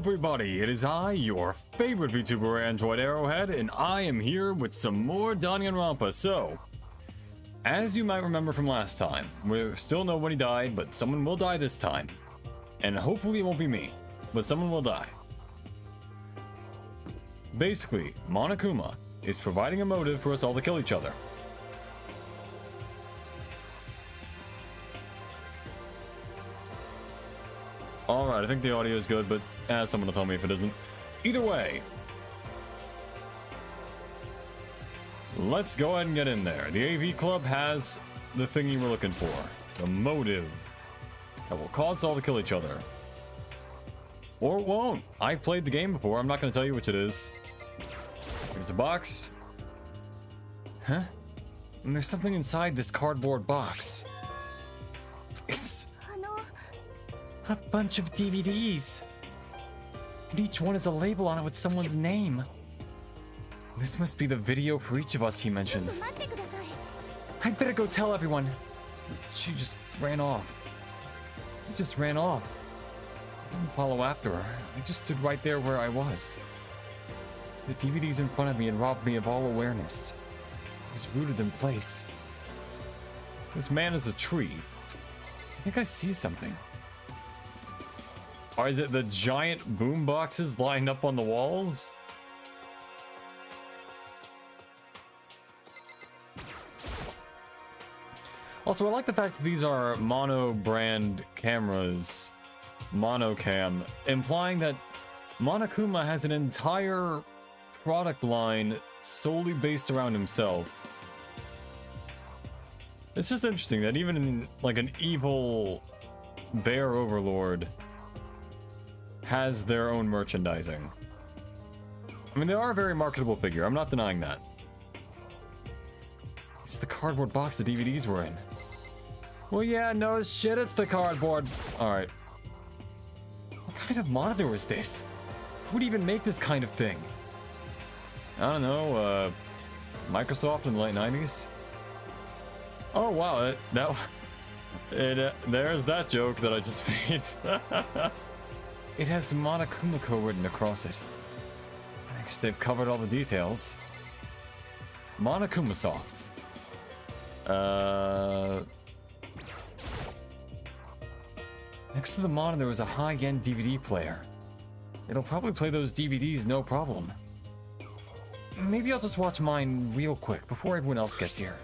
everybody, it is I, your favorite VTuber Android Arrowhead, and I am here with some more Danganronpa. So, as you might remember from last time, we still nobody died, but someone will die this time. And hopefully it won't be me, but someone will die. Basically, Monokuma is providing a motive for us all to kill each other. Alright, I think the audio is good, but someone will tell me if it isn't. Either way, let's go ahead and get in there. The AV Club has the thing you were looking for. The motive that will cause us all to kill each other. Or it won't. I've played the game before. I'm not going to tell you which it is. Here's a box. Huh? And there's something inside this cardboard box. It's a bunch of DVDs. And each one has a label on it with someone's name. This must be the video for each of us, he mentioned. I'd better go tell everyone. She just ran off. She just ran off. I didn't follow after her. I just stood right there where I was. The DVDs in front of me had robbed me of all awareness. I was rooted in place. This man is a tree. I think I see something. Or is it the giant boom boxes lined up on the walls? Also, I like the fact that these are mono brand cameras, monocam, implying that Monokuma has an entire product line solely based around himself. It's just interesting that even in like an evil bear overlord has their own merchandising. I mean, they are a very marketable figure. I'm not denying that. It's the cardboard box the DVDs were in. Well, yeah, no shit, it's the cardboard. All right. What kind of monitor is this? Who would even make this kind of thing? I don't know, Microsoft in the late 90s? Oh, wow, there's that joke that I just made. It has Monokumako written across it. I guess they've covered all the details. Monokumasoft. Next to the monitor is a high-end DVD player. It'll probably play those DVDs no problem. Maybe I'll just watch mine real quick before everyone else gets here.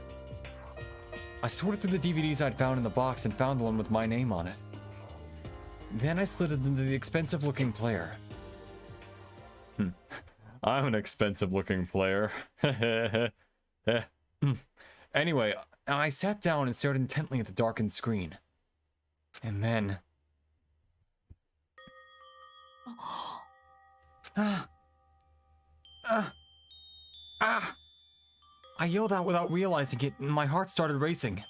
I sorted through the DVDs I'd found in the box and found one with my name on it. Then I slid it into the expensive-looking player. I'm an expensive-looking player. Anyway, I sat down and stared intently at the darkened screen. And then... I yelled out without realizing it, and my heart started racing.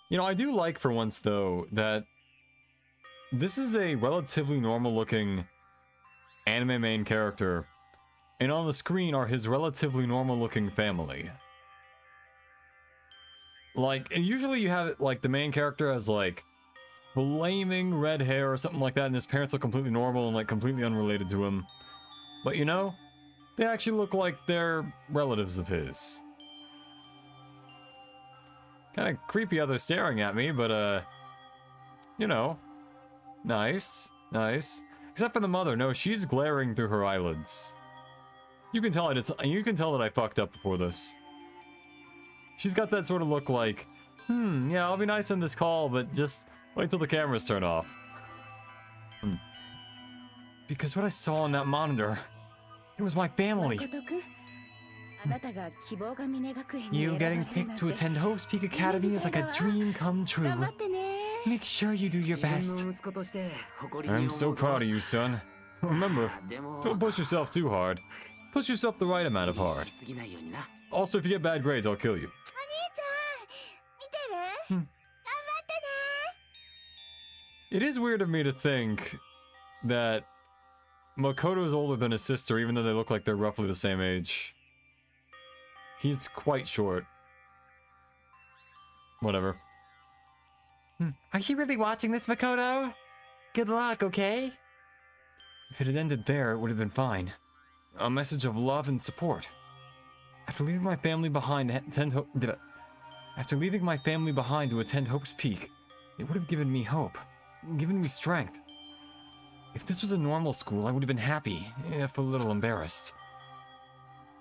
You know, I do like, for once, though, that this is a relatively normal-looking anime main character, and on the screen are his relatively normal-looking family. Like, usually you have, like, the main character has, like, flaming red hair or something like that, and his parents look completely normal and, like, completely unrelated to him. But, you know, they actually look like they're relatives of his. Kind of creepy how they're staring at me, but, you know, nice, nice. Except for the mother, no, she's glaring through her eyelids. You can tell that I fucked up before this. She's got that sort of look like, yeah, I'll be nice on this call, but just wait till the cameras turn off. Because what I saw on that monitor, it was my family. You getting picked to attend Hope's Peak Academy is like a dream come true. Make sure you do your best. I'm so proud of you, son. Remember, don't push yourself too hard. Push yourself the right amount of hard. Also, if you get bad grades, I'll kill you. It is weird of me to think that Makoto is older than his sister, even though they look like they're roughly the same age. He's quite short. Whatever. Are you really watching this, Makoto? Good luck, okay? If it had ended there, it would have been fine. A message of love and support. After leaving my family behind to attend Hope's Peak, it would have given me hope, given me strength. If this was a normal school, I would have been happy, if a little embarrassed.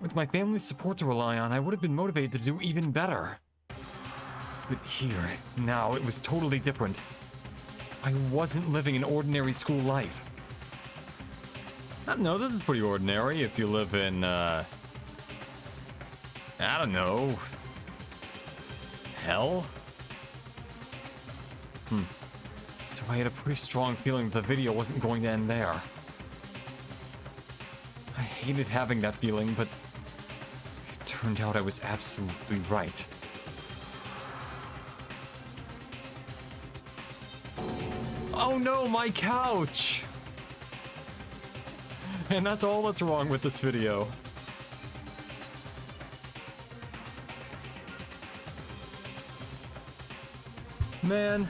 With my family's support to rely on, I would have been motivated to do even better. But here, now, it was totally different. I wasn't living an ordinary school life. I don't know, this is pretty ordinary if you live in, I don't know, hell? So I had a pretty strong feeling that the video wasn't going to end there. I hated having that feeling, but it turned out I was absolutely right. Oh no, my couch! And that's all that's wrong with this video. Man.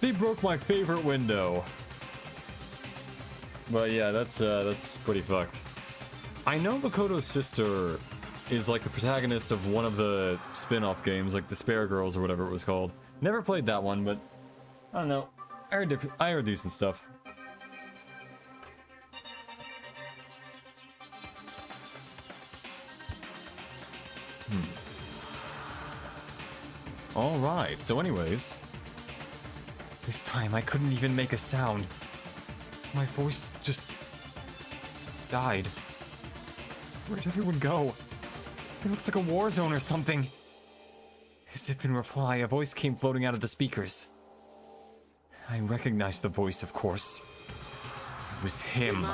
They broke my favorite window. But yeah, that's pretty fucked. I know Makoto's sister is like the protagonist of one of the spin-off games, like Despair Girls or whatever it was called. Never played that one, but I don't know. I heard decent stuff. Alright, so anyways. This time I couldn't even make a sound. My voice just died. Where'd everyone go? It looks like a war zone or something. As if in reply, a voice came floating out of the speakers. I recognized the voice, of course. It was him.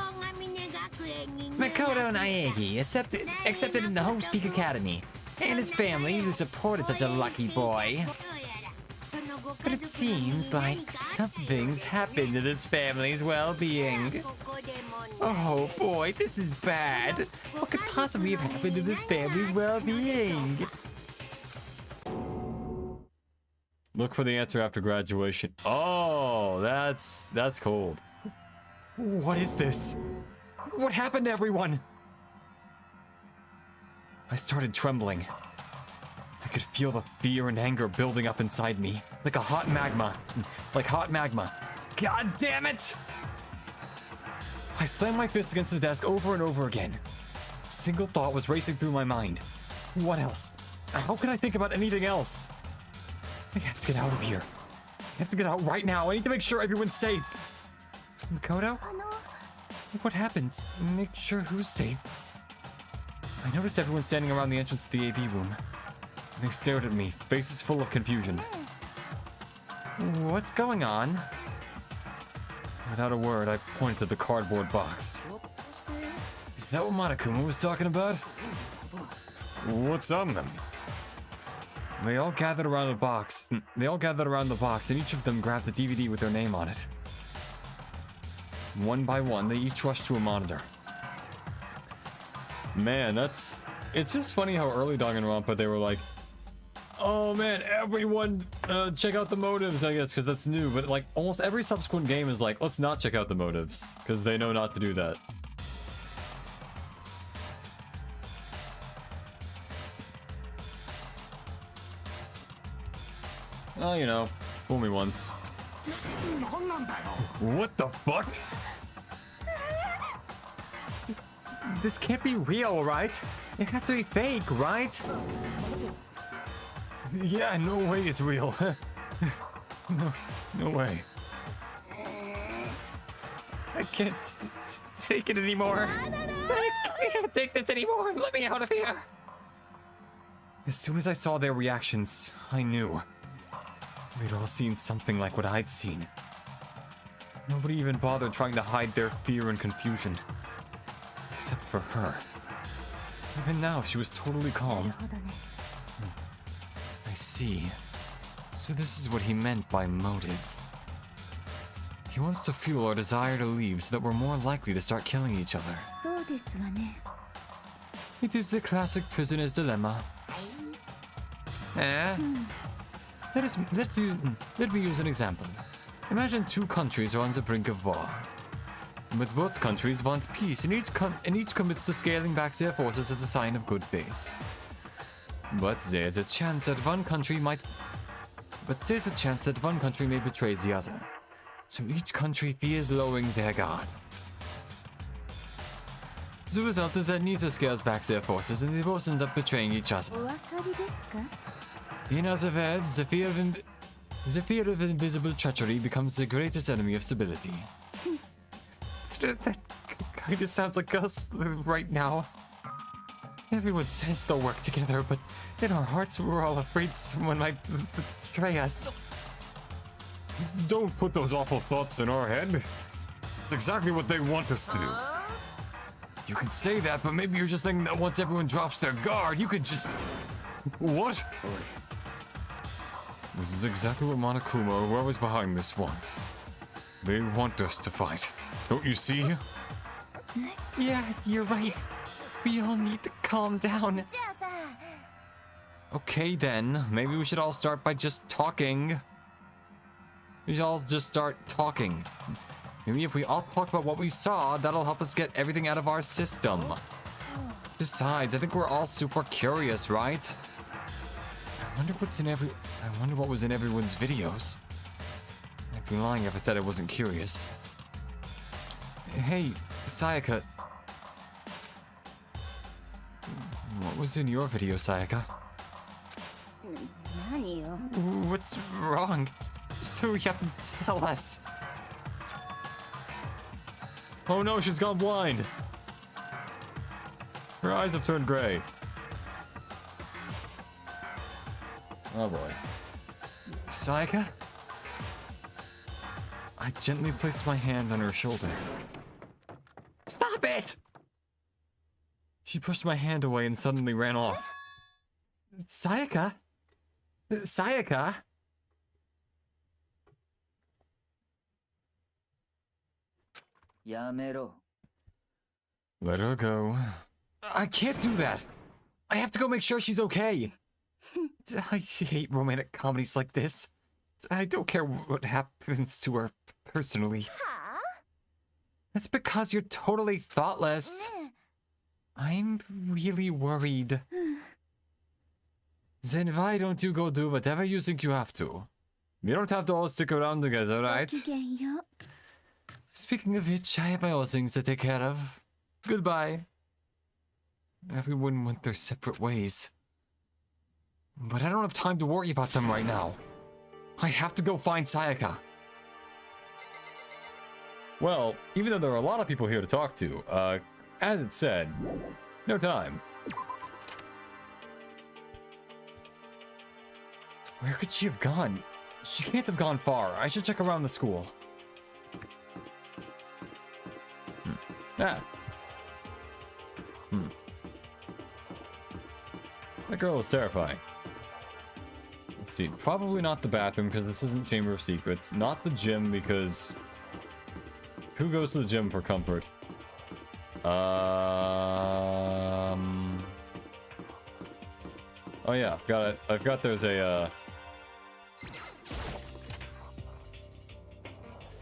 Makoto Naegi, accepted in the Hope's Peak Academy. And his family, who supported such a lucky boy. But it seems like something's happened to this family's well-being. Oh boy, this is bad. What could possibly have happened to this family's well-being? Look for the answer after graduation. Oh, that's cold. What is this? What happened to everyone? I started trembling. I could feel the fear and anger building up inside me, like hot magma. God damn it! I slammed my fist against the desk over and over again. A single thought was racing through my mind. What else? How can I think about anything else? I have to get out of here. I have to get out right now. I need to make sure everyone's safe. Makoto? What happened? Make sure who's safe. I noticed everyone standing around the entrance to the AV room. They stared at me, faces full of confusion. What's going on? Without a word, I pointed to the cardboard box. Is that what Monokuma was talking about? What's on them? They all gathered around the box. And each of them grabbed the DVD with their name on it. One by one, they each rushed to a monitor. Man, it's just funny how early Danganronpa they were like, oh man, everyone check out the motives, I guess, because that's new. But like almost every subsequent game is like, let's not check out the motives, because they know not to do that. Well, you know, fool me once. What the fuck? This can't be real, right? It has to be fake, right? Yeah, no way it's real. No way. I can't take it anymore. I can't take this anymore. Let me out of here. As soon as I saw their reactions, I knew. They'd all seen something like what I'd seen. Nobody even bothered trying to hide their fear and confusion. Except for her. Even now, she was totally calm. I see. So this is what he meant by motive. He wants to fuel our desire to leave so that we're more likely to start killing each other. It is the classic prisoner's dilemma. Let me use an example. Imagine two countries are on the brink of war. But both countries want peace, and each commits to scaling back their forces as a sign of good faith. But there's a chance that one country may betray the other. So each country fears lowering their guard. The result is that neither scales back their forces, and they both end up betraying each other. In other words, the fear of invisible treachery becomes the greatest enemy of stability. That kind of sounds like us right now. Everyone says they'll work together, but in our hearts we're all afraid someone might betray us. Don't put those awful thoughts in our head. It's exactly what they want us to do. You can say that, but maybe you're just thinking that once everyone drops their guard, you could just... What? This is exactly what Monokuma, or whoever's behind this, wants. They want us to fight. Don't you see? Yeah, you're right. We all need to calm down. Okay then, maybe we should all start by just talking. We should all just start talking. Maybe if we all talk about what we saw, that'll help us get everything out of our system. Besides, I think we're all super curious, right? I wonder what was in everyone's videos. I'd be lying if I said I wasn't curious. Hey, Sayaka. What was in your video, Sayaka? What's wrong? So you have to tell us. Oh no, she's gone blind. Her eyes have turned gray. Oh boy. Sayaka? I gently placed my hand on her shoulder. Stop it! She pushed my hand away and suddenly ran off. Sayaka? Sayaka? Let her go. I can't do that. I have to go make sure she's okay. I hate romantic comedies like this. I don't care what happens to her personally. That's because you're totally thoughtless. I'm really worried. Then why don't you go do whatever you think you have to? We don't have to all stick around together, right? Speaking of which, I have my own things to take care of. Goodbye. Everyone went their separate ways. But I don't have time to worry about them right now. I have to go find Sayaka. Well, even though there are a lot of people here to talk to, as it said, no time. Where could she have gone? She can't have gone far. I should check around the school. Ah. That girl is terrifying. Let's see, probably not the bathroom because this isn't Chamber of Secrets. Not the gym because... Who goes to the gym for comfort? Oh yeah, got it. I've got there's a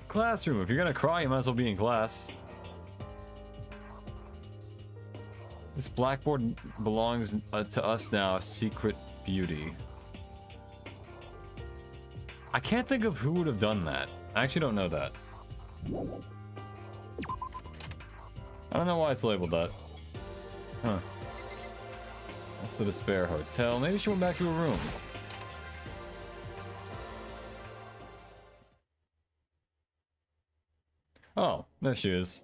classroom. If you're gonna cry, you might as well be in class. This blackboard belongs to us now, Secret Beauty. I can't think of who would have done that. I actually don't know that. I don't know why it's labeled that. Huh. That's the Despair Hotel. Maybe she went back to her room. Oh, there she is.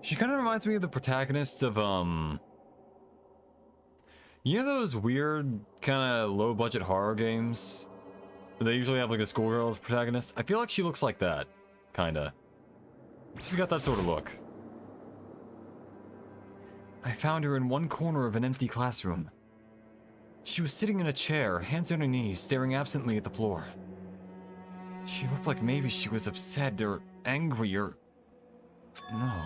She kind of reminds me of the protagonist of, you know those weird, kind of low-budget horror games? They usually have, like, a schoolgirl as protagonist? I feel like she looks like that. Kinda. She's got that sort of look. I found her in one corner of an empty classroom. She was sitting in a chair, hands on her knees, staring absently at the floor. She looked like maybe she was upset or angry or... No.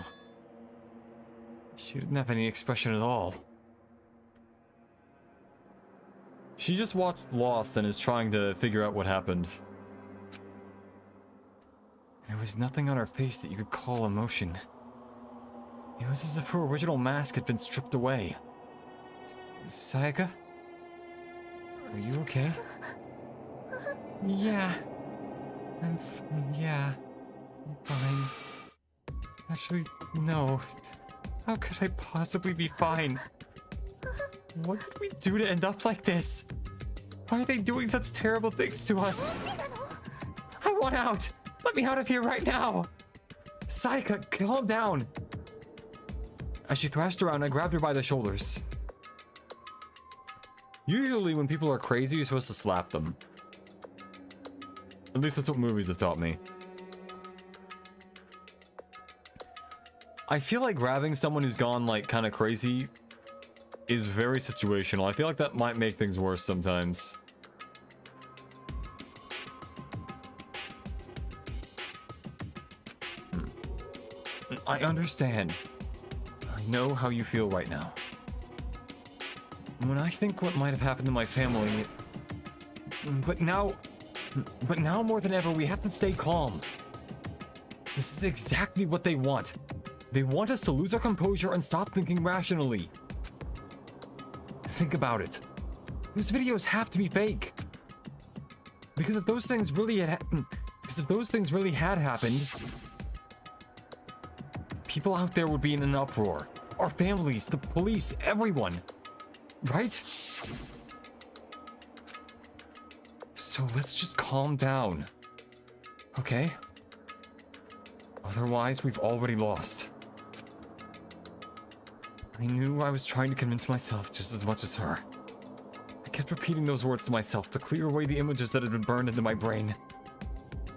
She didn't have any expression at all. She just watched Lost and is trying to figure out what happened. There was nothing on her face that you could call emotion. It was as if her original mask had been stripped away. Sayaka? Are you okay? Yeah. I'm fine. Actually, no. How could I possibly be fine? What did we do to end up like this? Why are they doing such terrible things to us? I want out! Let me out of here right now! Sayaka, calm down! As she thrashed around, I grabbed her by the shoulders. Usually when people are crazy, you're supposed to slap them. At least that's what movies have taught me. I feel like grabbing someone who's gone, like, kind of crazy is very situational. I feel like that might make things worse sometimes. I understand. I know how you feel right now. When I think what might have happened to my family... But now more than ever, we have to stay calm. This is exactly what they want. They want us to lose our composure and stop thinking rationally. Think about it. Those videos have to be fake. Because if those things really had happened, people out there would be in an uproar. Our families, the police, everyone. Right? So let's just calm down. Okay? Otherwise, we've already lost. I knew I was trying to convince myself just as much as her. I kept repeating those words to myself to clear away the images that had been burned into my brain.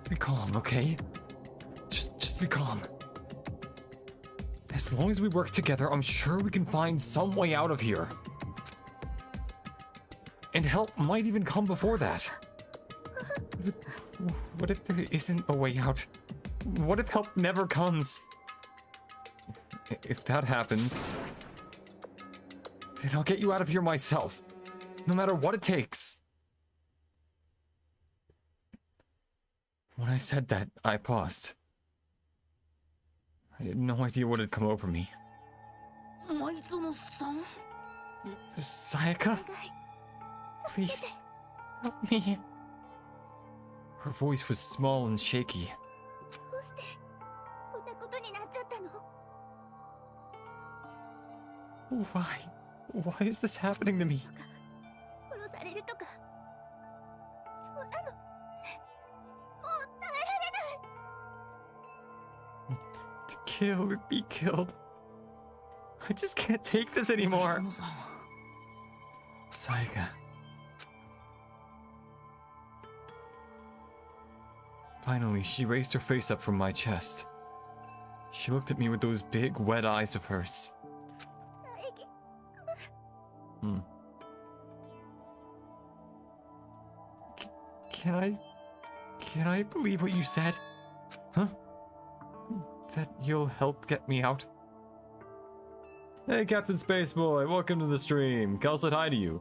Be calm, okay? Just be calm. As long as we work together, I'm sure we can find some way out of here. And help might even come before that. What if there isn't a way out? What if help never comes? If that happens, then I'll get you out of here myself, no matter what it takes. When I said that, I paused. I had no idea what had come over me. Sayaka? Please, help me. Her voice was small and shaky. Why? Why is this happening to me? To kill or be killed. I just can't take this anymore. Sayaka. Finally, she raised her face up from my chest. She looked at me with those big, wet eyes of hers. Can I believe what you said? Huh? That you'll help get me out? Hey, Captain Spaceboy, welcome to the stream. Cal said hi to you.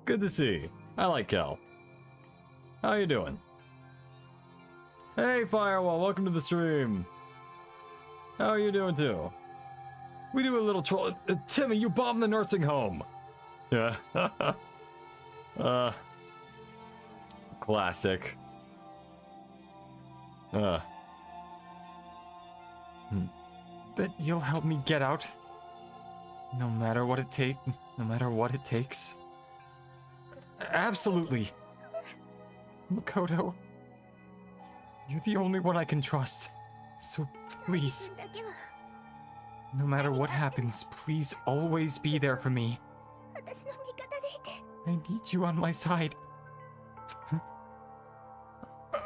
Good to see. I like Cal. How you doing? Hey, Firewall, welcome to the stream. How are you doing too? We do a little troll. Timmy, you bombed the nursing home. Yeah. Classic. That you'll help me get out, no matter what it takes. Absolutely. Makoto, you're the only one I can trust. So please, no matter what happens, please always be there for me. I need you on my side.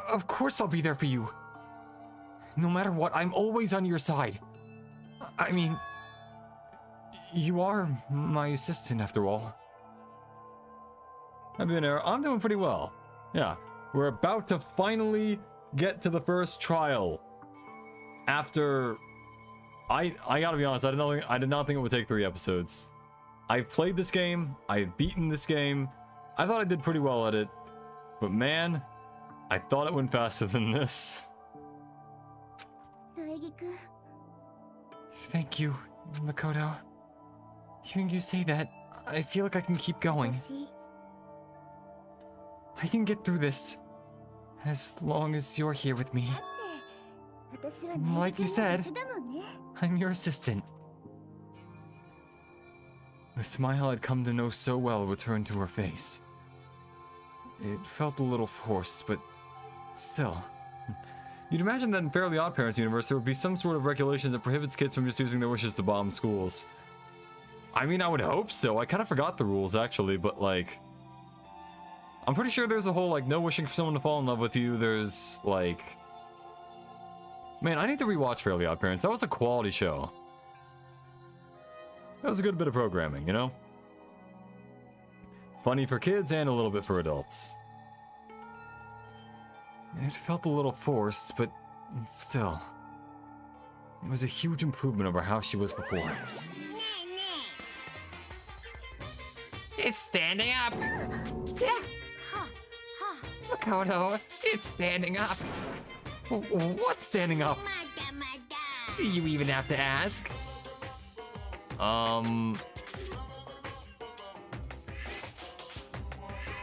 Of course I'll be there for you. No matter what, I'm always on your side. I mean, you are my assistant after all. I'm doing pretty well. Yeah, we're about to finally get to the first trial. After, I gotta be honest, I did not think it would take 3 episodes. I've played this game, I've beaten this game, I thought I did pretty well at it, but man, I thought it went faster than this. Thank you, Makoto. Hearing you say that, I feel like I can keep going. I can get through this, as long as you're here with me. Like you said, I'm your assistant. The smile I'd come to know so well returned to her face. It felt a little forced, but still. You'd imagine that in Fairly OddParents universe there would be some sort of regulations that prohibits kids from just using their wishes to bomb schools. I mean, I would hope so. I kind of forgot the rules, actually, but, like... I'm pretty sure there's a whole, like, no wishing for someone to fall in love with you. There's, like... Man, I need to rewatch Fairly OddParents. That was a quality show. That was a good bit of programming, you know? Funny for kids and a little bit for adults. It felt a little forced, but still. It was a huge improvement over how she was before. It's standing up! Yeah! Makoto, it's standing up! What's standing up? Do you even have to ask?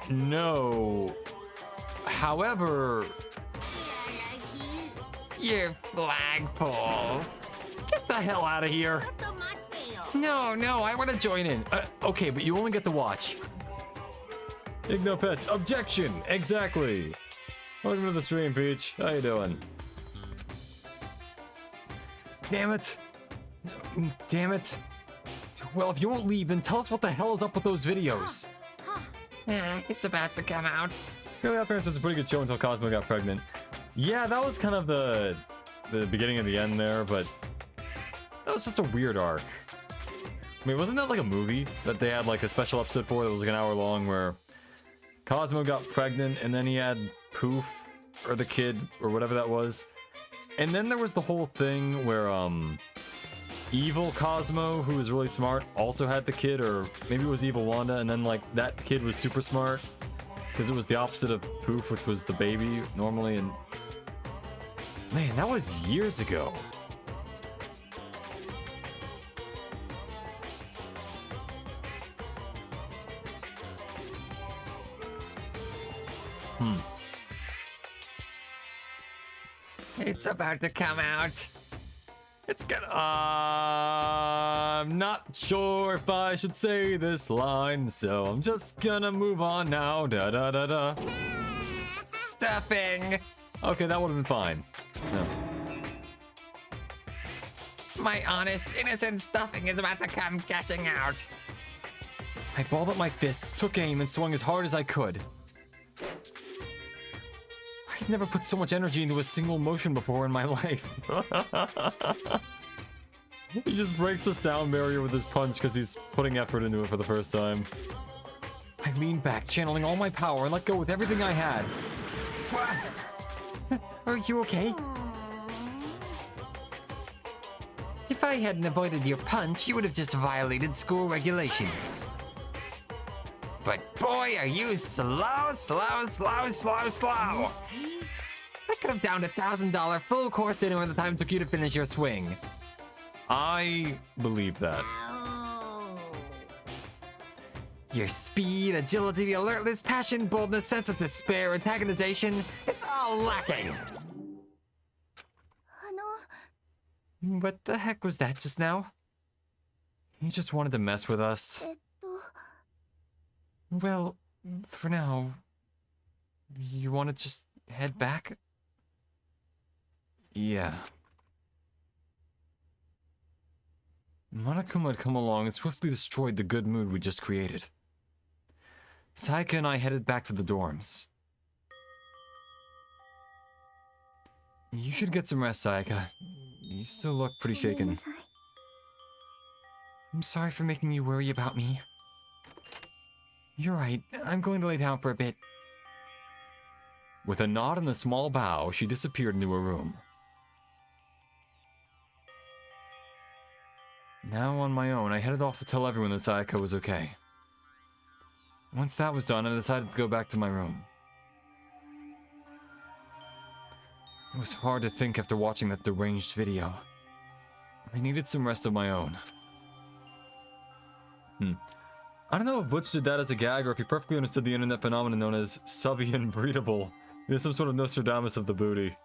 No. However... Your flagpole. Get the hell out of here. No, I want to join in. Okay, but you only get to watch. Ignopet, objection! Exactly! Welcome to the stream, Peach. How you doing? Damn it. Damn it. Well, if you won't leave, then tell us what the hell is up with those videos. It's about to come out. Fairly OddParents was a pretty good show until Cosmo got pregnant. Yeah, that was kind of the beginning and the end there, but that was just a weird arc. I mean, wasn't that like a movie that they had like a special episode for that was like an hour long where Cosmo got pregnant and then he had Poof, or the kid, or whatever that was. And then there was the whole thing where evil Cosmo, who was really smart, also had the kid, or maybe it was evil Wanda, and then like that kid was super smart because it was the opposite of Poof, which was the baby normally. And man, that was years ago. It's about to come out. It's gonna... I'm not sure if I should say this line, so I'm just gonna move on now. Da da da da. Stuffing. Okay, that would have been fine. No. My honest, innocent stuffing is about to come gushing out. I balled up my fist, took aim, and swung as hard as I could. I'd never put so much energy into a single motion before in my life. He just breaks the sound barrier with his punch because he's putting effort into it for the first time. I leaned back, channeling all my power, and let go with everything I had. Are you okay? If I hadn't avoided your punch, you would have just violated school regulations. But boy, are you slow. I could have downed $1,000 full course dinner in the time it took you to finish your swing. I believe that. Your speed, agility, alertness, passion, boldness, sense of despair, antagonization, it's all lacking. What the heck was that just now? He just wanted to mess with us. Well, for now, you want to just head back? Yeah. Monokuma had come along and swiftly destroyed the good mood we just created. Sayaka and I headed back to the dorms. You should get some rest, Sayaka. You still look pretty shaken. I'm sorry for making you worry about me. You're right. I'm going to lay down for a bit. With a nod and a small bow, she disappeared into her room. Now on my own, I headed off to tell everyone that Sayaka was okay. Once that was done, I decided to go back to my room. It was hard to think after watching that deranged video. I needed some rest of my own. I don't know if Butch did that as a gag or if he perfectly understood the internet phenomenon known as subby and breedable. He is some sort of Nostradamus of the booty.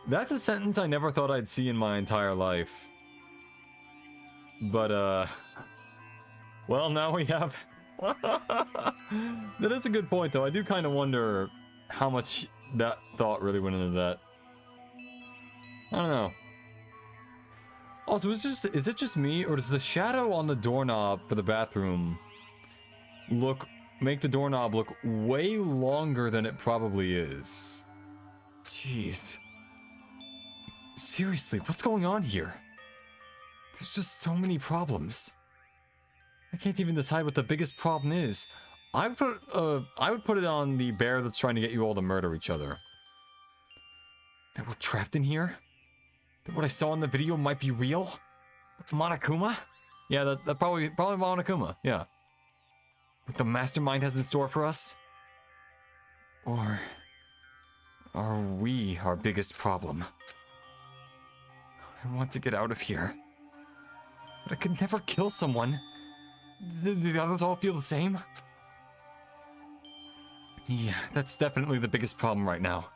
That's a sentence I never thought I'd see in my entire life. But, well, now we have... That is a good point, though. I do kind of wonder how much that thought really went into that. I don't know. Also, is it just me, or does the shadow on the doorknob for the bathroom make the doorknob look way longer than it probably is? Jeez. Seriously, what's going on here? There's just so many problems. I can't even decide what the biggest problem is. I would put it on the bear that's trying to get you all to murder each other. That we're trapped in here? That what I saw in the video might be real? Monokuma? Yeah, that probably Monokuma, yeah. What the mastermind has in store for us? Or are we our biggest problem? I want to get out of here. But I could never kill someone. Do the others all feel the same? Yeah, that's definitely the biggest problem right now.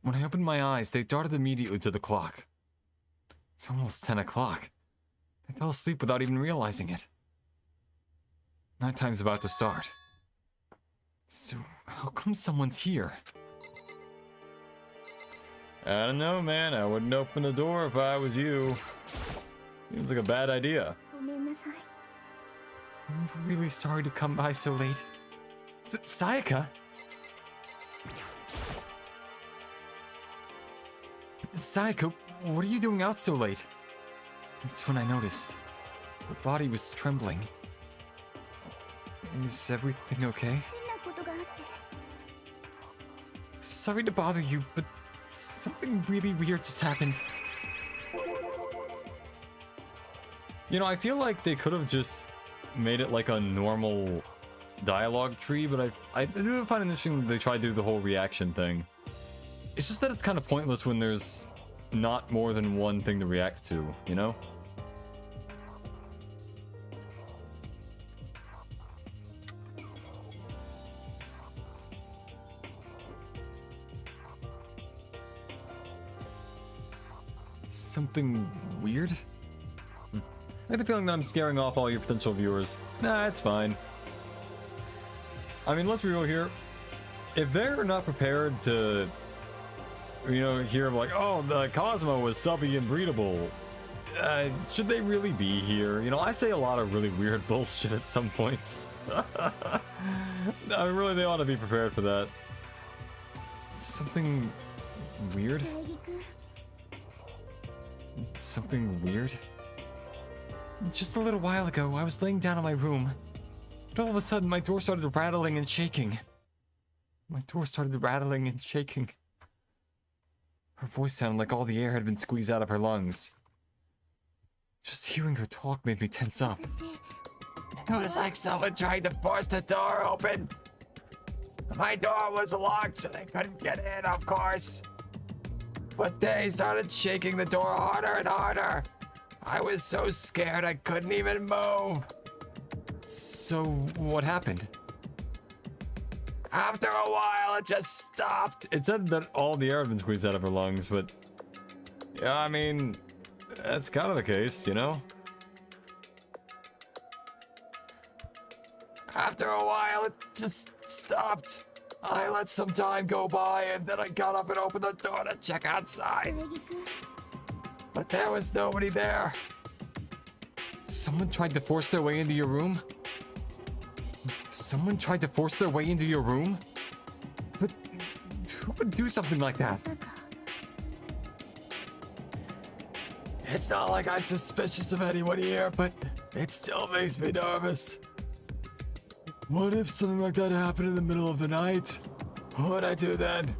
When I opened my eyes, they darted immediately to the clock. It's almost 10 o'clock. I fell asleep without even realizing it. Nighttime's about to start. So, how come someone's here? I don't know, man. I wouldn't open the door if I was you. Seems like a bad idea. I'm really sorry to come by so late. Sayaka? Sayaka, what are you doing out so late? That's when I noticed. Her body was trembling. Is everything okay? Sorry to bother you, but something really weird just happened. You know, I feel like they could have just made it like a normal dialogue tree, but I do find it interesting that they try to do the whole reaction thing. It's just that it's kind of pointless when there's not more than one thing to react to, you know? Something weird? I have the feeling that I'm scaring off all your potential viewers. Nah, it's fine. I mean, let's be real here. If they're not prepared to, you know, hear like, oh, the Cosmo was subby and breedable, should they really be here? You know, I say a lot of really weird bullshit at some points. I mean, really, they ought to be prepared for that. Something weird? Something weird? Just a little while ago, I was laying down in my room, but all of a sudden my door started rattling and shaking. My door started rattling and shaking. Her voice sounded like all the air had been squeezed out of her lungs. Just hearing her talk made me tense up. It was like someone tried to force the door open. My door was locked, so they couldn't get in, of course. But they started shaking the door harder and harder. I was so scared I couldn't even move. So, what happened? After a while, it just stopped. It said that all the air had been squeezed out of her lungs, but... yeah, I mean... that's kind of the case, you know? After a while, it just stopped. I let some time go by, and then I got up and opened the door to check outside. But there was nobody there. Someone tried to force their way into your room? Someone tried to force their way into your room? But who would do something like that? It's not like I'm suspicious of anyone here, but it still makes me nervous. What if something like that happened in the middle of the night? What would I do then?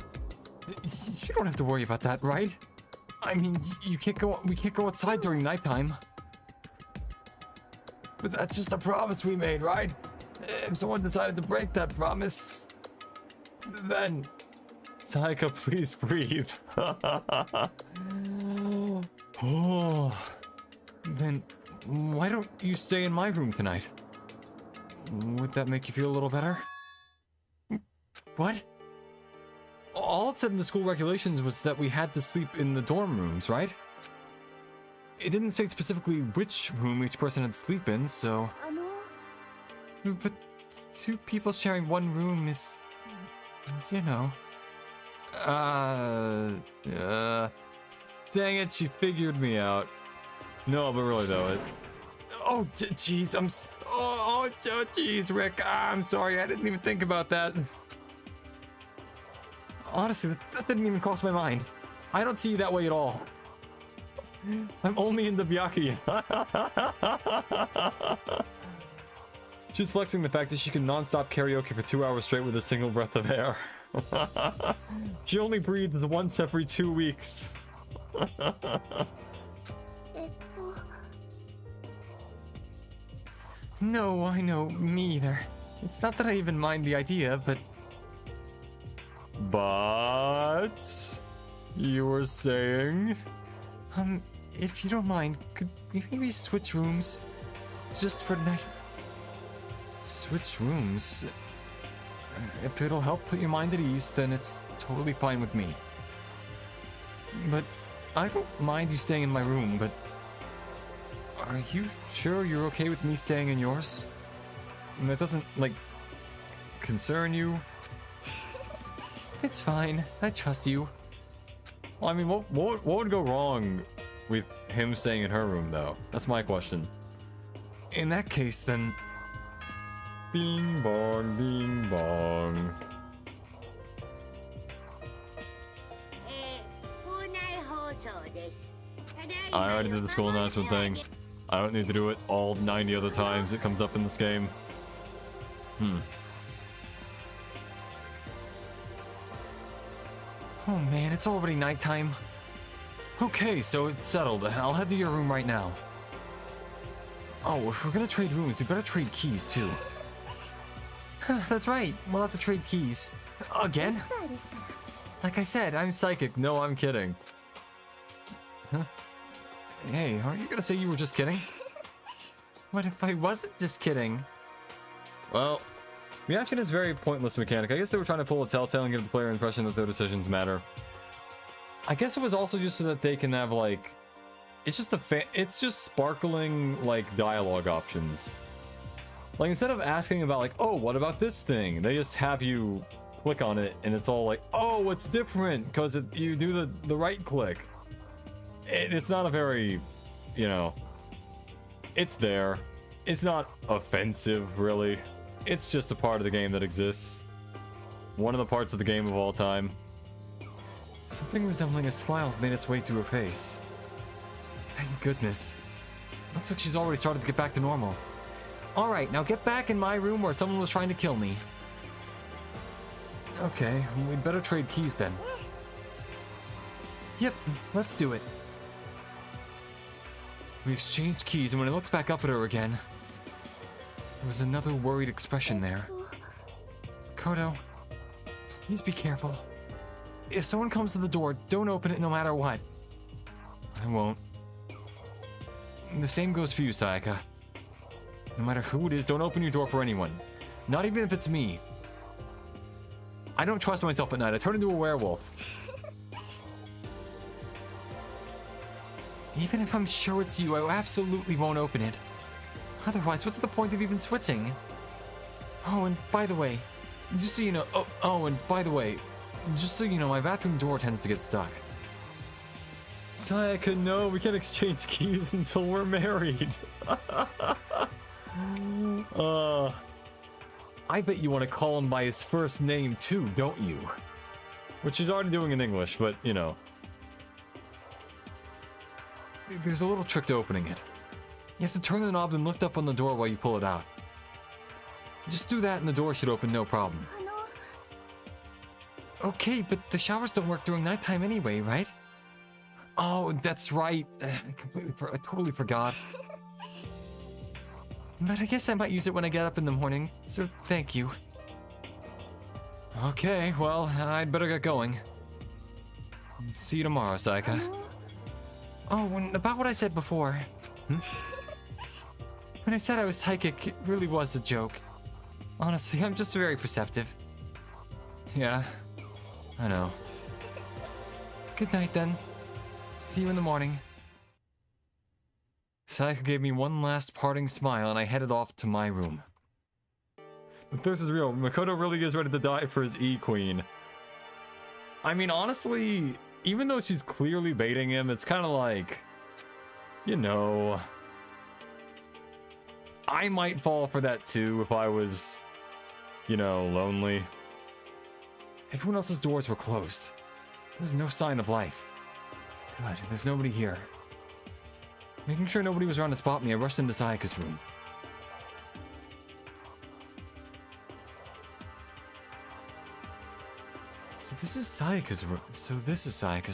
You don't have to worry about that, right? I mean, you can't go. We can't go outside during nighttime. But that's just a promise we made, right? If someone decided to break that promise, then... Sayaka, please breathe. Oh. Then why don't you stay in my room tonight? Would that make you feel a little better? What? All it said in the school regulations was that we had to sleep in the dorm rooms, right? It didn't state specifically which room each person had to sleep in, so... But 2 people sharing one room is... You know... Dang it, she figured me out. No, but really though, it... Oh, jeez, oh, jeez, Rick, I'm sorry, I didn't even think about that. Honestly, that didn't even cross my mind. I don't see you that way at all. I'm only into Byaki. She's flexing the fact that she can non-stop karaoke for 2 hours straight with a single breath of air. She only breathes once every 2 weeks. No, I know, me either. It's not that I even mind the idea, but... But... You were saying? If you don't mind, could we maybe switch rooms? Just for tonight. Switch rooms? If it'll help put your mind at ease, then it's totally fine with me. But I don't mind you staying in my room, but... Are you sure you're okay with me staying in yours? That doesn't, like, concern you? It's fine. I trust you. Well, I mean, what would go wrong with him staying in her room, though? That's my question. In that case, then... Bing bong, bing bong. I already did the school announcement thing. I don't need to do it all 90 other times it comes up in this game. Oh man, it's already nighttime. Okay, so it's settled. I'll head to your room right now. Oh, if we're gonna trade rooms, we better trade keys too. That's right, we'll have to trade keys. Again? Like I said, I'm psychic. No, I'm kidding. Huh? Hey, are you gonna say you were just kidding? What if I wasn't just kidding? Well, reaction is a very pointless mechanic. I guess they were trying to pull a telltale and give the player an impression that their decisions matter. I guess it was also just so that they can have, like... It's just sparkling, like, dialogue options. Like, instead of asking about, like, oh, what about this thing? They just have you click on it, and it's all like, oh, it's different, because you do the right click. It's not a very, you know... It's there. It's not offensive, really. It's just a part of the game that exists. One of the parts of the game of all time. Something resembling a smile made its way to her face. Thank goodness. Looks like she's already started to get back to normal. Alright, now get back in my room where someone was trying to kill me. Okay, we'd better trade keys then. Yep, let's do it. We exchanged keys, and when I looked back up at her again, there was another worried expression there. Kodo, please be careful. If someone comes to the door, don't open it no matter what. I won't. The same goes for you, Sayaka. No matter who it is, don't open your door for anyone. Not even if it's me. I don't trust myself at night. I turn into a werewolf. Even if I'm sure it's you, I absolutely won't open it. Otherwise, what's the point of even switching? Oh, and by the way, just so you know, and by the way, just so you know, my bathroom door tends to get stuck. Sayaka, no, we can't exchange keys until we're married. I bet you want to call him by his first name too, don't you? Which he's already doing in English, but, you know. There's a little trick to opening it. You have to turn the knob and lift up on the door while you pull it out. Just do that and the door should open no problem. Okay, but the showers don't work during nighttime anyway, right? Oh, that's right. I totally forgot. But I guess I might use it when I get up in the morning, so thank you. Okay, well, I'd better get going. See you tomorrow, Sayaka. Oh, and about what I said before. When I said I was psychic, it really was a joke. Honestly, I'm just very perceptive. Yeah, I know. Good night, then. See you in the morning. Sayaka gave me one last parting smile, and I headed off to my room. The thirst is real. Makoto really is ready to die for his E-Queen. I mean, honestly, even though she's clearly baiting him, it's kind of like, you know, I might fall for that too if I was, you know, lonely. Everyone else's doors were closed. There was no sign of life. Good, there's nobody here. Making sure nobody was around to spot me, I rushed into Sayaka's room. So this is Sayaka's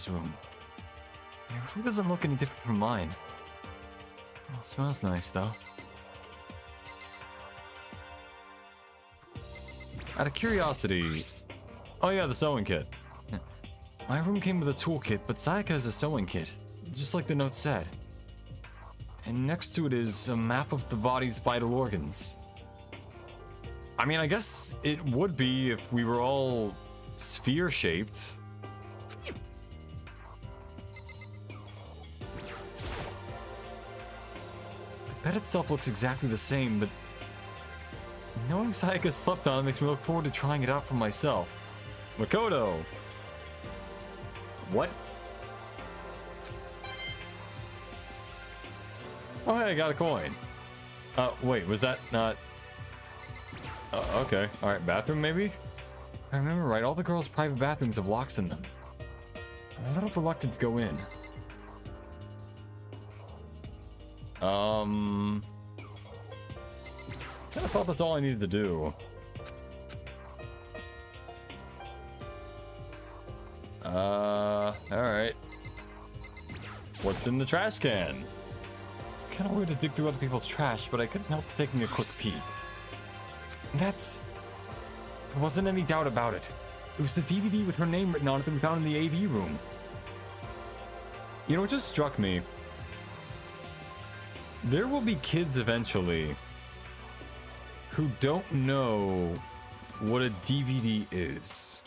room. It really doesn't look any different from mine. Well, it smells nice, though. Out of curiosity... Oh yeah, the sewing kit. My room came with a toolkit, but Sayaka has a sewing kit, just like the note said. And next to it is a map of the body's vital organs. I mean, I guess it would be if we were all sphere-shaped. The bed itself looks exactly the same, but knowing Sayaka slept on it makes me look forward to trying it out for myself. Makoto! What? Oh, hey, I got a coin. Wait, was that not... okay. Alright, bathroom maybe? If I remember right, all the girls' private bathrooms have locks in them. I'm a little reluctant to go in. Kinda thought that's all I needed to do. Alright. What's in the trash can? It's kinda weird to dig through other people's trash, but I couldn't help taking a quick peek. There wasn't any doubt about it. It was the DVD with her name written on it that we found in the AV room. You know, it just struck me. There will be kids eventually who don't know what a DVD is.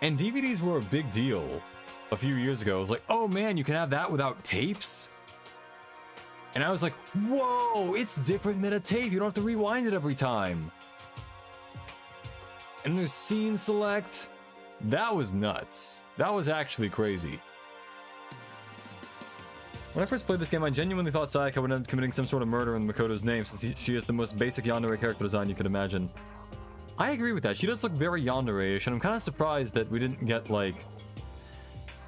And DVDs were a big deal a few years ago. It was like, oh man, you can have that without tapes? And I was like, whoa, it's different than a tape. You don't have to rewind it every time. And there's scene select. That was nuts. That was actually crazy. When I first played this game, I genuinely thought Sayaka would end up committing some sort of murder in Makoto's name, since she is the most basic yandere character design you could imagine. I agree with that. She does look very yandere-ish, and I'm kind of surprised that we didn't get, like...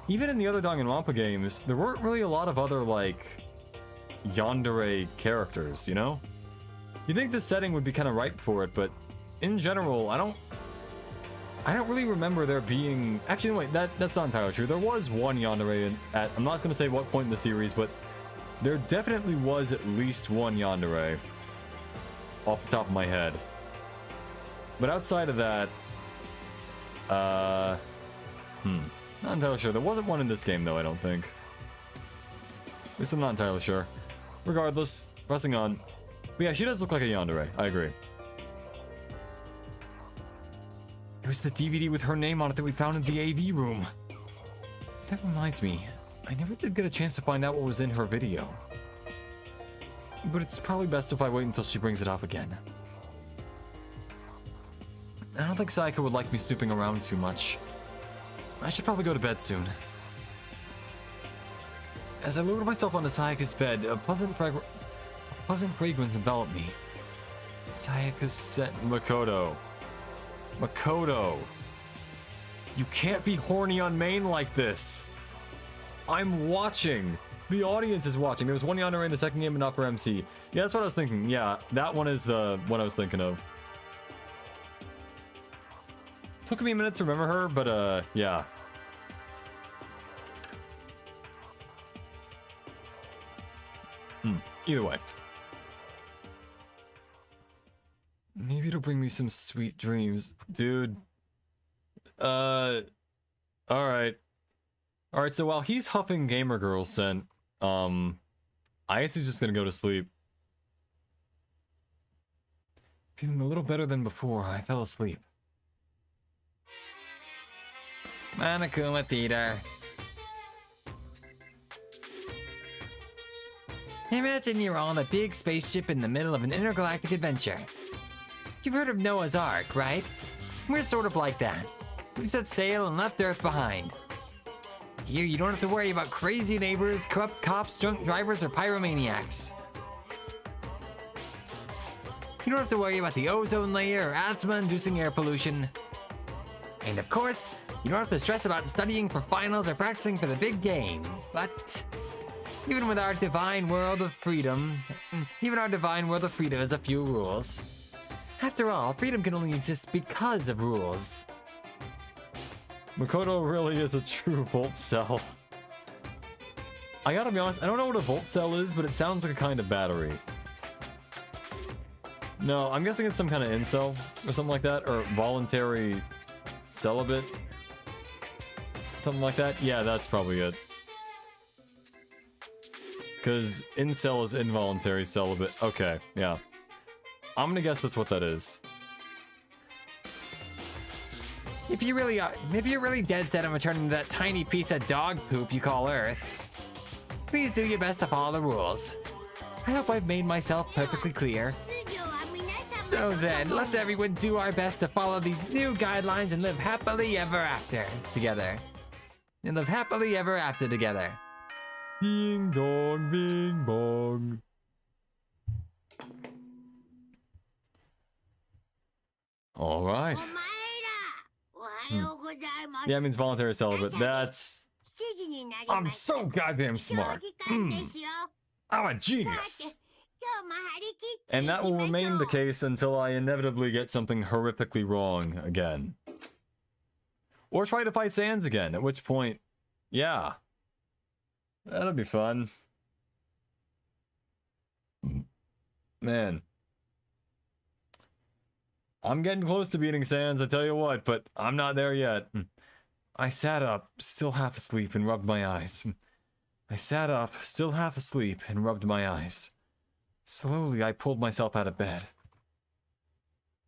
Even in the other Danganronpa games, there weren't really a lot of other, like... yandere characters, you know? You'd think this setting would be kind of ripe for it, but... in general, I don't really remember there being... Actually, wait, that's not entirely true. There was one yandere at... I'm not going to say what point in the series, but... there definitely was at least one yandere. Off the top of my head. But outside of that... not entirely sure. There wasn't one in this game, though, I don't think. At least I'm not entirely sure. Regardless, pressing on. But yeah, she does look like a yandere. I agree. It was the DVD with her name on it that we found in the AV room. That reminds me, I never did get a chance to find out what was in her video. But it's probably best if I wait until she brings it up again. I don't think Sayaka would like me snooping around too much. I should probably go to bed soon. As I lowered myself onto Sayaka's bed, a pleasant fragrance enveloped me. Sayaka's scent. Makoto. Makoto. You can't be horny on main like this. I'm watching. The audience is watching. There was one yandere in the second game and not for MC. Yeah, that's what I was thinking. Yeah, that one is the one I was thinking of. Took me a minute to remember her, but yeah. Either way. Maybe it'll bring me some sweet dreams. Dude. Alright. Alright, so while he's huffing Gamer Girl scent, I guess he's just gonna go to sleep. Feeling a little better than before, I fell asleep. Monokuma Theater. Imagine you're on a big spaceship in the middle of an intergalactic adventure. You've heard of Noah's Ark, right? We're sort of like that. We've set sail and left Earth behind. Here, you don't have to worry about crazy neighbors, corrupt cops, drunk drivers, or pyromaniacs. You don't have to worry about the ozone layer or asthma-inducing air pollution. And of course, you don't have to stress about studying for finals or practicing for the big game. But even with our divine world of freedom, has a few rules. After all, freedom can only exist because of rules. Makoto really is a true Volt Cell. I gotta be honest, I don't know what a Volt Cell is, but it sounds like a kind of battery. No, I'm guessing it's some kind of incel or something like that, or voluntary celibate. Something like that? Yeah, that's probably it. Because incel is involuntary celibate. Okay, yeah. I'm gonna guess that's what that is. If you're really dead set on returning to that tiny piece of dog poop you call Earth, please do your best to follow the rules. I hope I've made myself perfectly clear. So then, let's everyone do our best to follow these new guidelines and live happily ever after together. Ding dong, bing bong. All right. Yeah, it means voluntary celibate. That's... I'm so goddamn smart. I'm a genius. And that will remain the case until I inevitably get something horrifically wrong again. Or try to fight Sans again, at which point, yeah. That'll be fun. Man. I'm getting close to beating Sans, I tell you what, but I'm not there yet. I sat up, still half asleep, and rubbed my eyes. Slowly, I pulled myself out of bed.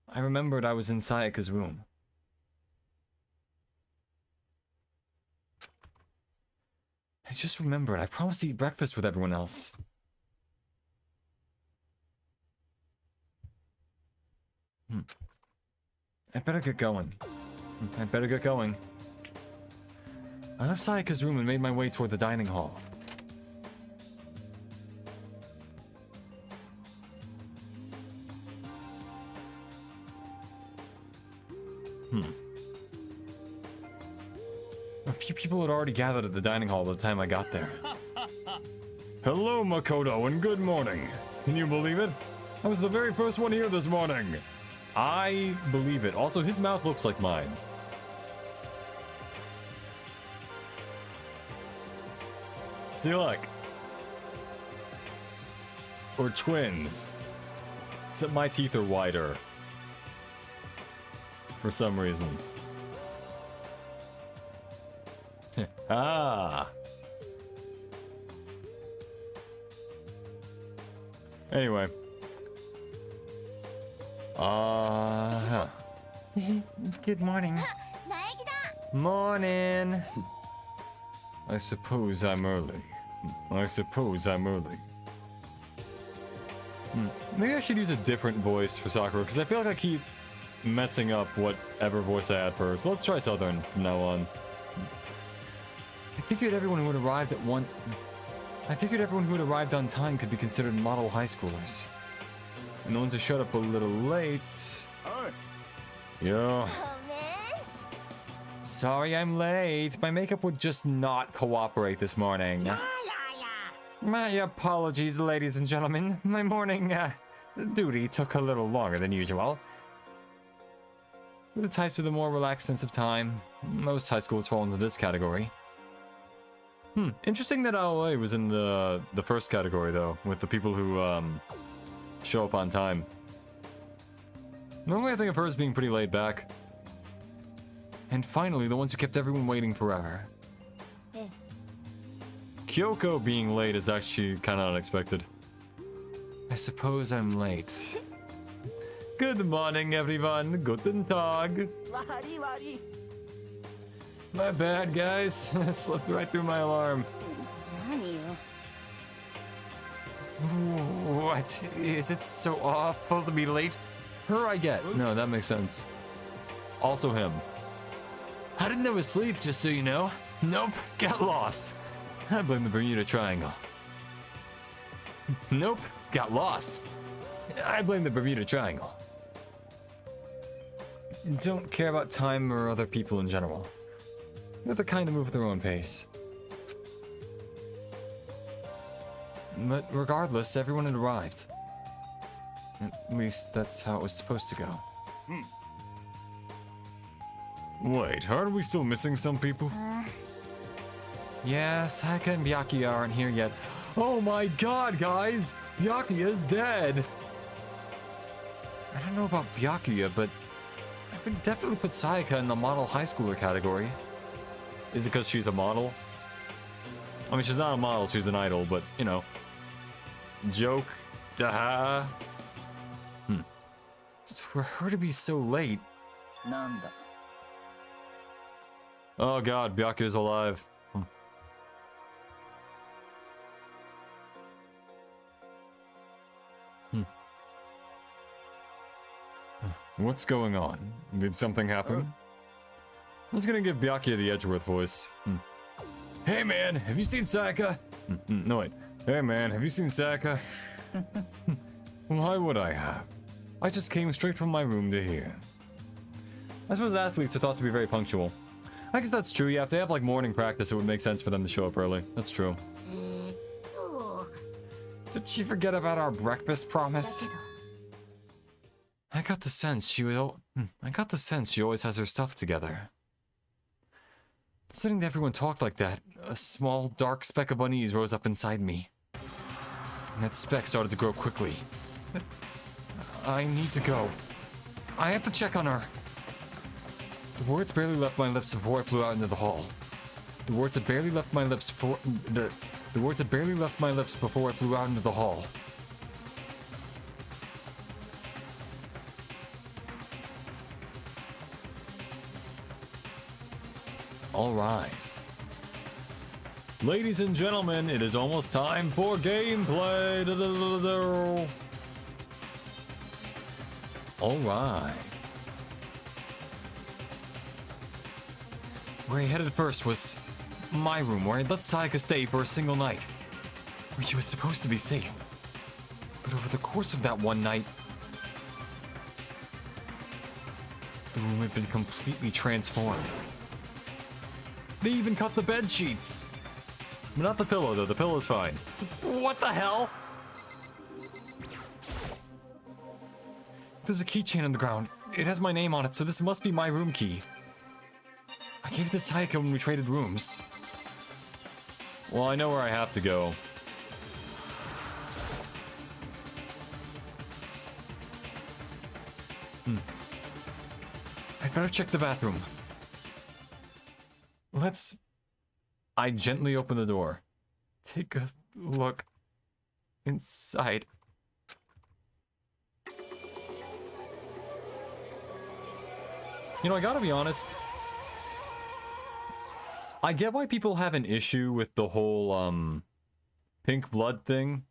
I remembered I was in Sayaka's room. I just remembered I promised to eat breakfast with everyone else. I'd better get going. I left Sayaka's room and made my way toward the dining hall. A few people had already gathered at the dining hall by the time I got there. Hello, Makoto, and good morning. Can you believe it? I was the very first one here this morning. I believe it. Also, his mouth looks like mine. See, look. We're twins. Except my teeth are wider. For some reason. Ah. Anyway. Good morning. Morning. I suppose I'm early. Maybe I should use a different voice for Sakura, because I feel like I keep messing up whatever voice I had first. So let's try Southern from now on. I figured everyone who had arrived on time could be considered model high schoolers. And the ones who showed up a little late... Yeah. Sorry I'm late. My makeup would just not cooperate this morning. My apologies, ladies and gentlemen. My morning duty took a little longer than usual. We're the types with a more relaxed sense of time. Most high schools fall into this category. Interesting that LA was in the first category, though, with the people who, show up on time. Normally I think of her as being pretty laid back. And finally, the ones who kept everyone waiting forever. Kyoko being late is actually kind of unexpected. I suppose I'm late. Good morning, everyone. Guten Tag. My bad, guys. I slipped right through my alarm. What? Is it so awful to be late? Her I get. No, that makes sense. Also him. I didn't know asleep, just so you know. Nope, got lost. I blame the Bermuda Triangle. Nope, got lost. I blame the Bermuda Triangle. Don't care about time or other people in general. They're the kind to move at their own pace. But regardless, everyone had arrived. At least that's how it was supposed to go. Wait, aren't we still missing some people? Yeah, Sayaka and Byakuya aren't here yet. Oh my god, guys! Byakuya's dead! I don't know about Byakuya, but I would definitely put Sayaka in the model high schooler category. Is it because she's a model? I mean, she's not a model, she's an idol, but, you know. Joke. Daha. Just for her to be so late. Oh god, Byakuya's alive. What's going on? Did something happen? I was gonna give Byakuya the Edgeworth voice. Hey man, have you seen Sayaka? No wait. Hey man, have you seen Sayaka? Why would I have? I just came straight from my room to here. I suppose athletes are thought to be very punctual. I guess that's true, yeah, if they have like morning practice, it would make sense for them to show up early. That's true. Did she forget about our breakfast promise? I got the sense she always has her stuff together. Listening to everyone talk like that, a small, dark speck of unease rose up inside me. And that speck started to grow quickly. I need to go. I have to check on her. The words barely left my lips before I flew out into the hall. The words had barely left my lips before I flew out into the hall. All right. Ladies and gentlemen, it is almost time for gameplay. All right. Where I headed first was my room, where I'd let Sayaka stay for a single night, where she was supposed to be safe. But over the course of that one night, the room had been completely transformed. They even cut the bed sheets. Not the pillow, though. The pillow's fine. What the hell? There's a keychain on the ground. It has my name on it, so this must be my room key. I gave it to Sayaka when we traded rooms. Well, I know where I have to go. I'd better check the bathroom. I gently open the door. Take a look inside. You know, I gotta be honest. I get why people have an issue with the whole, pink blood thing.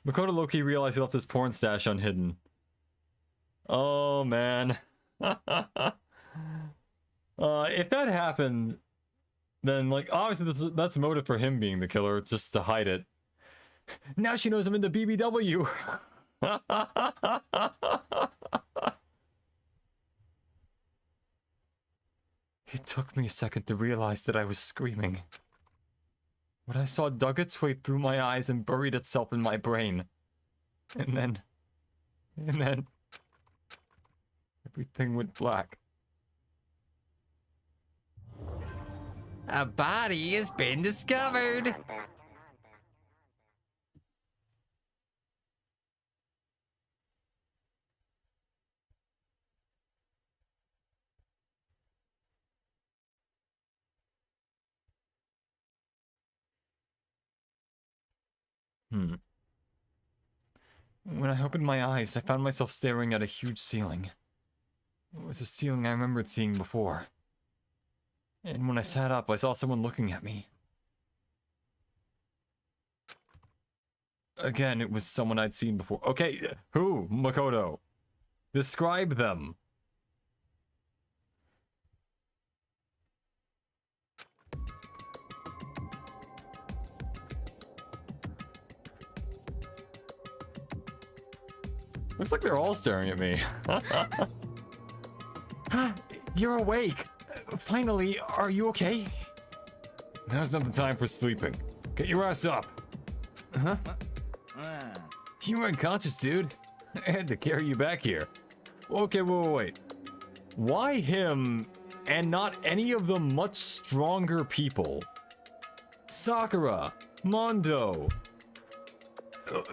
Makoto low-key realized he left his porn stash unhidden. Oh, man. If that happened, then, like, obviously that's a motive for him being the killer, just to hide it. Now she knows I'm in the BBW. It took me a second to realize that I was screaming. What I saw dug its way through my eyes and buried itself in my brain. And then... everything went black. A body has been discovered. When I opened my eyes, I found myself staring at a huge ceiling. It was a ceiling I remembered seeing before. And when I sat up, I saw someone looking at me. Again, it was someone I'd seen before. Okay, who? Makoto. Describe them. Looks like they're all staring at me. You're awake. Finally, are you okay? Now's not the time for sleeping. Get your ass up. Huh? You were unconscious, dude. I had to carry you back here. Okay, wait. Why him and not any of the much stronger people? Sakura, Mondo,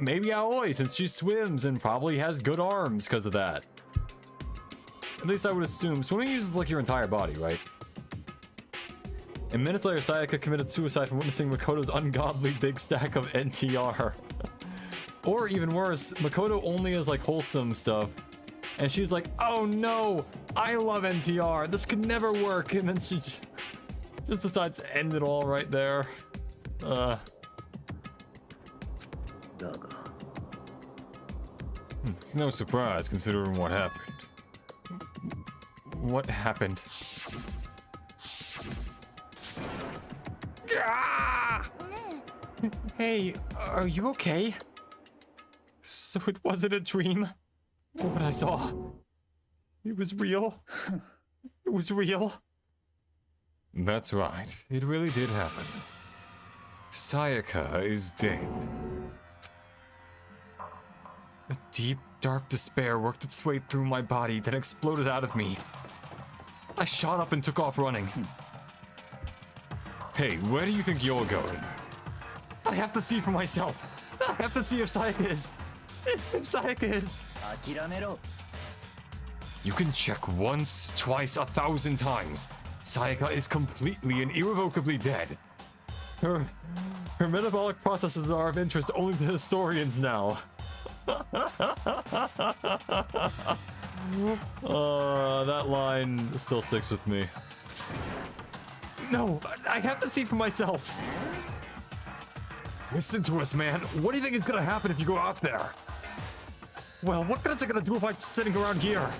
maybe Aoi, since she swims and probably has good arms because of that. At least I would assume. Swimming uses like your entire body, right? And minutes later, Sayaka committed suicide from witnessing Makoto's ungodly big stack of NTR. Or even worse, Makoto only has like wholesome stuff. And she's like, oh no, I love NTR. This could never work. And then she just decides to end it all right there. It's no surprise considering what happened. What happened? Ah! Hey, are you okay? So it wasn't a dream? What I saw, it was real? It was real? That's right, it really did happen. Sayaka is dead. A deep, dark despair worked its way through my body, then exploded out of me. I shot up and took off running. Hey, where do you think you're going? I have to see for myself. I have to see if Sayaka is. If Sayaka is. You can check once, twice, 1,000 times. Sayaka is completely and irrevocably dead. Her metabolic processes are of interest only to historians now. That line still sticks with me. No, I have to see for myself. Listen to us, man. What do you think is gonna happen if you go out there? Well, what good is it gonna do if I'm just sitting around here?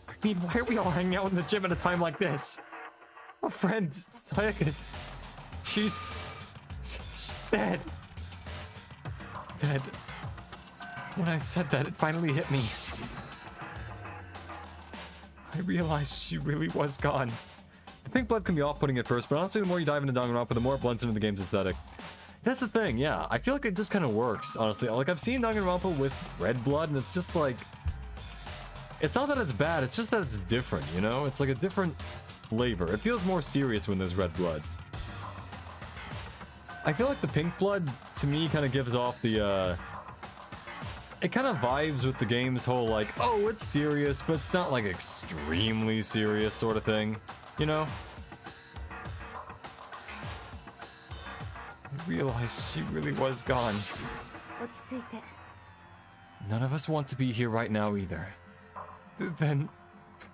I mean, why are we all hanging out in the gym at a time like this? Our friend, Sayaka, she's dead. Dead. When I said that, it finally hit me. I realized she really was gone. I think blood can be off-putting at first, but honestly, the more you dive into Danganronpa, the more it blends into the game's aesthetic. That's the thing, yeah. I feel like it just kind of works, honestly. Like, I've seen Danganronpa with red blood, and it's just like... It's not that it's bad, it's just that it's different, you know? It's like a different flavor. It feels more serious when there's red blood. I feel like the pink blood, to me, kind of gives off the, it kind of vibes with the game's whole, like, oh, it's serious, but it's not, like, extremely serious sort of thing, you know? I realized she really was gone. None of us want to be here right now either. Then,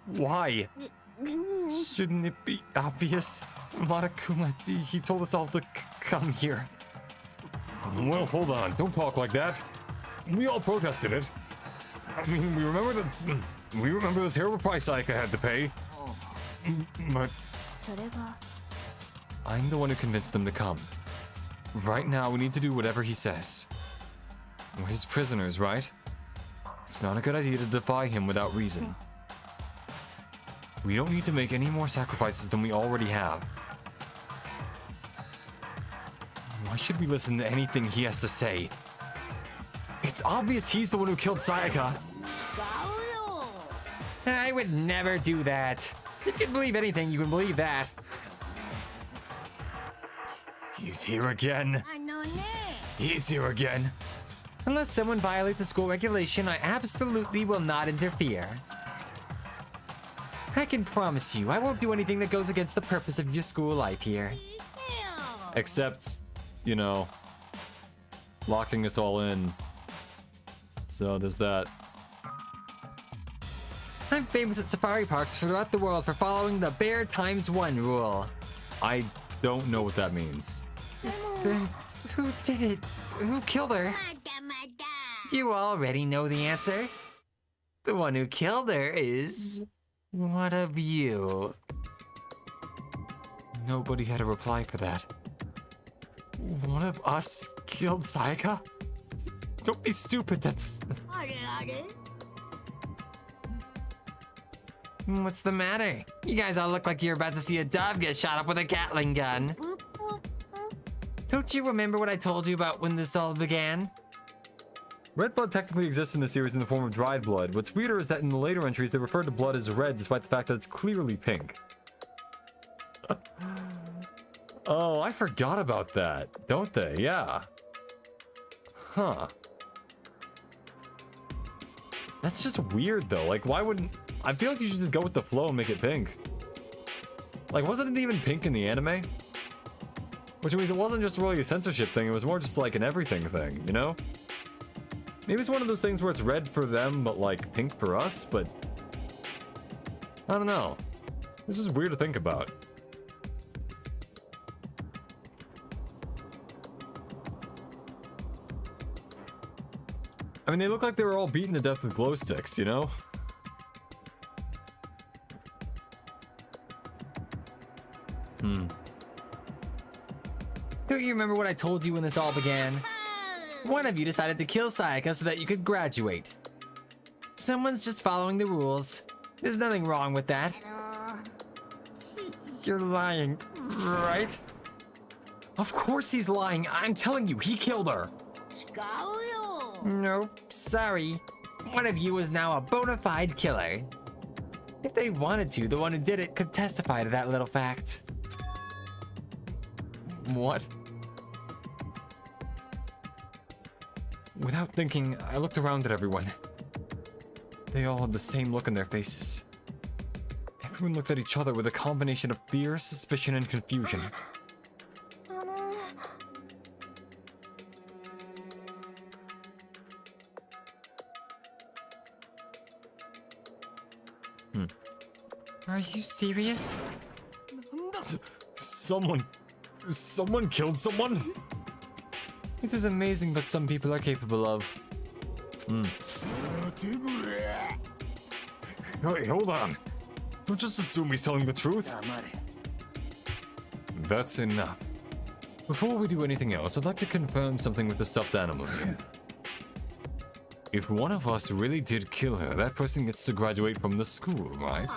why? Shouldn't it be obvious? Marakuma, he told us all to come here. Well, hold on. Don't talk like that. We all protested it. I mean, we remember the terrible price Sayaka had to pay. But I'm the one who convinced them to come. Right now, we need to do whatever he says. We're his prisoners, right? It's not a good idea to defy him without reason. We don't need to make any more sacrifices than we already have. Why should we listen to anything he has to say? It's obvious he's the one who killed Sayaka. I would never do that. If you can believe anything, you can believe that. He's here again. He's here again. Unless someone violates the school regulation, I absolutely will not interfere. I can promise you, I won't do anything that goes against the purpose of your school life here. Except, you know, locking us all in. So there's that. I'm famous at safari parks throughout the world for following the bear ×1 rule. I don't know what that means. Then who did it? Who killed her? You already know the answer. The one who killed her is one of you. Nobody had a reply for that. One of us killed Sayaka? Don't be stupid, that's... What's the matter? You guys all look like you're about to see a dove get shot up with a Gatling gun. Don't you remember what I told you about when this all began? Red blood technically exists in the series in the form of dried blood. What's weirder is that in the later entries, they refer to blood as red despite the fact that it's clearly pink. Oh, I forgot about that, don't they? Yeah. Huh. That's just weird, though. Like, why wouldn't... I feel like you should just go with the flow and make it pink. Like, wasn't it even pink in the anime? Which means it wasn't just really a censorship thing, it was more just like an everything thing, you know? Maybe it's one of those things where it's red for them, but like pink for us, but... I don't know. This is weird to think about. I mean, they look like they were all beaten to death with glow sticks, you know? Don't you remember what I told you when this all began? One of you decided to kill Sayaka so that you could graduate. Someone's just following the rules. There's nothing wrong with that. You're lying, right? Of course he's lying. I'm telling you, he killed her. Nope, sorry. One of you is now a bona fide killer. If they wanted to, the one who did it could testify to that little fact. What? Without thinking, I looked around at everyone. They all had the same look in their faces. Everyone looked at each other with a combination of fear, suspicion, and confusion. Are you serious? Someone killed someone? It is amazing what some people are capable of. Hey, hold on. Don't just assume he's telling the truth. That's enough. Before we do anything else, I'd like to confirm something with the stuffed animal here. If one of us really did kill her, that person gets to graduate from the school, right?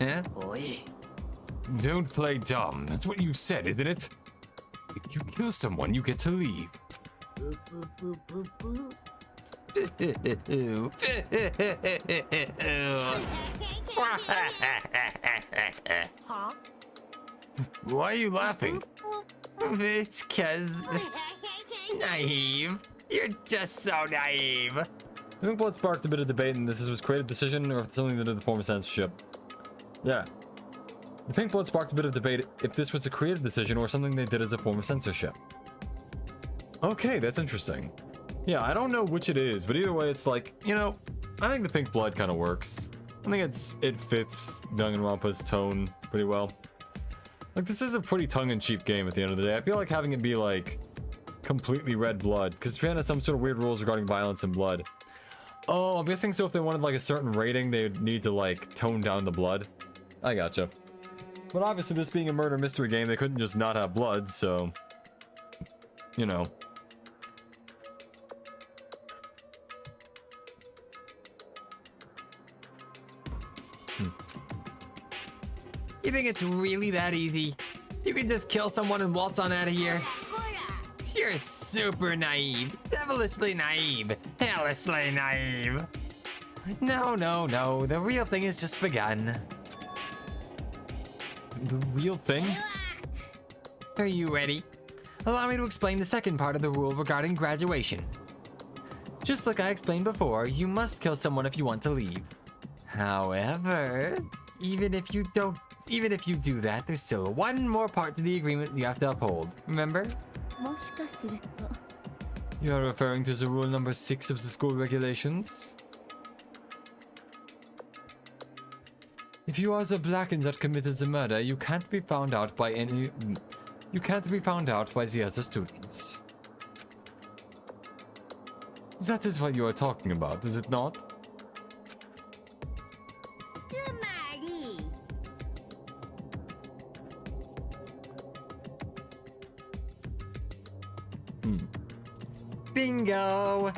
Yeah? Don't play dumb. That's what you said, isn't it? If you kill someone, you get to leave. Why are you laughing? It's 'cause... naive. You're just so naive. I think what sparked a bit of debate in this was creative decision or if it's something to do with the form of censorship. Yeah. The pink blood sparked a bit of debate if this was a creative decision or something they did as a form of censorship. Okay, that's interesting. Yeah, I don't know which it is, but either way, it's like, you know, I think the pink blood kind of works. I think it fits Danganronpa's tone pretty well. Like, this is a pretty tongue-in-cheek game at the end of the day. I feel like having it be, like, completely red blood, because Japan has some sort of weird rules regarding violence and blood. Oh, I'm guessing so if they wanted, like, a certain rating, they would need to, like, tone down the blood. I gotcha. But obviously, this being a murder mystery game, they couldn't just not have blood, so... You know. You think it's really that easy? You can just kill someone and waltz on out of here? You're super naive. Devilishly naive. Hellishly naive. No, no, no. The real thing has just begun. The real thing? Are you ready? allow me to explain the second part of the rule regarding graduation. Just like I explained before, you must kill someone if you want to leave. However, even if you do that, there's still one more part to the agreement you have to uphold. Remember? You're referring to the rule number 6 of the school regulations? If you are the Blackens that committed the murder, you can't be found out by the other students. That is what you are talking about, is it not? Bingo!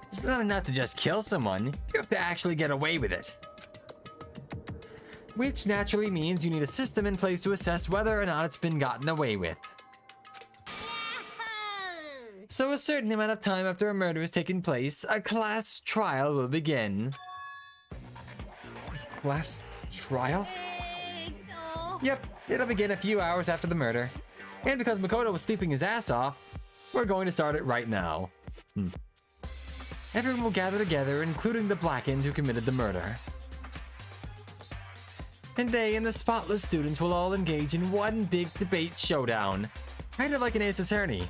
It's not enough to just kill someone, you have to actually get away with it. Which naturally means you need a system in place to assess whether or not it's been gotten away with. So a certain amount of time after a murder has taken place, a class trial will begin. Class trial? Yep, it'll begin a few hours after the murder. And because Makoto was sleeping his ass off, we're going to start it right now. Everyone will gather together, including the Blackened who committed the murder. And they and the spotless students will all engage in one big debate showdown. Kind of like an ace attorney.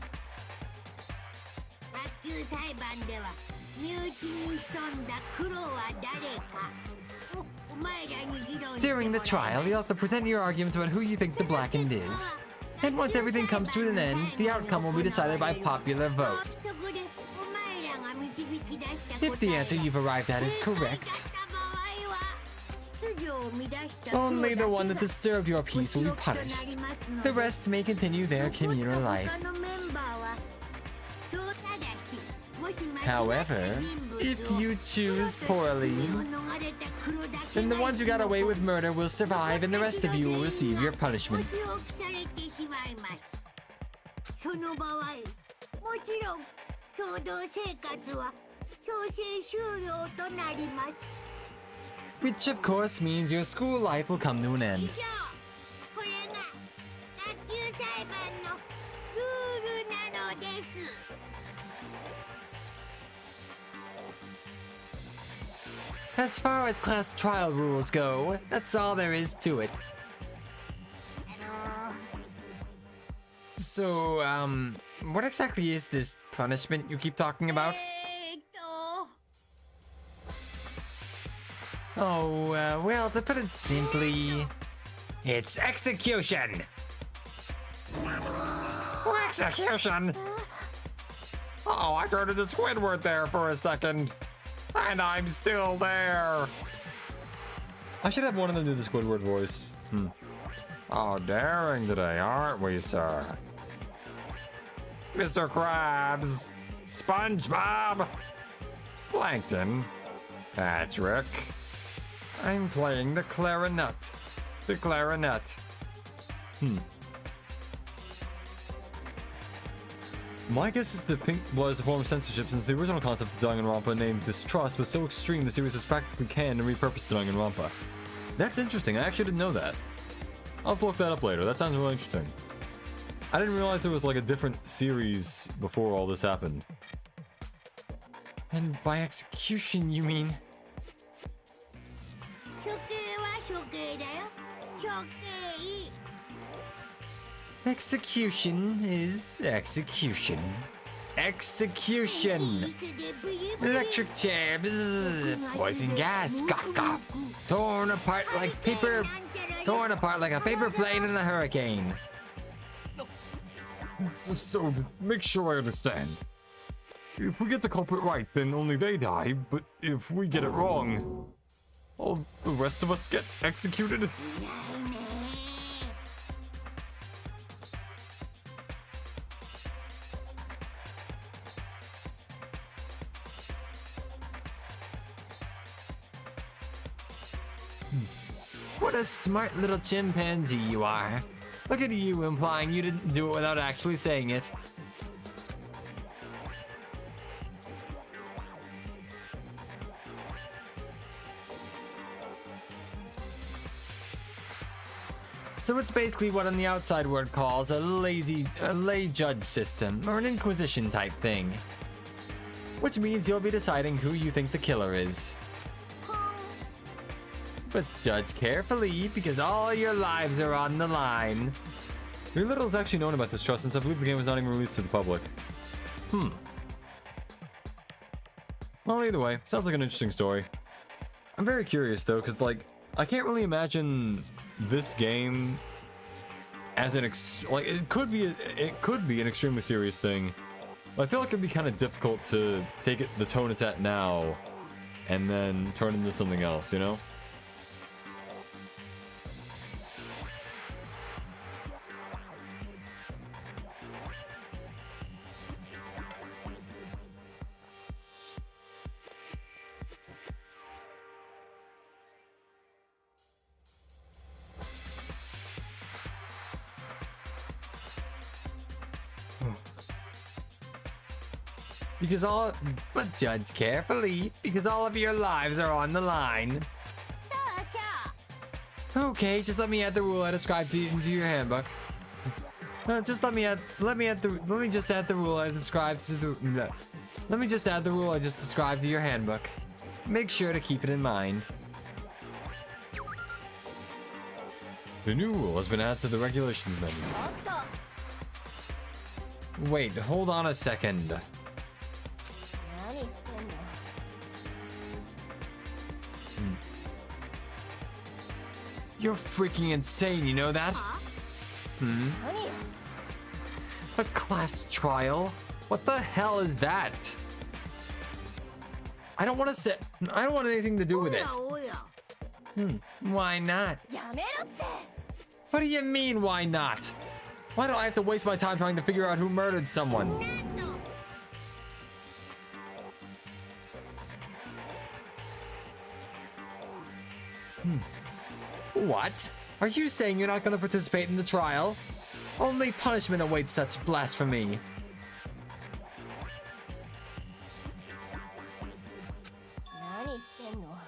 During the trial, you'll have to present your arguments about who you think the Blackened is. And once everything comes to an end, the outcome will be decided by popular vote. If the answer you've arrived at is correct, only the one that disturbed your peace will be punished. The rest may continue their communal life. However, if you choose poorly, then the ones who got away with murder will survive and the rest of you will receive your punishment. Which of course means your school life will come to an end. As far as class trial rules go, that's all there is to it. So, what exactly is this punishment you keep talking about? Oh, well, to put it simply, it's execution! Execution? Oh, I turned into Squidward there for a second. And I'm still there. I should have one of them do the Squidward voice. Oh, daring today, aren't we, sir? Mr. Krabs, SpongeBob, Plankton, Patrick. I'm playing the clarinet. The clarinet. My guess is that pink blood is a form of censorship, since the original concept of Danganronpa named Distrust was so extreme the series was practically canned and repurposed to Danganronpa. That's interesting, I actually didn't know that. I'll have to look that up later, that sounds really interesting. I didn't realize there was like a different series before all this happened. And by execution, you mean? Execution is execution. Execution! Electric chair, bzz, poison gas, cough cough. Torn apart like paper, torn apart like a paper plane in a hurricane. So, to make sure I understand. If we get the culprit right, then only they die, but if we get it wrong, all the rest of us get executed? What a smart little chimpanzee you are. Look at you implying you didn't do it without actually saying it. So it's basically what on the outside world calls a lay judge system, or an inquisition type thing. Which means you'll be deciding who you think the killer is. But judge carefully, because all your lives are on the line. Very little is actually known about this trust, since I believe the game was not even released to the public. Well, either way, sounds like an interesting story. I'm very curious though, because like, I can't really imagine this game as an it could be an extremely serious thing. But I feel like it'd be kind of difficult to take it the tone it's at now and then turn into something else, you know? But judge carefully, because all of your lives are on the line. Okay, just let me add the rule I described into your handbook. Let me just add the rule I described to the. Let me just add the rule I just described to your handbook. Make sure to keep it in mind. The new rule has been added to the regulations menu. Wait, hold on a second. You're freaking insane, you know that? A class trial? What the hell is that? I don't want anything to do with it. Why not? What do you mean, why not? Why do I have to waste my time trying to figure out who murdered someone? What? Are you saying you're not going to participate in the trial? Only punishment awaits such blasphemy.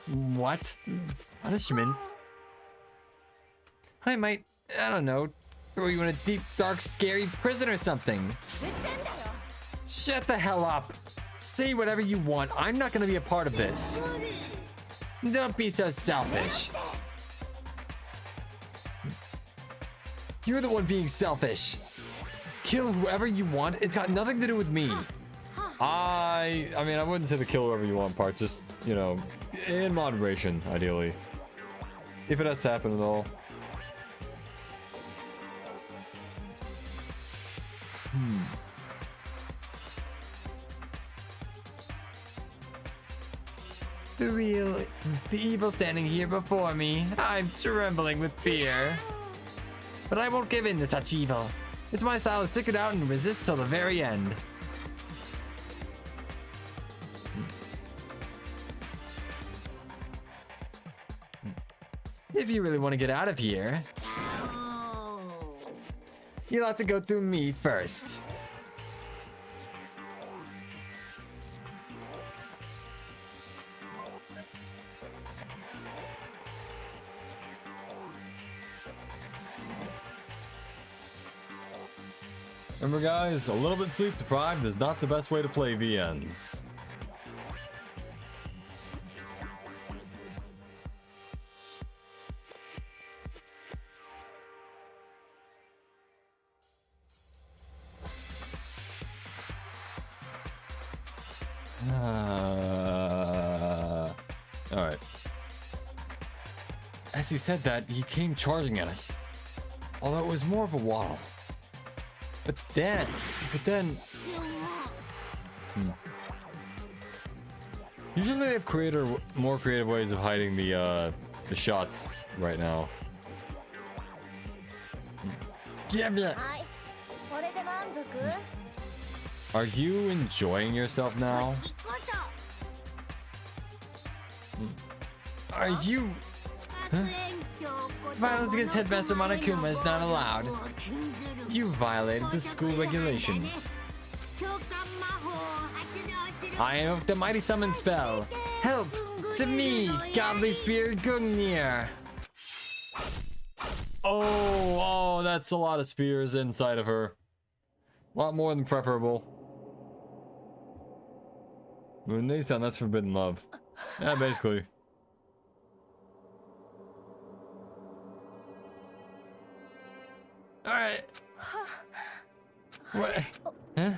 What? Punishment? I don't know, throw you in a deep, dark, scary prison or something. Shut the hell up. Say whatever you want. I'm not going to be a part of this. Don't be so selfish. You're the one being selfish. Kill whoever you want. It's got nothing to do with me. I mean, I wouldn't say the kill whoever you want part. Just, you know, in moderation, ideally. If it has to happen at all. The evil standing here before me. I'm trembling with fear. But I won't give in to such evil. It's my style to stick it out and resist till the very end. If you really want to get out of here, you'll have to go through me first. Remember guys, a little bit sleep deprived is not the best way to play VNs. Alright. As he said that, he came charging at us. Although it was more of a waddle. But then... Usually they have more creative ways of hiding the shots right now. Are you enjoying yourself now? Are you... Huh? Violence against Headmaster Monokuma is not allowed. You violated the school regulation. I invoke the mighty summon spell. Help to me, godly spirit Gungnir. Oh, that's a lot of spears inside of her. A lot more than preferable. Moon-san, that's forbidden love. Yeah, basically. Alright. What? Huh?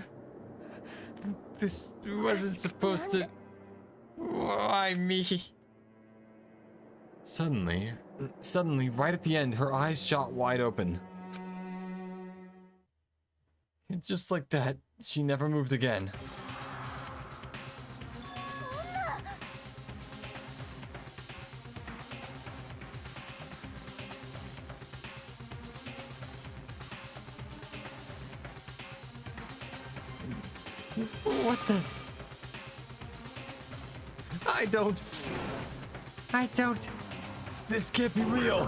This wasn't supposed to... Why me? Suddenly, right at the end, her eyes shot wide open. And just like that, she never moved again. What the? I don't. This can't be real.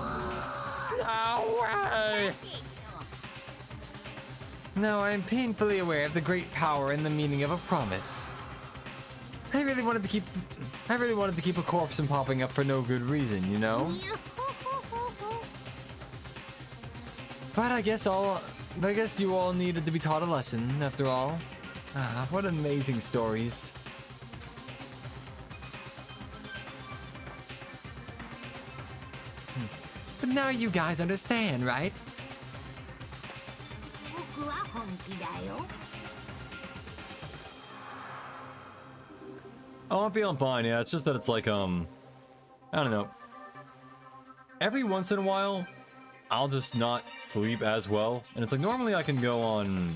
No way. No, I'm painfully aware of the great power and the meaning of a promise. I really wanted to keep a corpse from popping up for no good reason, you know? But I guess you all needed to be taught a lesson, after all. Ah, what amazing stories. But now you guys understand, right? Oh, I'm feeling fine, yeah. It's just that it's like, I don't know. Every once in a while, I'll just not sleep as well. And it's like, normally I can go on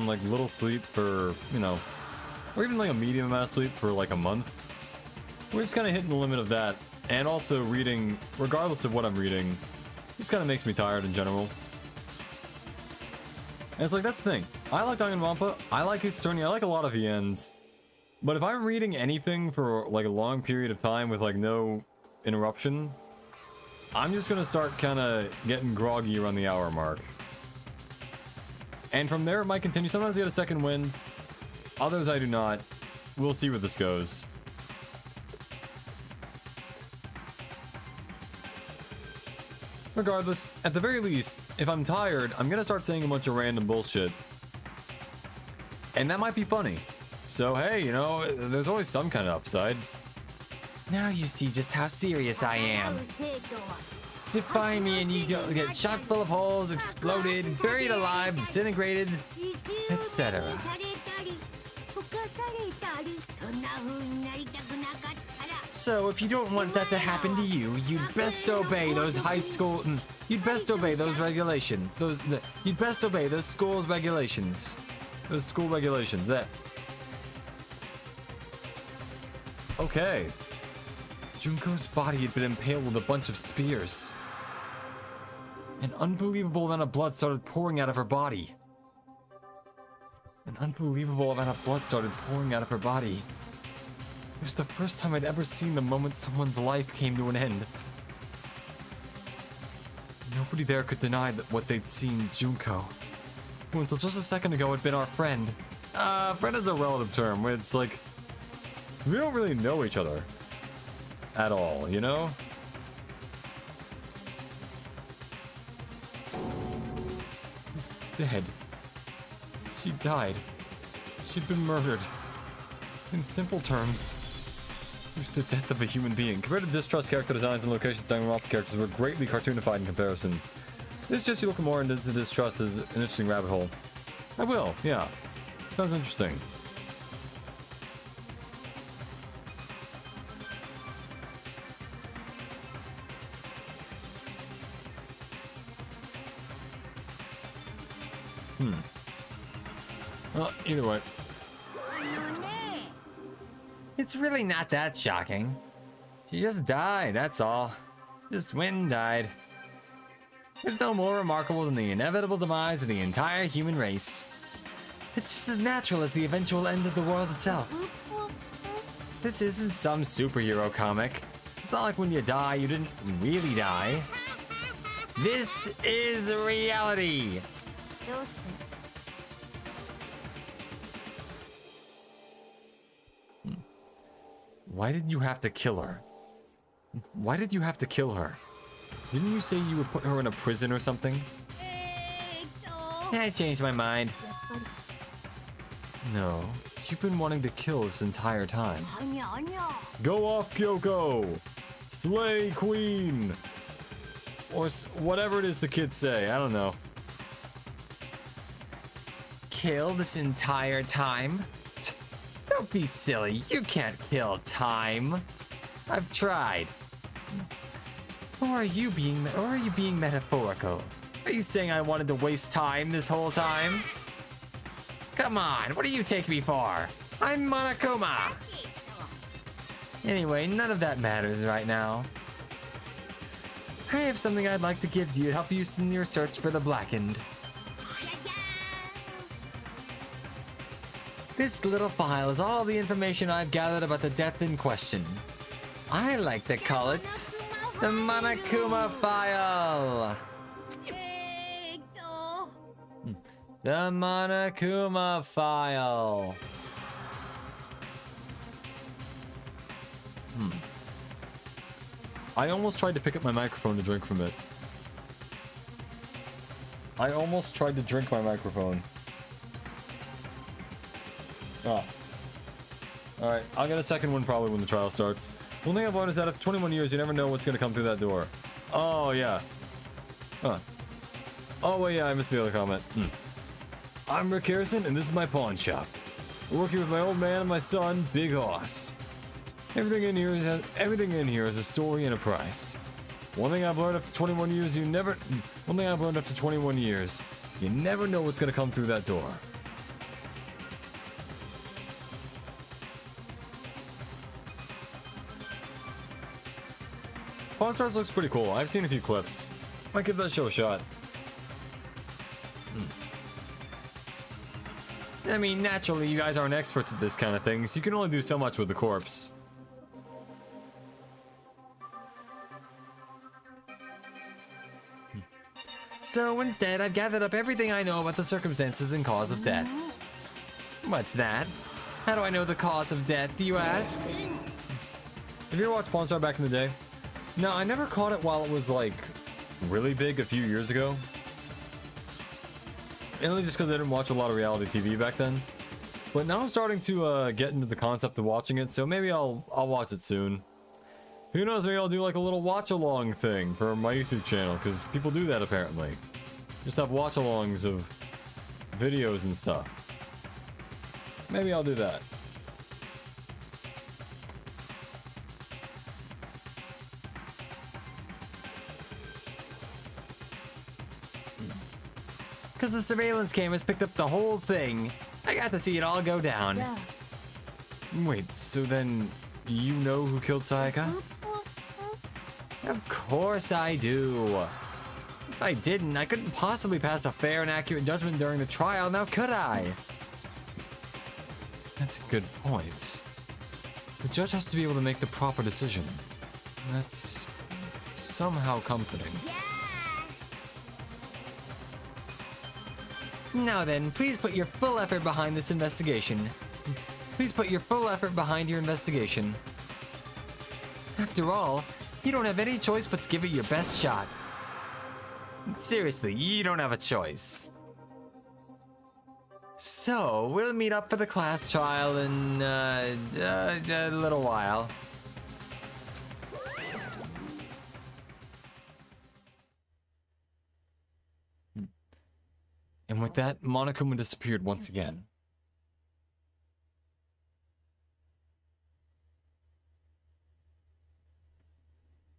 like little sleep for, you know, or even like a medium amount of sleep for like a month. We're just kind of hitting the limit of that. And also reading, regardless of what I'm reading, just kind of makes me tired in general. And it's like, that's the thing. I like Danganronpa, I like History, I like a lot of VNs. But if I'm reading anything for like a long period of time with like no interruption, I'm just gonna start kind of getting groggy around the hour mark. And from there it might continue. Sometimes I get a second wind, others I do not. We'll see where this goes. Regardless, at the very least, if I'm tired, I'm gonna start saying a bunch of random bullshit. And that might be funny. So hey, you know, there's always some kind of upside. Now you see just how serious I am. Defy me and you get shot full of holes, exploded, buried alive, disintegrated, etc. So if you don't want that to happen to you, you'd best obey those you'd best obey those regulations. You'd best obey those school regulations. That. Okay. Junko's body had been impaled with a bunch of spears. An unbelievable amount of blood started pouring out of her body. It was the first time I'd ever seen the moment someone's life came to an end. Nobody there could deny that what they'd seen Junko, who until just a second ago had been our friend. Friend is a relative term. It's like, we don't really know each other at all, you know? He's dead. She died. She'd been murdered. In simple terms, it was the death of a human being. Compared to Distrust, character designs and locations, Danganronpa characters were greatly cartoonified in comparison. This just you look more into Distrust is an interesting rabbit hole. I will, yeah. Sounds interesting. Well, either way. It's really not that shocking. She just died, that's all. Just went and died. It's no more remarkable than the inevitable demise of the entire human race. It's just as natural as the eventual end of the world itself. This isn't some superhero comic. It's not like when you die, you didn't really die. This is reality. Why did you have to kill her? Why did you have to kill her? Didn't you say you would put her in a prison or something? I changed my mind. No. You've been wanting to kill this entire time. Go off, Kyoko! Slay Queen! Or whatever it is the kids say, I don't know. Kill this entire time? Don't be silly, you can't kill time. I've tried. Or are you being metaphorical? Are you saying I wanted to waste time this whole time? Come on, what do you take me for? I'm Monokuma. Anyway, none of that matters right now. I have something I'd like to give to you to help you in your search for the Blackened. This little file is all the information I've gathered about the death in question. I like to call it the Monokuma File. The Monokuma File. I almost tried to pick up my microphone to drink from it. I almost tried to drink my microphone. Oh. Alright, I'll get a second one probably when the trial starts. One thing I've learned is that after 21 years, you never know what's gonna come through that door. Oh, yeah. Huh. Oh, wait, yeah, I missed the other comment. I'm Rick Harrison, and this is my pawn shop. We're working with my old man and my son, Big Hoss. Everything in here is a story and a price. One thing I've learned after 21 years, you never know what's gonna come through that door. Pawn Stars looks pretty cool. I've seen a few clips. Might give that show a shot. I mean, naturally, you guys aren't experts at this kind of thing, so you can only do so much with the corpse. So instead, I've gathered up everything I know about the circumstances and cause of death. What's that? How do I know the cause of death, do you ask? Have you ever watched Pawn Star back in the day? No, I never caught it while it was, like, really big a few years ago. Mainly just because I didn't watch a lot of reality TV back then. But now I'm starting to get into the concept of watching it, so maybe I'll watch it soon. Who knows, maybe I'll do like a little watch-along thing for my YouTube channel, because people do that apparently. Just have watch-alongs of videos and stuff. Maybe I'll do that. Because the surveillance cameras picked up the whole thing. I got to see it all go down. Duh. Wait, so then you know who killed Sayaka? Of course I do. If I didn't, I couldn't possibly pass a fair and accurate judgment during the trial, now could I? That's a good point. The judge has to be able to make the proper decision. That's somehow comforting. Now then, please put your full effort behind this investigation. Please put your full effort behind your investigation. After all, you don't have any choice but to give it your best shot. Seriously, you don't have a choice. So, we'll meet up for the class trial in a little while. And with that, Monokuma disappeared once again.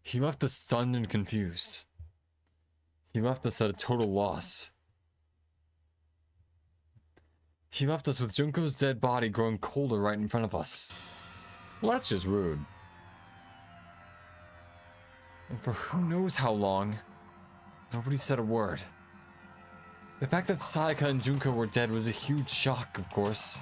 He left us stunned and confused. He left us at a total loss. He left us with Junko's dead body growing colder right in front of us. Well, that's just rude. And for who knows how long, nobody said a word. The fact that Sayaka and Junko were dead was a huge shock, of course.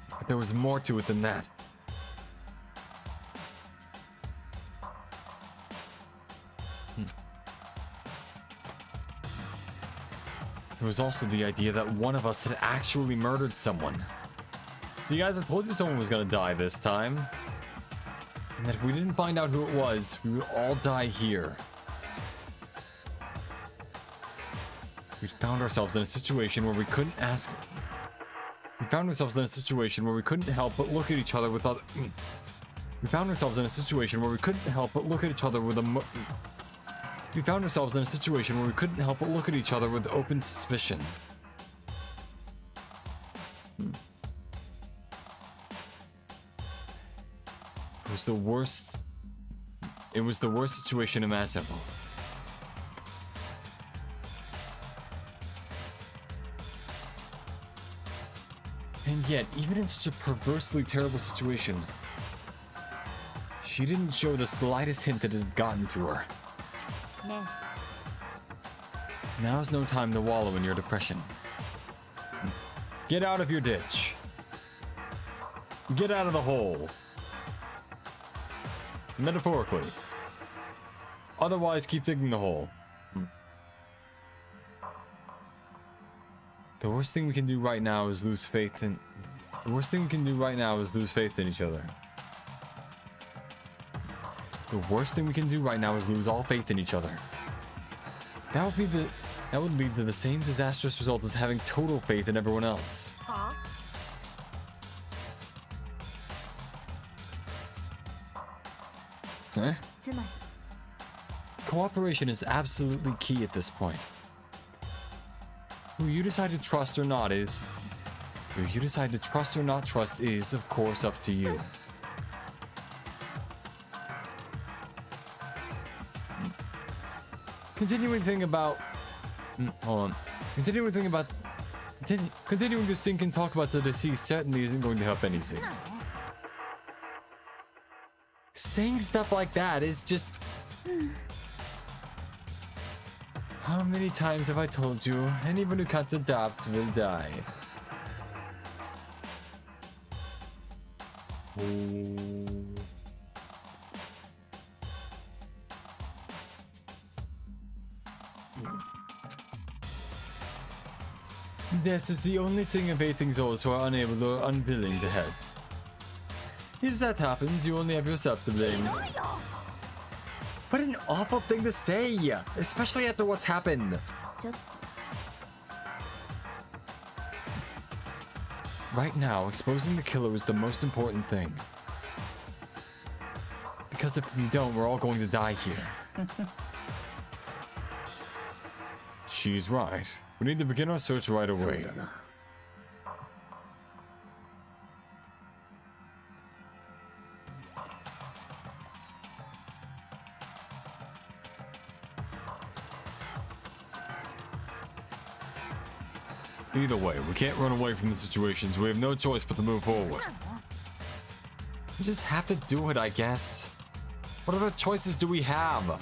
But there was more to it than that. There was also the idea that one of us had actually murdered someone. See guys, I told you someone was gonna die this time. And that if we didn't find out who it was, we would all die here. We found ourselves in a situation where we couldn't ask... We found ourselves in a situation where we couldn't help but look at each other with other... We found ourselves in a situation where we couldn't help but look at each other with We found ourselves in a situation where we couldn't help but look at each other with open suspicion. It was the worst... It was the worst situation imaginable. And yet, even in such a perversely terrible situation, she didn't show the slightest hint that it had gotten to her. No. Now's no time to wallow in your depression. Get out of your ditch. Get out of the hole. Metaphorically. Otherwise, keep digging the hole. The worst thing we can do right now is lose faith in... The worst thing we can do right now is lose faith in each other. The worst thing we can do right now is lose all faith in each other. That would lead to the same disastrous result as having total faith in everyone else. Huh? Huh? Cooperation is absolutely key at this point. Who you decide to trust or not is... Who you decide to trust or not trust is, of course, up to you. Continuing thing about... hold on. Continuing thing about... Continuing to think and talk about the deceased certainly isn't going to help anything. Saying stuff like that is just... How many times have I told you, anyone who can't adapt will die? This is the only thing abating those who are unable or unwilling to help. If that happens, you only have yourself to blame. What an awful thing to say, especially after what's happened. Right now, exposing the killer is the most important thing. Because if we don't, we're all going to die here. She's right. We need to begin our search right away. Either way, we can't run away from the situation, so we have no choice but to move forward. We just have to do it, I guess. What other choices do we have?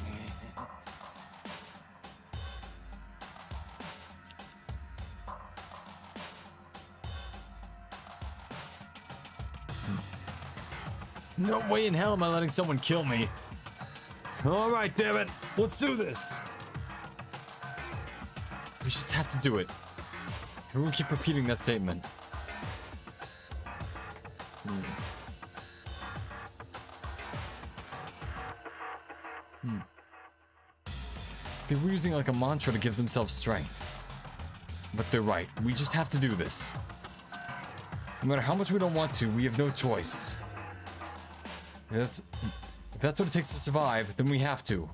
No way in hell am I letting someone kill me. Alright, damn it. Let's do this. We just have to do it. Everyone keep repeating that statement. They were using like a mantra to give themselves strength. But they're right. We just have to do this. No matter how much we don't want to, we have no choice. If that's what it takes to survive, then we have to.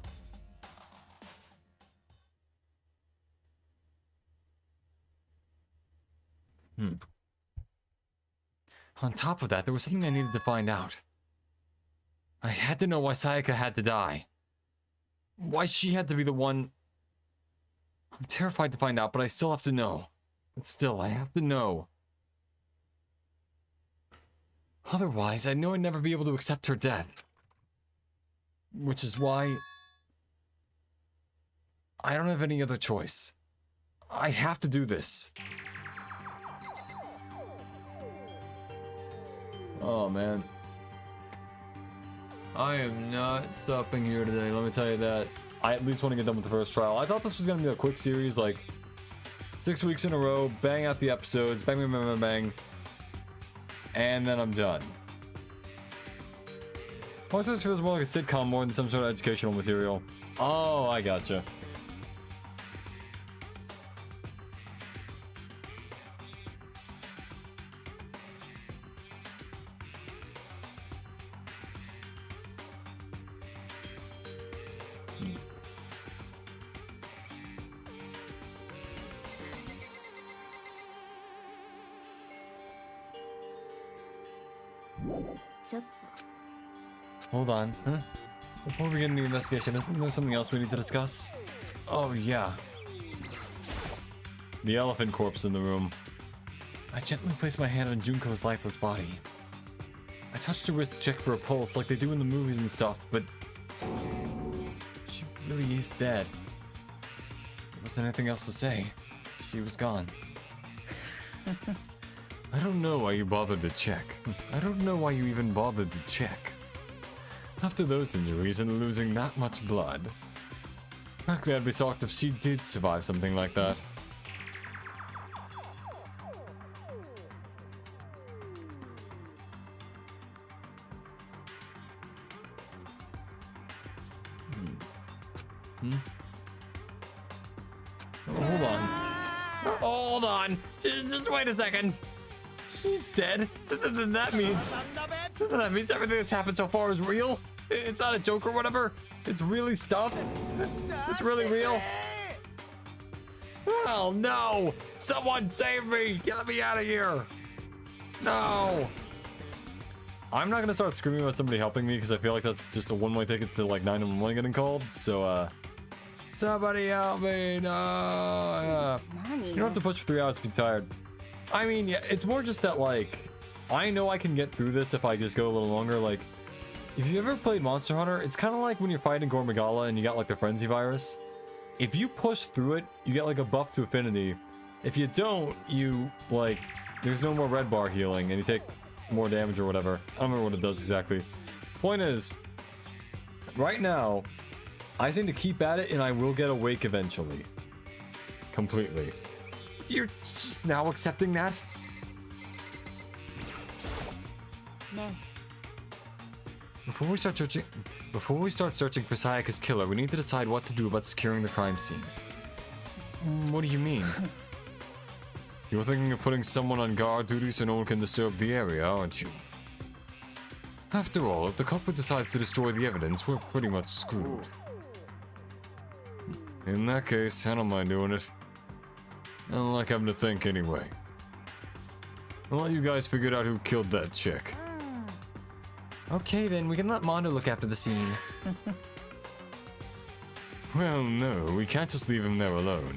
On top of that, there was something I needed to find out. I had to know why Sayaka had to die. Why she had to be the one... I'm terrified to find out, but I still have to know. But still, I have to know. Otherwise, I know I'd never be able to accept her death. Which is why... I don't have any other choice. I have to do this. Oh, man. I am not stopping here today, let me tell you that. I at least want to get done with the first trial. I thought this was going to be a quick series, like 6 weeks in a row, bang out the episodes, bang, bang, bang, bang, bang, and then I'm done. Why this feels more like a sitcom more than some sort of educational material? Oh, I gotcha. Hold on. Huh? Before we get into the investigation, isn't there something else we need to discuss? Oh, yeah. The elephant corpse in the room. I gently placed my hand on Junko's lifeless body. I touched her wrist to check for a pulse like they do in the movies and stuff, but she really is dead. There wasn't anything else to say. She was gone. I don't know why you bothered to check. I don't know why you even bothered to check. After those injuries and losing that much blood, frankly, I'd be shocked if she did survive something like that. Oh, hold on. Hold on! Just wait a second! She's dead? That means everything that's happened so far is real? It's not a joke or whatever? It's really stuff? It's really real? Oh no! Someone save me! Get me out of here! No! I'm not gonna start screaming about somebody helping me because I feel like that's just a one-way ticket to like 911 getting called, so somebody help me! No! You don't have to push for 3 hours if you're tired. I mean, yeah, it's more just that, like, I know I can get through this if I just go a little longer. Like, if you ever played Monster Hunter, it's kind of like when you're fighting Gormagala and you got, like, the Frenzy Virus. If you push through it, you get, like, a buff to Affinity. If you don't, you, like, there's no more red bar healing and you take more damage or whatever. I don't remember what it does exactly. Point is, right now, I seem to keep at it and I will get awake eventually. Completely. You're just now accepting that? No. Before we start searching for Sayaka's killer, we need to decide what to do about securing the crime scene. What do you mean? You're thinking of putting someone on guard duty so no one can disturb the area, aren't you? After all, if the culprit decides to destroy the evidence, we're pretty much screwed. In that case, I don't mind doing it. I don't like having to think anyway. I'll let you guys figure out who killed that chick. Okay, then we can let Mondo look after the scene. Well, no, we can't just leave him there alone.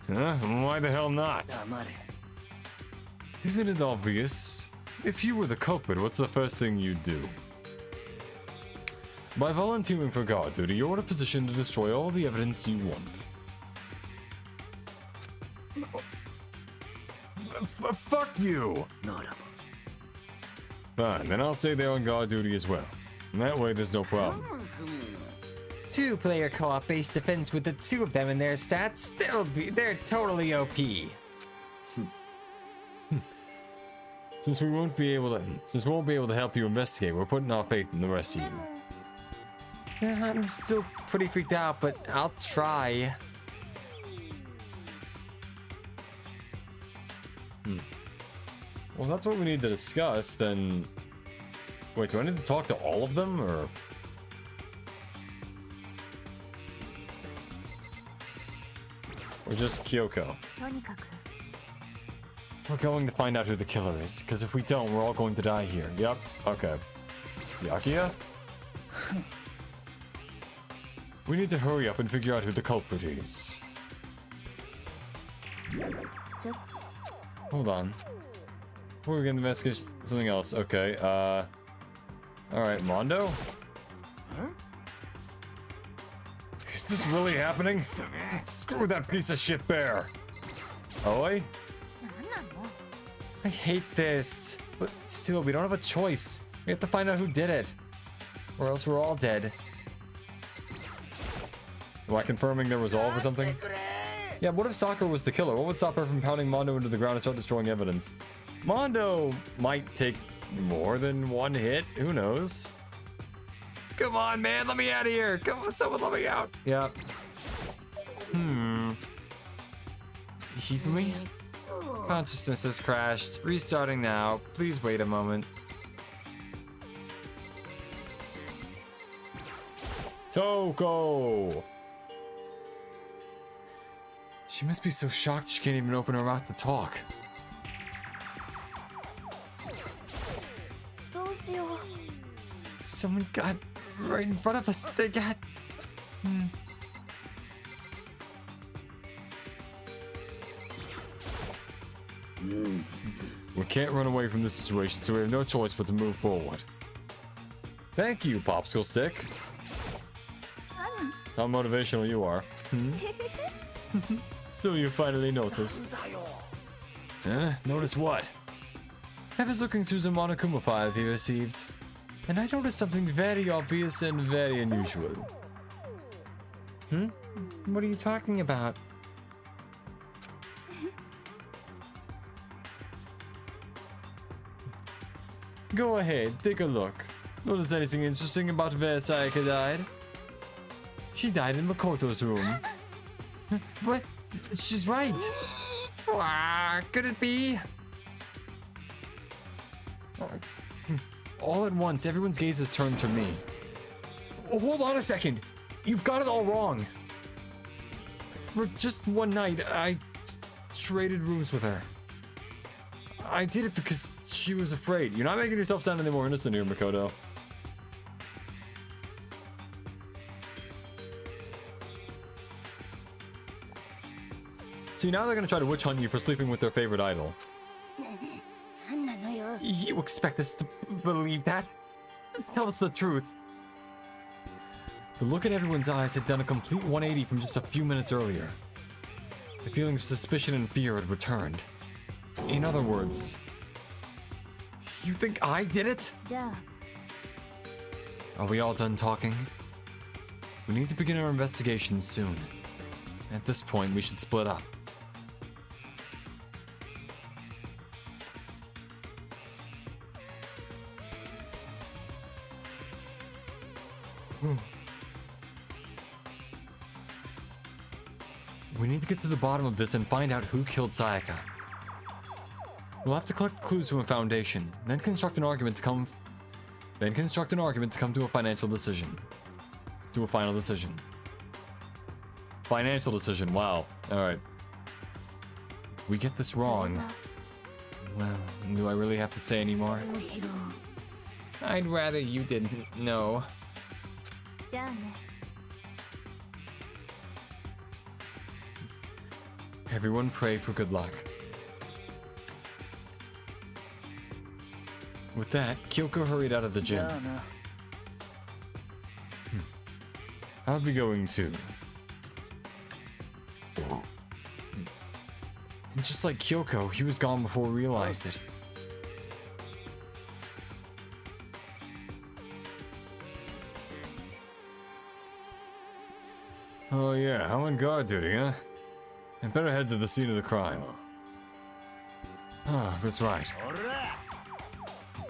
Huh? Why the hell not? Isn't it obvious? If you were the culprit, what's the first thing you'd do? By volunteering for guard duty, you're in a position to destroy all the evidence you want. Fuck you! Fine, then I'll stay there on guard duty as well. And that way there's no problem. 2-player co-op based defense with the two of them in their stats, they're totally OP. Since we won't be able to help you investigate, we're putting our faith in the rest of you. Yeah, I'm still pretty freaked out, but I'll try. Well, that's what we need to discuss, then... Wait, do I need to talk to all of them, or...? Or just Kyoko? We're going to find out who the killer is, because if we don't, we're all going to die here. Yep, okay. Yakuya? We need to hurry up and figure out who the culprit is. Hold on. Before we can investigate something else. Okay, alright, Mondo? Huh? Is this really happening? Screw that piece of shit bear! Oi? I hate this. But still, we don't have a choice. We have to find out who did it. Or else we're all dead. Am I confirming their resolve or something? Yeah, what if Sakura was the killer? What would stop her from pounding Mondo into the ground and start destroying evidence? Mondo might take more than one hit. Who knows? Come on, man. Let me out of here. Come on, someone let me out. Yeah. Hifumi? Consciousness has crashed. Restarting now. Please wait a moment. Toko! She must be so shocked she can't even open her mouth to talk. どうしよう Someone got right in front of us. They got... We can't run away from this situation, so we have no choice but to move forward. Thank you, Popsicle Stick. That's how motivational you are. So you finally noticed. Notice what? I was looking through the Monokuma file he received, and I noticed something very obvious and very unusual. What are you talking about? Go ahead, take a look. Notice anything interesting about where Sayaka died? She died in Makoto's room. What? She's right. Could it be? All at once, everyone's gazes turned to me. Oh, hold on a second. You've got it all wrong. For just one night, I traded rooms with her. I did it because she was afraid. You're not making yourself sound any more innocent here, Makoto. See, now they're gonna try to witch hunt you for sleeping with their favorite idol. なんなのよ You expect us to believe that? Tell us the truth. The look in everyone's eyes had done a complete 180 from just a few minutes earlier. The feeling of suspicion and fear had returned. In other words, you think I did it? じゃあ Are we all done talking? We need to begin our investigation soon. At this point, we should split up. We need to get to the bottom of this and find out who killed Sayaka. We'll have to collect clues from a foundation, then construct an argument to come to a financial decision. To a final decision. Financial decision, wow. Alright. We get this wrong. Well, do I really have to say any more? むしろ I'd rather you didn't know. じゃあね Everyone pray for good luck. With that, Kyoko hurried out of the じ gym. ゃあな I'll be going too. And just like Kyoko, he was gone before we realized it. Oh yeah, I'm on guard duty, huh? I'd better head to the scene of the crime. Ah, that's right.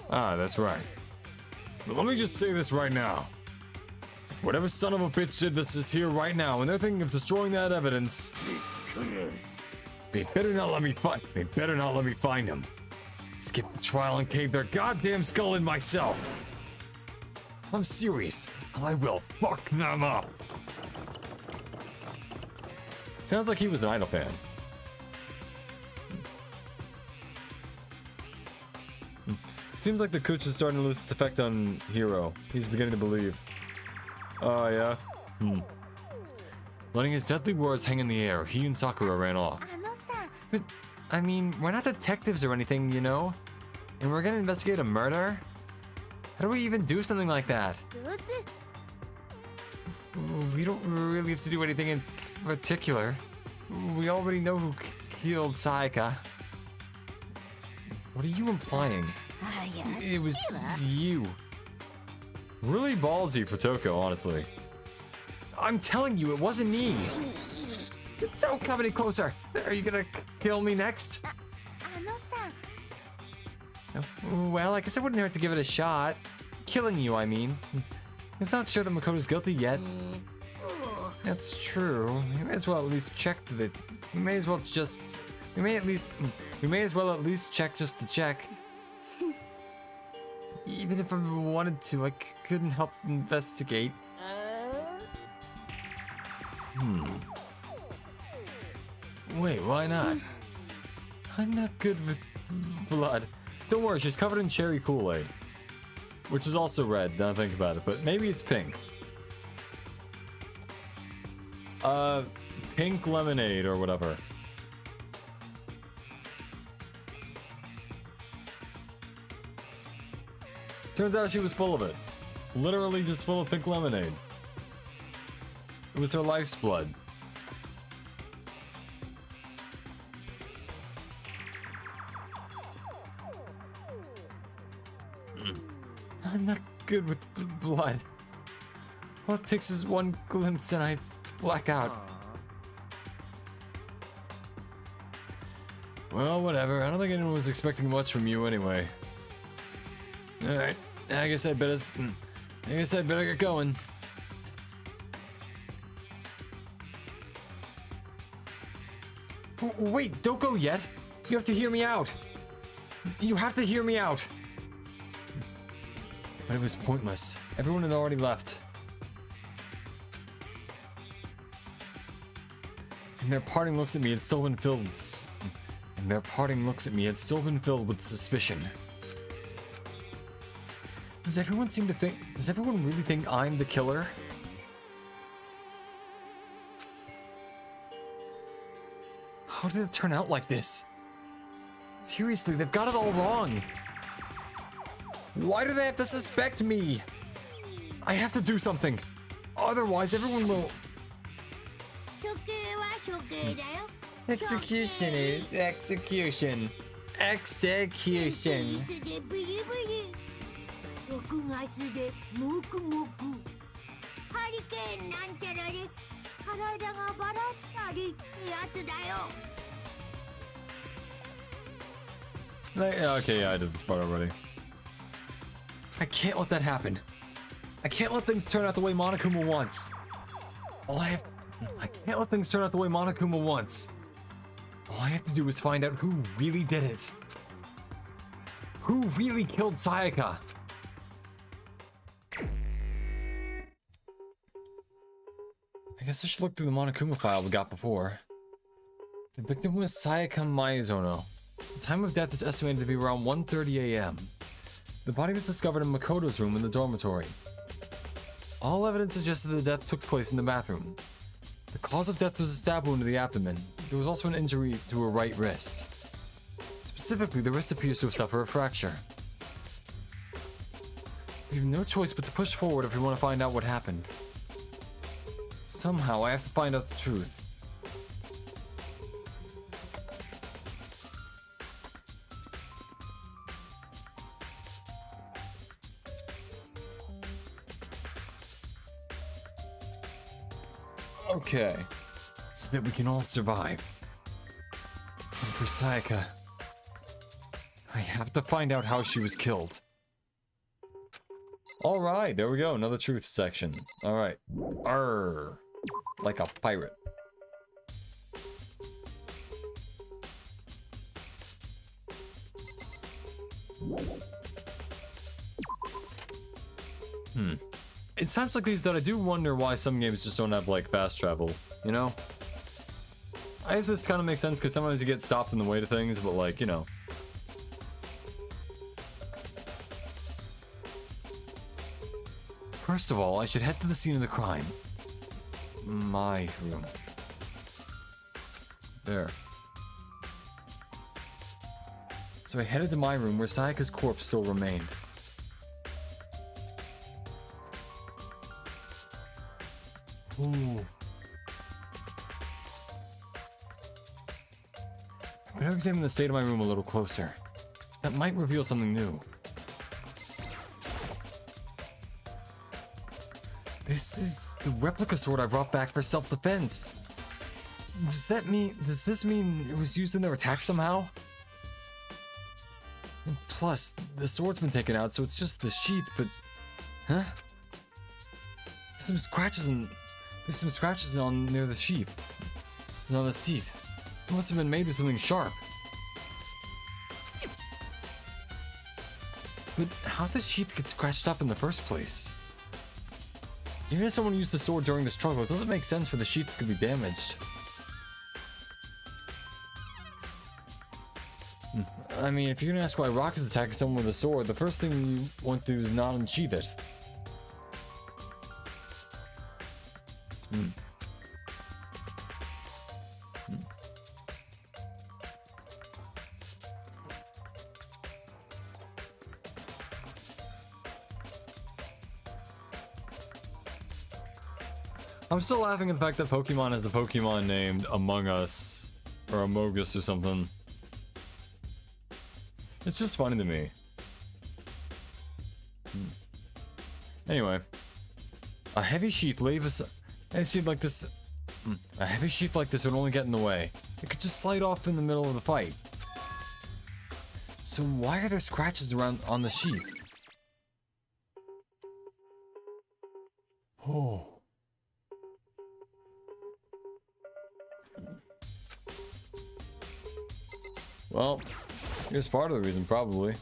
That's right. But let me just say this right now. Whatever son of a bitch did this is here right now, and they're thinking of destroying that evidence. They better not let me find him. Skip the trial and cave their goddamn skull in myself. I'm serious. I will fuck them up. Sounds like he was an Idol fan. Seems like the Kuch is starting to lose its effect on Hiro. He's beginning to believe. Oh, yeah? Letting his deadly words hang in the air, he and Sakura ran off. あのさ But, I mean, we're not detectives or anything, you know? And we're gonna investigate a murder? How do we even do something like that? どうす We don't really have to do anything in particular. We already know who killed Sayaka. What are you implying? あいや It was しいわ you. Really ballsy for Toko, honestly. I'm telling you, it wasn't me. Don't come any closer. Are you gonna kill me next? あのさ Well, I guess it wouldn't hurt to give it a shot. Killing you, I mean. It's not sure that Makoto's guilty yet. That's true. We may as well at least check the. We may as well at least check just to check. Even if I wanted to, I couldn't help investigate. Wait, why not? I'm not good with blood. Don't worry, she's covered in cherry Kool-Aid. Which is also red, now I think about it, but maybe it's pink. Pink lemonade or whatever. Turns out she was full of it. Literally just full of pink lemonade. It was her life's blood. I'm not good with blood. All it takes is one glimpse and I black out. Well, whatever. I don't think anyone was expecting much from you anyway. Alright, I guess I better get going. Wait, don't go yet. You have to hear me out. You have to hear me out. But it was pointless. Everyone had already left. And their parting looks at me had still been filled with suspicion. Does everyone really think I'm the killer? How did it turn out like this? Seriously, they've got it all wrong. Why do they have to suspect me? I have to do something. Otherwise, everyone will... 処刑は処刑だよ Execution is execution. Execution. イギリスでブリブリ6月でモクモクハリケーンなんちゃらで体がバラったりってやつだよ Okay, yeah, I did this part already. I can't let that happen. I can't let things turn out the way Monokuma wants. I can't let things turn out the way Monokuma wants. All I have to do is find out who really did it. Who really killed Sayaka? I guess I should look through the Monokuma file we got before. The victim was Sayaka Maizono. The time of death is estimated to be around 1:30 a.m. The body was discovered in Makoto's room in the dormitory. All evidence suggests that the death took place in the bathroom. The cause of death was a stab wound to the abdomen. There was also an injury to her right wrist. Specifically, the wrist appears to have suffered a fracture. We have no choice but to push forward if we want to find out what happened. Somehow, I have to find out the truth. Okay, so that we can all survive. And for Sayaka, I have to find out how she was killed. Alright, there we go, another truth section. Alright. Arr. Like a pirate. It's times like these that I do wonder why some games just don't have, like, fast travel, you know? I guess this kind of makes sense because sometimes you get stopped in the way to things, but, like, you know. First of all, I should head to the scene of the crime. My room. There. So I headed to my room where Sayaka's corpse still remained. Ooh. I'm gonna examine the state of my room a little closer. That might reveal something new. This is the replica sword I brought back for self-defense. Does this mean it was used in their attack somehow? And plus, the sword's been taken out, so it's just the sheath, but... Huh? There's some scratches on near the sheath. On the sheath. It must have been made with something sharp. But how did the sheath get scratched up in the first place? Even if someone used the sword during the struggle, it doesn't make sense for the sheath to be damaged. I mean, if you're gonna ask why Rock is attacking someone with a sword, the first thing you want to do is not unsheath it. I'm still laughing at the fact that Pokemon has a Pokemon named Among Us, or Amogus or something. It's just funny to me. Anyway, a heavy sheath like this. A heavy sheath like this would only get in the way. It could just slide off in the middle of the fight. So why are there scratches around on the sheath? Oh. Well, here's part of the reason, probably.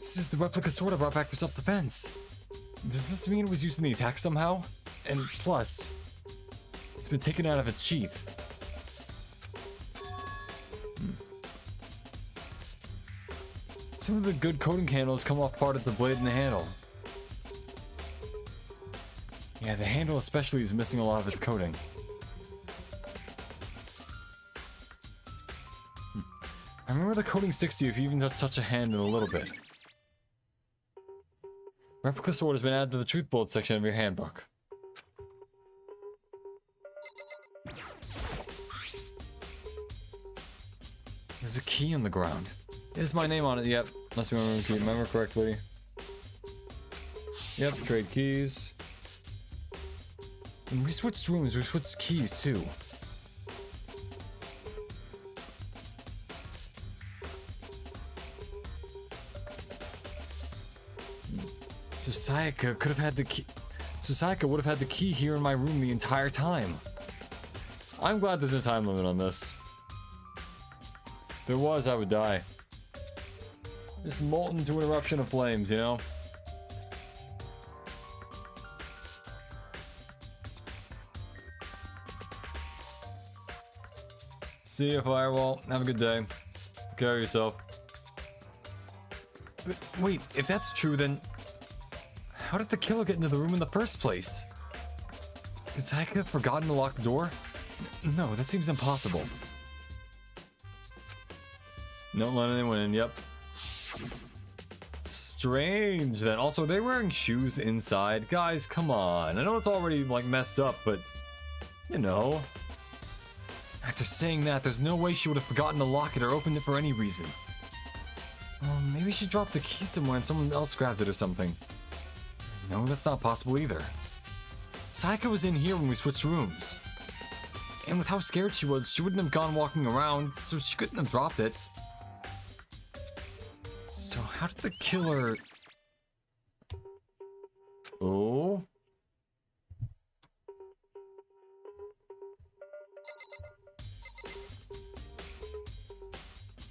This is the replica sword I brought back for self-defense. Does this mean it was used in the attack somehow? And plus, it's been taken out of its sheath. Some of the good coating handles come off part of the blade and the handle. Yeah, the handle especially is missing a lot of its coating. I remember the coating sticks to you if you even just touch a hand in a little bit. Replica sword has been added to the truth bullet section of your handbook. There's a key on the ground. There's my name on it, yep. Let's remember correctly. Yep, trade keys. When we switched rooms, we switched keys too. So Sayaka could have had the key. So Sayaka would have had the key here in my room the entire time. I'm glad there's no time limit on this. If there was, I would die. Just molten to an eruption of flames, you know? See you, Firewall. Have a good day. Take care of yourself. But wait, if that's true, then how did the killer get into the room in the first place? Could Sayaka have forgotten to lock the door? No, that seems impossible. Don't let anyone in, yep. Strange then. Also, they're wearing shoes inside. Guys, come on. I know it's already, like, messed up, but, you know. After saying that, there's no way she would have forgotten to lock it or opened it for any reason. Maybe she dropped the key somewhere and someone else grabbed it or something. No, that's not possible either. Sayaka was in here when we switched rooms. And with how scared she was, she wouldn't have gone walking around, so she couldn't have dropped it. So how did the killer... Oh?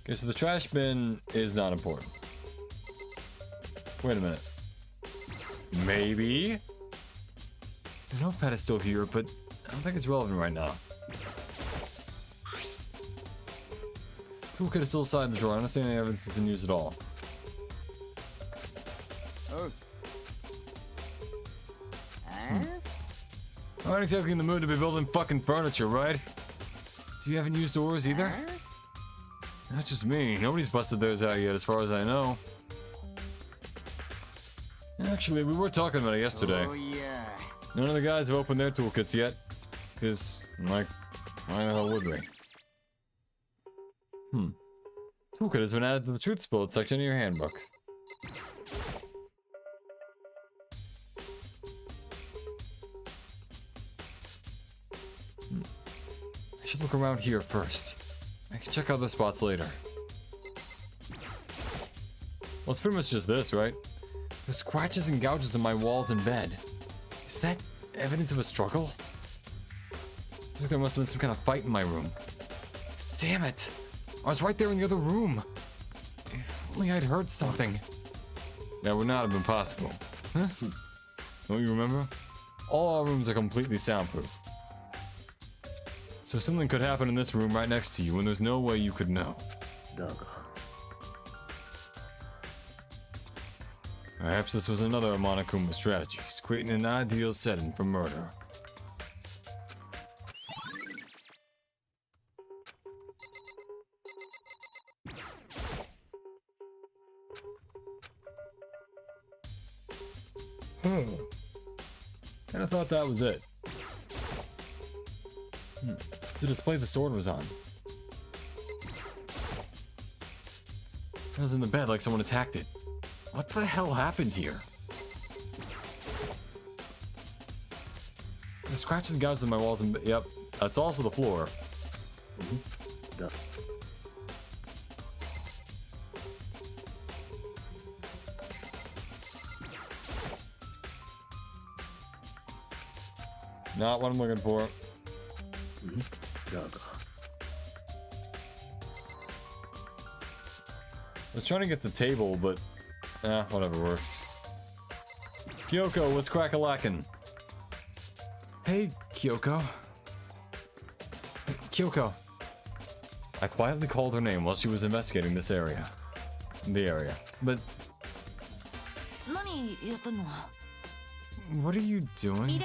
Okay, so the trash bin is not important. Wait a minute. Maybe? The notepad is still here, but I don't think it's relevant right now. Toolkit is still inside the drawer. I don't see any evidence it's been used at all. Oh. I'm not exactly in the mood to be building fucking furniture, right? So you haven't used doors either? That's just me. Nobody's busted theirs out yet, as far as I know. Actually, we were talking about it yesterday. Oh, yeah. None of the guys have opened their toolkits yet. Because, like, why the hell would they? Toolkit has been added to the truth bullet section of your handbook. I should look around here first. I can check other spots later. Well, it's pretty much just this, right? There's scratches and gouges on my walls and bed. Is that evidence of a struggle? Looks like there must have been some kind of fight in my room. Damn it! I was right there in the other room. If only I'd heard something. That would not have been possible. Huh? Don't you remember? All our rooms are completely soundproof. So something could happen in this room right next to you, and there's no way you could know. Perhaps this was another of Monokuma's strategies, creating an ideal setting for murder. Kinda thought that was it. It's the display the sword was on. It was in the bed like someone attacked it. What the hell happened here? The scratches and gouges on my walls and... Yep, that's also the floor. Not what I'm looking for. I was trying to get the table, but whatever works. Kyoko, what's crack-a-lackin'? Hey, Kyoko. Kyoko. I quietly called her name while she was investigating this area. But... What are you doing?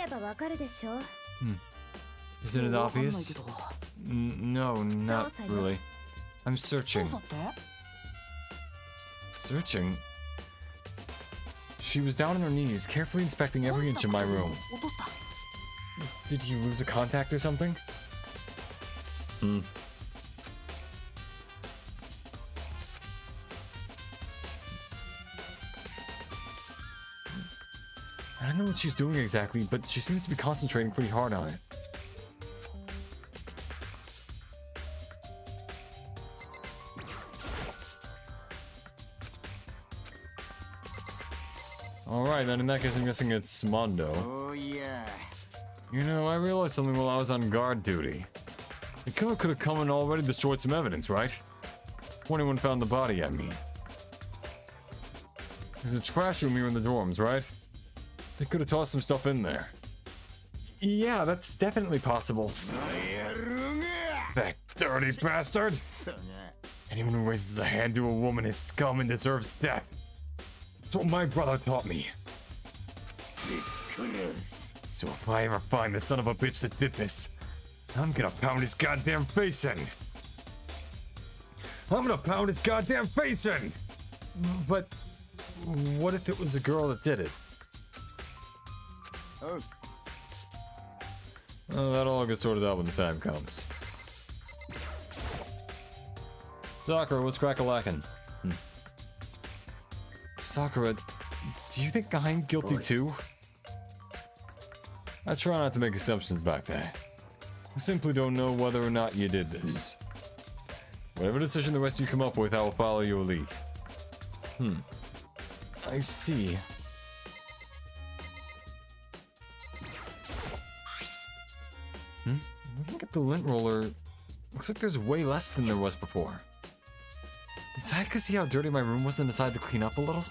Isn't it obvious? No, not really. I'm searching. Searching? She was down on her knees, carefully inspecting every inch of my room. Did you lose a contact or something? I don't know what she's doing exactly, but she seems to be concentrating pretty hard on it. Alright, then in that case I'm guessing it's Mondo. Oh yeah. You know, I realized something while I was on guard duty. The killer could have come and already destroyed some evidence, right? Before anyone found the body, I mean. There's a trash room here in the dorms, right? They could have tossed some stuff in there. Yeah, that's definitely possible. That dirty bastard! Anyone who raises a hand to a woman is scum and deserves death. That's what my brother taught me. So if I ever find the son of a bitch that did this, I'm gonna pound his goddamn face in. But what if it was a girl that did it? Oh, that'll all get sorted out when the time comes. Sakura, what's crack-a-lackin'? Sakura, do you think I'm guilty too? I try not to make assumptions like that. I simply don't know whether or not you did this. Whatever decision the rest of you come up with, I will follow your lead. I see. Looking at the lint roller, looks like there's way less than there was before. Is that because see how dirty my room was and decided to clean up a little?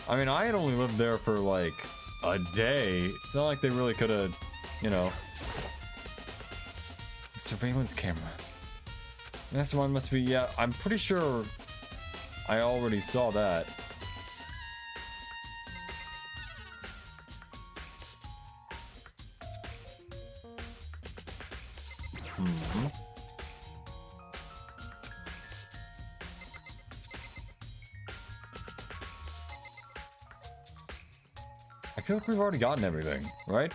I mean, I had only lived there for like a day. It's not like they really could have, you know. Surveillance camera. This one must be, yeah, I'm pretty sure I already saw that. I feel like we've already gotten everything, right?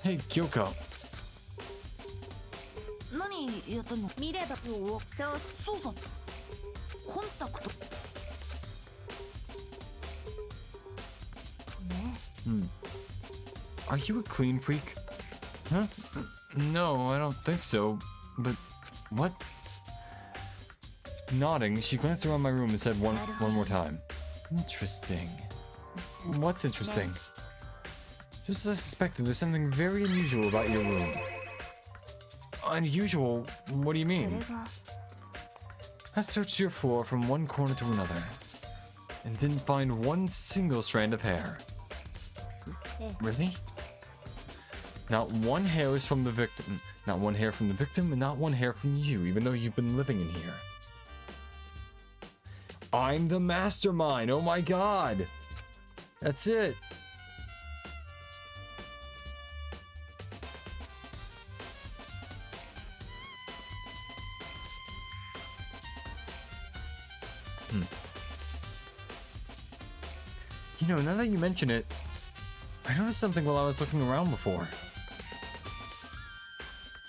Hey, Kyoko. 何やったの？見ればそうそうさ。コンタクト。ね。Are you a clean freak? Huh? No, I don't think so. But what? Nodding, she glanced around my room and said one more time. Interesting. What's interesting? Just as I suspected, there's something very unusual about your room. Unusual? What do you mean? I've searched your floor from one corner to another and didn't find one single strand of hair. Really? Not one hair is from the victim. Not one hair from the victim and not one hair from you, even though you've been living in here. I'm the mastermind, oh my god! That's it! You know, now that you mention it, I noticed something while I was looking around before.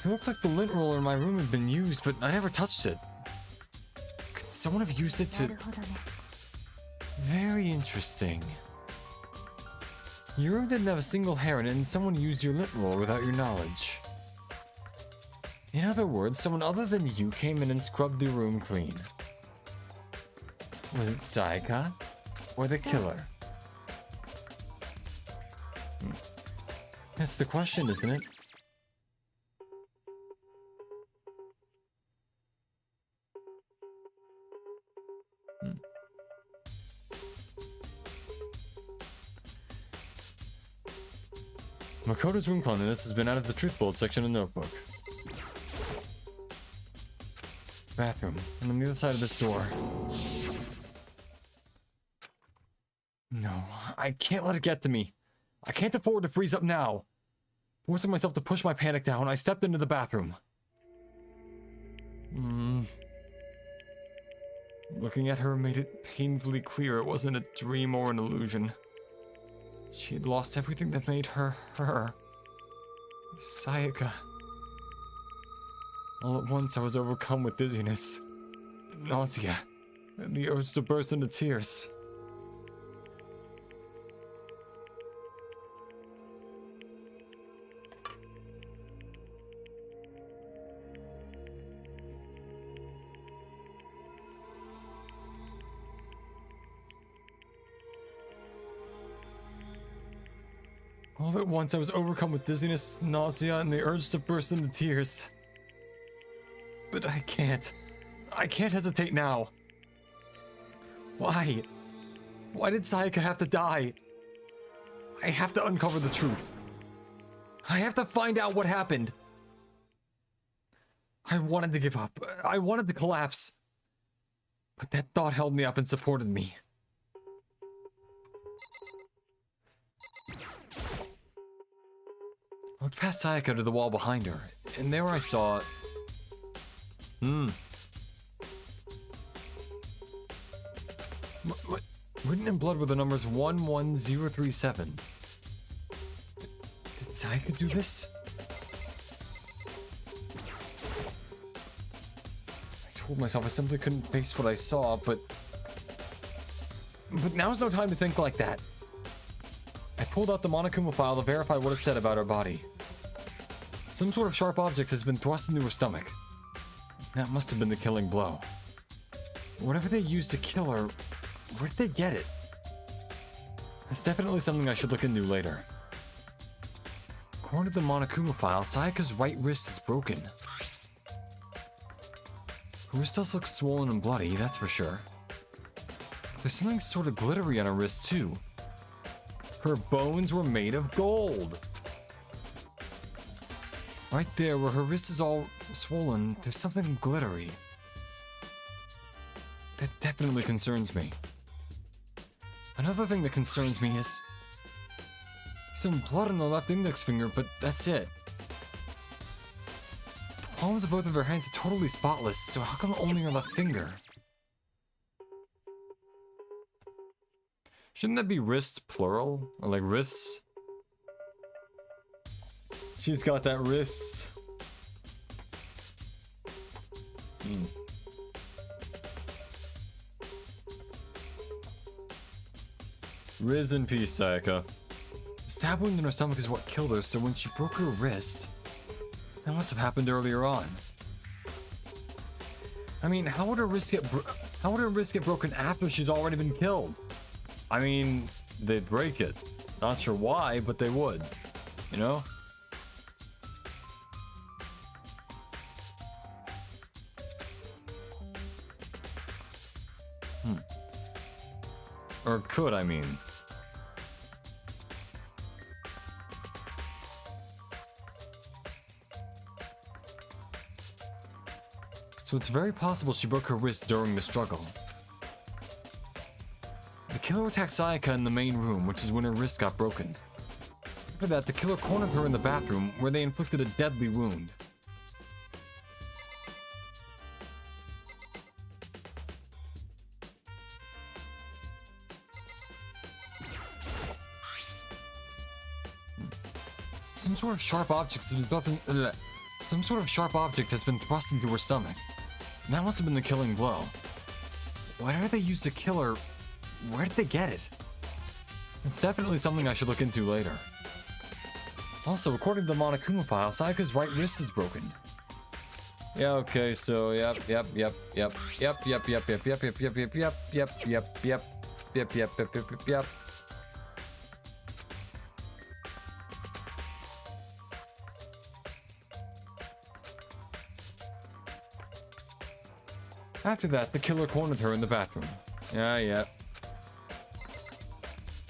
It looked like the lint roller in my room had been used, but I never touched it. Could someone have used it to... Very interesting. Your room didn't have a single hair in it, and someone used your lint roller without your knowledge. In other words, someone other than you came in and scrubbed the room clean. Was it Sayaka? Or the killer? That's the question, isn't it? Makoto's room cleanliness has been added to the truth bullet section of the notebook. Bathroom, and on the other side of this door. No, I can't let it get to me. I can't afford to freeze up now. Forcing myself to push my panic down, I stepped into the bathroom. Looking at her made it painfully clear it wasn't a dream or an illusion. She had lost everything that made her, her. Sayaka. All at once I was overcome with dizziness, nausea, and the urge to burst into tears. All at once I was overcome with dizziness, nausea, and the urge to burst into tears. But I can't. I can't hesitate now. Why? Why did Sayaka have to die? I have to uncover the truth. I have to find out what happened. I wanted to give up. I wanted to collapse. But that thought held me up and supported me. I looked past Sayaka to the wall behind her, and there I saw... What? Written in blood were the numbers 11037. Did Sayaka do this? I told myself I simply couldn't face what I saw, but now's no time to think like that. I pulled out the Monokuma file to verify what it said about her body. Some sort of sharp object has been thrust into her stomach. That must have been the killing blow. Whatever they used to kill her, where did they get it? It's definitely something I should look into later. According to the Monokuma file, Sayaka's right wrist is broken. Her wrist does look swollen and bloody, that's for sure. There's something sort of glittery on her wrist too. Her bones were made of gold! Right there, where her wrist is all swollen, there's something glittery. That definitely concerns me. Another thing that concerns me is... some blood on the left index finger, but that's it. The palms of both of her hands are totally spotless, so how come only her left finger? Shouldn't that be wrist plural? Or like wrists? She's got that wrist. Riz in peace, Sayaka. The stab wound in her stomach is what killed her, so when she broke her wrist, that must have happened earlier on. I mean, how would her wrist get broken after she's already been killed? I mean, they'd break it. Not sure why, but they would. You know? Or could, I mean. So it's very possible she broke her wrist during the struggle. The killer attacked Sayaka in the main room, which is when her wrist got broken. After that, the killer cornered her in the bathroom, where they inflicted a deadly wound. Some sort of sharp object has been thrust into her stomach. And that must have been the killing blow. Whatever they used to kill her, where did they get it? It's definitely something I should look into later. Also, according to the Monokuma file, Sayaka's right wrist is broken. Yeah, okay, so yep. After that, the killer cornered her in the bathroom. Yeah.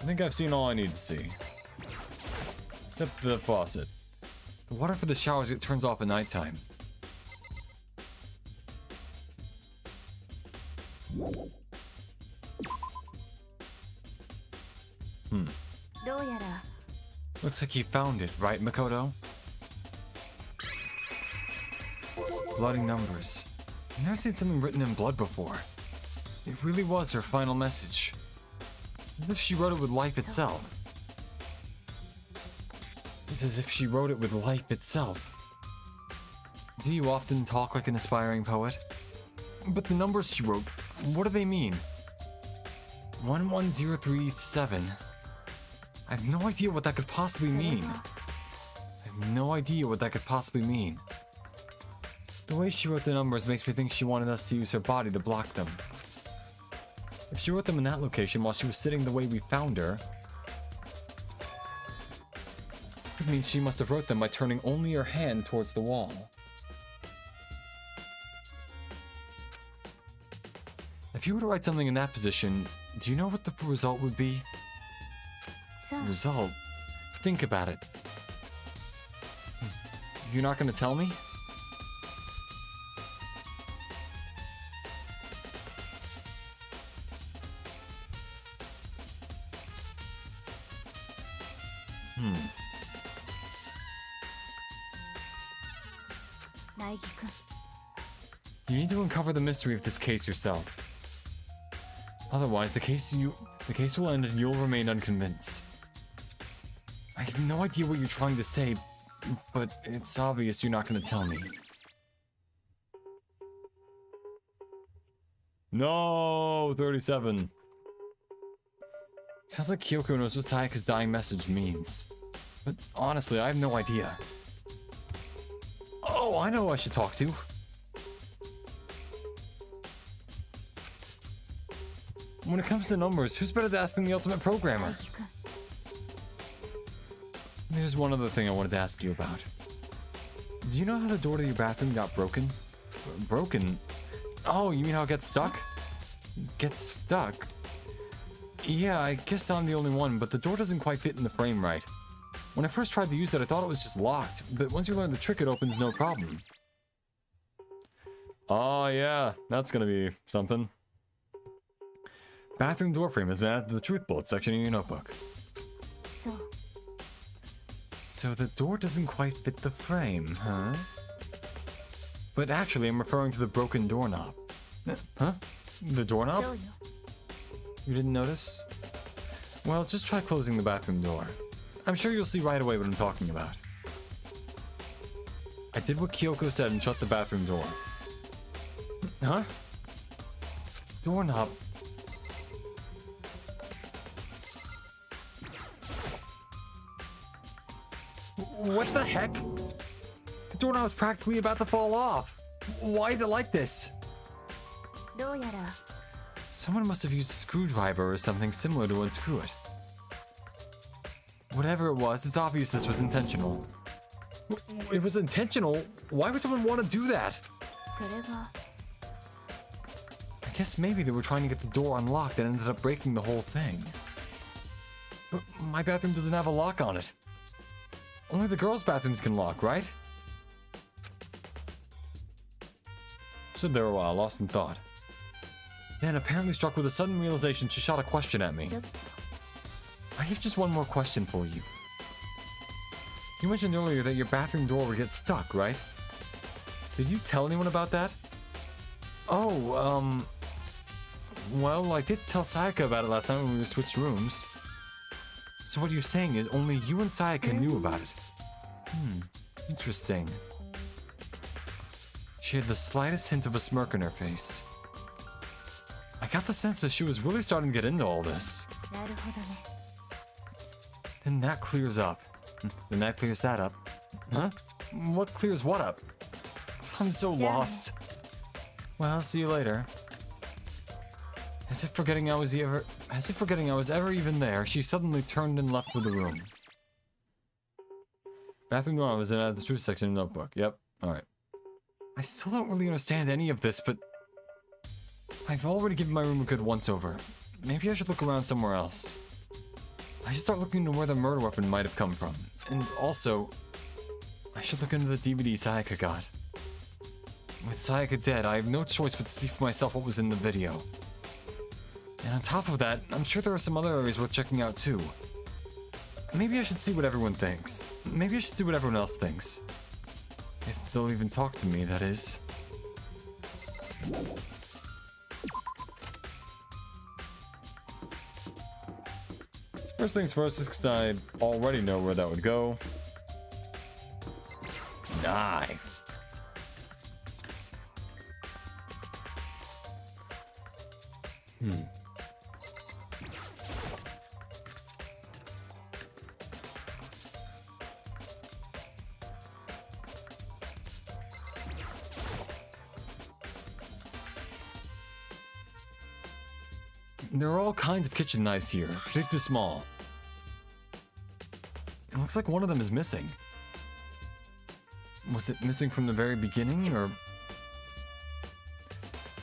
I think I've seen all I need to see. Except the faucet. The water for the showers it turns off at nighttime. Looks like you found it, right, Makoto? Bloody numbers. I've never seen something written in blood before. It really was her final message. As if she wrote it with life itself. It's as if she wrote it with life itself. Do you often talk like an aspiring poet? But the numbers she wrote, what do they mean? 11037. I have no idea what that could possibly mean. The way she wrote the numbers makes me think she wanted us to use her body to block them. If she wrote them in that location while she was sitting the way we found her, it means she must have wrote them by turning only her hand towards the wall. If you were to write something in that position, do you know what the result would be? Result? Think about it. You're not going to tell me? You need to uncover the mystery of this case yourself. Otherwise, the case will end and you'll remain unconvinced. I have no idea what you're trying to say, but it's obvious you're not going to tell me. No, 37. Sounds like Kyoko knows what Sayaka's dying message means. But honestly, I have no idea. Oh, I know who I should talk to. When it comes to numbers, who's better to ask than the ultimate programmer? There's one other thing I wanted to ask you about. Do you know how the door to your bathroom got broken? Broken? Oh, you mean how it gets stuck? Gets stuck? Yeah, I guess I'm the only one, but the door doesn't quite fit in the frame right. When I first tried to use it, I thought it was just locked, but once you learn the trick, it opens no problem. Oh yeah, that's gonna be something. Bathroom door frame has been added to the truth bullet section in your notebook. So the door doesn't quite fit the frame, huh? But actually, I'm referring to the broken doorknob. Huh? The doorknob? You didn't notice? Well, just try closing the bathroom door. I'm sure you'll see right away what I'm talking about. I did what Kyoko said and shut the bathroom door. Huh? Doorknob. What the heck? The doorknob is practically about to fall off. Why is it like this? どうやら Someone must have used a screwdriver or something similar to unscrew it. Whatever it was, it's obvious this was intentional. It was intentional? Why would someone want to do that? それが I guess maybe they were trying to get the door unlocked and ended up breaking the whole thing. But my bathroom doesn't have a lock on it. Only the girls' bathrooms can lock, right? Stood there a while, lost in thought. Then, apparently struck with a sudden realization, she shot a question at me. ちょっと I have just one more question for you. You mentioned earlier that your bathroom door would get stuck, right? Did you tell anyone about that? Oh, well, I did tell Sayaka about it last time when we switched rooms. So what you're saying is only you and Sayaka knew about it. Interesting. She had the slightest hint of a smirk on her face. I got the sense that she was really starting to get into all this. なるほどね Then that clears up. Then that clears that up. Huh? What clears what up? I'm so lost. Well, see you later. As if forgetting I was ever even there, she suddenly turned and left for the room. Bathroom door was in the truth section of the notebook. Yep. Alright. I still don't really understand any of this, but I've already given my room a good once-over. Maybe I should look around somewhere else. I should start looking into where the murder weapon might have come from. And also, I should look into the DVD Sayaka got. With Sayaka dead, I have no choice but to see for myself what was in the video. And on top of that, I'm sure there are some other areas worth checking out too. Maybe I should see what everyone thinks. Maybe I should see what everyone else thinks. If they'll even talk to me, that is. First things first is because I already know where that would go. Knife. There are all kinds of kitchen knives here, big to small. It looks like one of them is missing. Was it missing from the very beginning, or...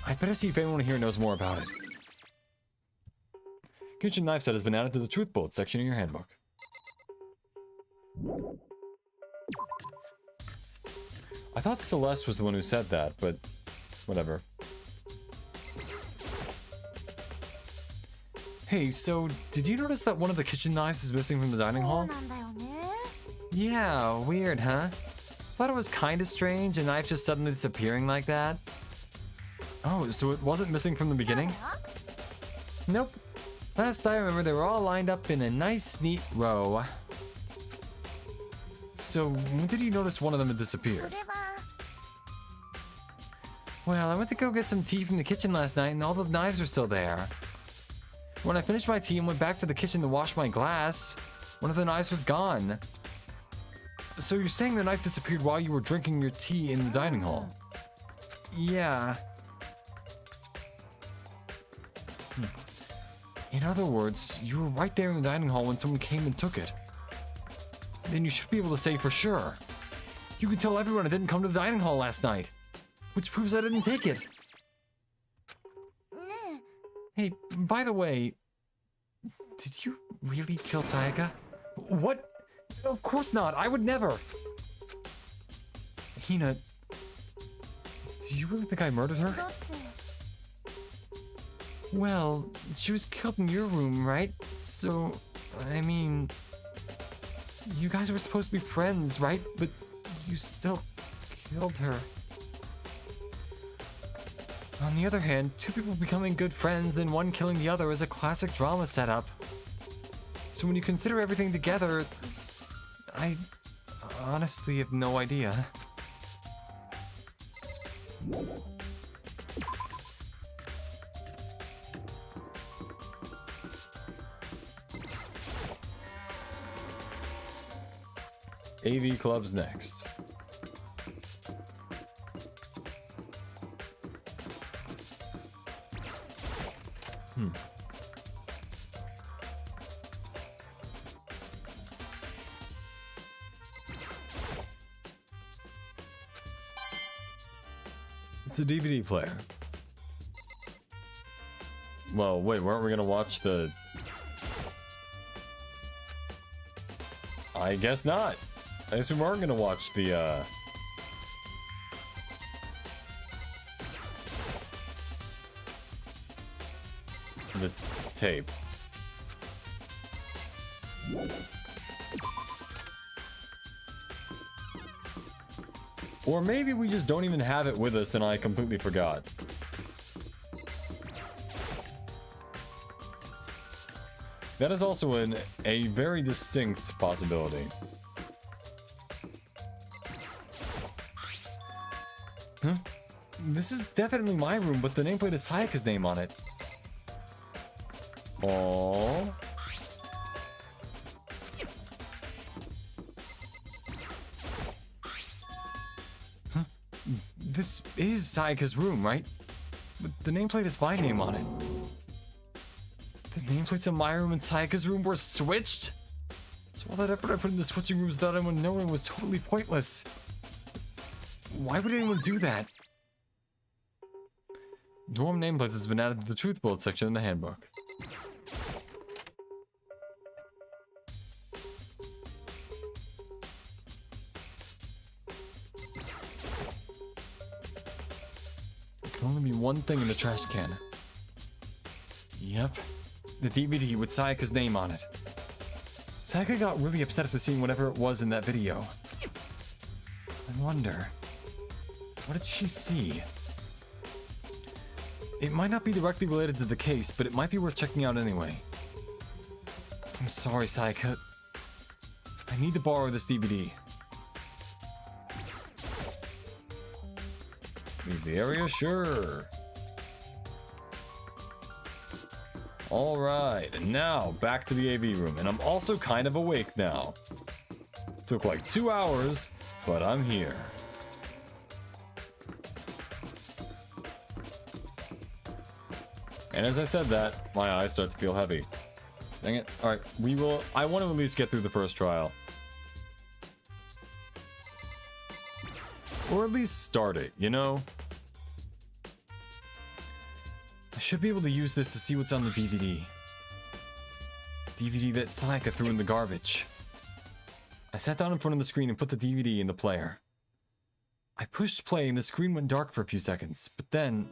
I'd better see if anyone here knows more about it. Kitchen knife set has been added to the Truth Bullet section of your handbook. I thought Celeste was the one who said that, but whatever. Hey, so did you notice that one of the kitchen knives is missing from the dining そう hall? なんだよね Yeah, weird, huh? Thought it was kind of strange, a knife just suddenly disappearing like that. Oh, so it wasn't missing from the beginning? Nope. Last I remember, they were all lined up in a nice, neat row. So, when did you notice one of them had そ disappeared? れは Well, I went to go get some tea from the kitchen last night and all the knives are still there. When I finished my tea and went back to the kitchen to wash my glass, one of the knives was gone. So you're saying the knife disappeared while you were drinking your tea in the dining hall? Yeah. In other words, you were right there in the dining hall when someone came and took it. Then you should be able to say for sure. You could tell everyone I didn't come to the dining hall last night. Which proves I didn't take it. ね Hey, by the way, did you really kill Sayaka? What? Of course not. I would never. Hina, do you really think I murdered え her? だって Well, she was killed in your room, right? So, I mean, you guys were supposed to be friends, right? But you still killed her. On the other hand, two people becoming good friends, then one killing the other is a classic drama setup. So when you consider everything together, I honestly have no idea. AV Club's next. It's a DVD player. Well, wait, weren't we gonna watch the... I guess not. I guess we weren't gonna watch the, the tape. Or maybe we just don't even have it with us and I completely forgot. That is also a very distinct possibility. Huh? This is definitely my room, but the nameplate is Sayaka's name on it. Aww. Huh? This is Sayaka's room, right? But the nameplate is my name on it. The nameplates in my room and Sayaka's room were switched? So all that effort I put into switching rooms without anyone knowing was totally pointless. Why would anyone do that? Dorm nameplates has been added to the truth bullet section in the handbook. There can only be one thing in the trash can. Yep. The DVD with Sayaka's name on it. Sayaka got really upset after seeing whatever it was in that video. I wonder, what did she see? It might not be directly related to the case, but it might be worth checking out anyway. I'm sorry, Sayaka. I need to borrow this DVD. Leave the area? Sure. Alright, and now back to the AV room, and I'm also kind of awake now. Took like 2 hours, but I'm here. And as I said that, my eyes start to feel heavy. Dang it. Alright, I want to at least get through the first trial. Or at least start it, you know? I should be able to use this to see what's on the DVD. DVD that Sayaka threw in the garbage. I sat down in front of the screen and put the DVD in the player. I pushed play and the screen went dark for a few seconds, but then...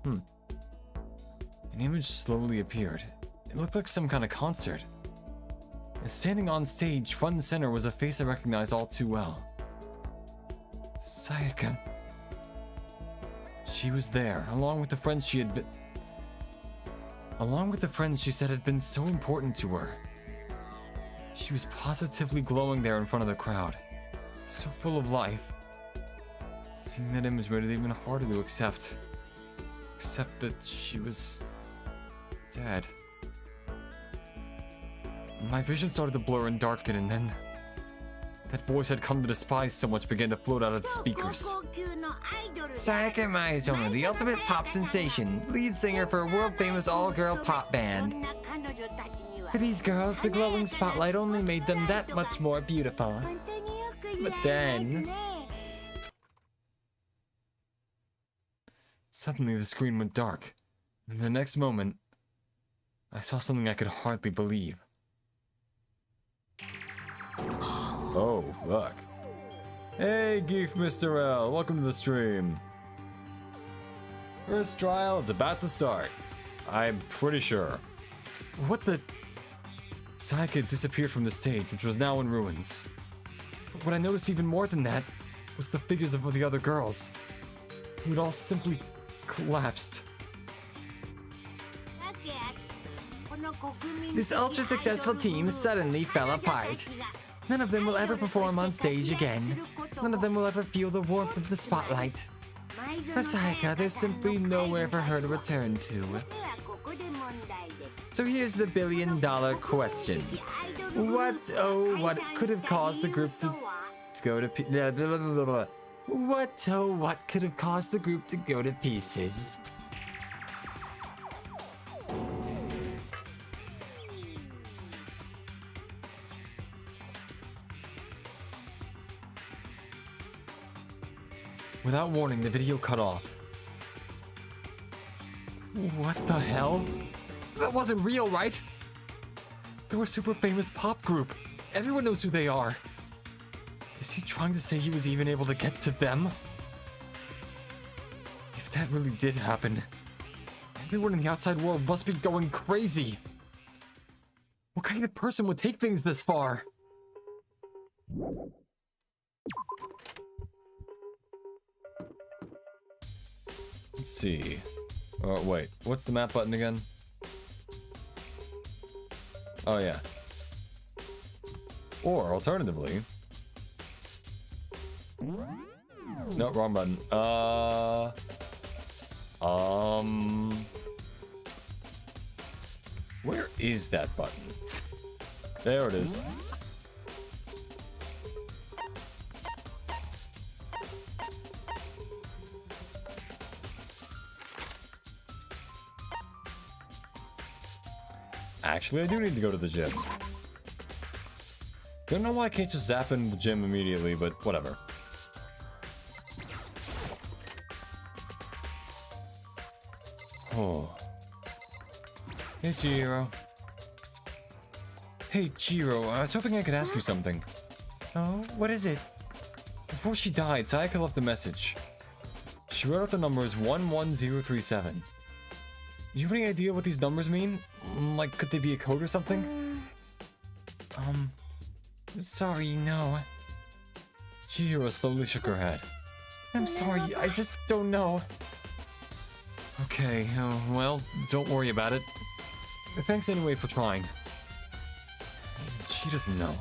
An image slowly appeared. It looked like some kind of concert. And standing on stage, front and center, was a face I recognized all too well. Sayaka. She was there, along with the friends she said had been so important to her. She was positively glowing there in front of the crowd, so full of life. Seeing that image made it even harder to accept. Except that she was dead. My vision started to blur and darken, and then that voice I'd come to despise so much began to float out of the speakers. Sayaka Maizono, the ultimate pop sensation, lead singer for a world-famous all-girl pop band. For these girls, the glowing spotlight only made them that much more beautiful. But then... Suddenly the screen went dark, and the next moment, I saw something I could hardly believe. Oh, fuck. Hey, Geef Mr. L, welcome to the stream. First trial is about to start. I'm pretty sure. What the... Sayaka disappeared from the stage, which was now in ruins. But what I noticed even more than that was the figures of the other girls, who had all simply collapsed. This ultra-successful team suddenly fell apart. None of them will ever perform on stage again. None of them will ever feel the warmth of the spotlight. For Sayaka, there's simply nowhere for her to return to. So here's the billion-dollar question. What could have caused the group to go to what could have caused the group to go to pieces? Without warning, the video cut off. What the hell? That wasn't real, right? They're a super famous pop group. Everyone knows who they are. Is he trying to say he was even able to get to them? If that really did happen, everyone in the outside world must be going crazy. What kind of person would take things this far? Let's see. Oh, wait. What's the map button again? Oh, yeah. Or, alternatively... No, wrong button. Where is that button? There it is. Actually, I do need to go to the gym. Don't know why I can't just zap in the gym immediately, but whatever. Oh. Hey, Chihiro. Hey, Chihiro, I was hoping I could ask you something. Oh, what is it? Before she died, Sayaka left a message. She wrote out the numbers 11037. Do you have any idea what these numbers mean? Like, could they be a code or something? Sorry, no. Chihiro slowly shook her head. I'm sorry, I just don't know. Okay, well, don't worry about it. Thanks anyway for trying. She doesn't know.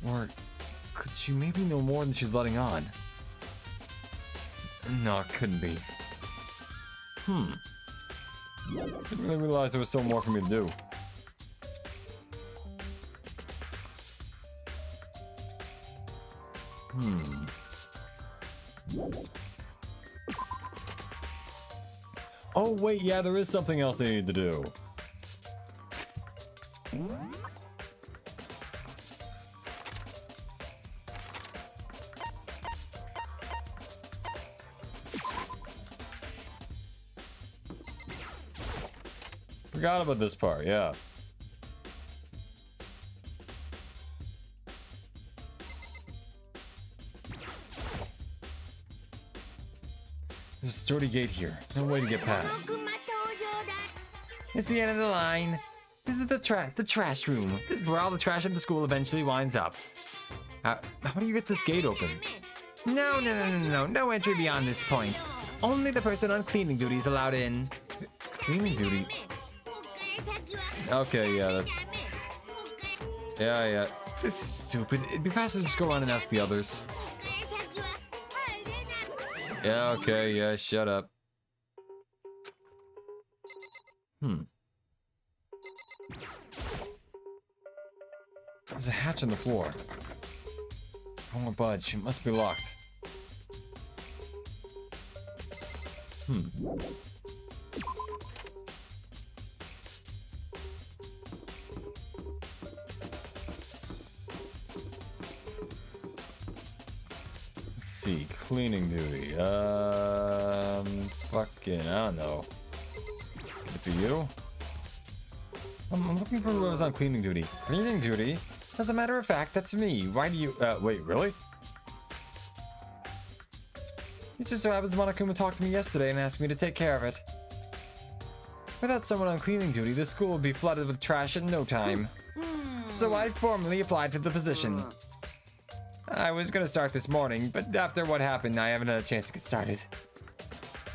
Or could she maybe know more than she's letting on? No, it couldn't be. Didn't really realize there was still more for me to do. Oh wait, yeah, there is something else I need to do. Forgot about this part, yeah. There's a sturdy gate here. No way to get past. It's the end of the line. This is the trash room. This is where all the trash at the school eventually winds up. How do you get this gate open? No entry beyond this point. Only the person on cleaning duty is allowed in. Cleaning duty? Okay, yeah, that's... Yeah. This is stupid. It'd be faster to just go around and ask the others. Yeah, okay, yeah, shut up. There's a hatch on the floor. I won't budge. It must be locked. Let's see, cleaning duty. Fucking, I don't know. Could it be you? I'm looking for whoever's on cleaning duty. Cleaning duty? As a matter of fact, that's me. Why do you, wait, really? It just so happens Monokuma talked to me yesterday and asked me to take care of it. Without someone on cleaning duty, the school would be flooded with trash in no time. So I formally applied for the position. I was gonna start this morning, but after what happened, I haven't had a chance to get started.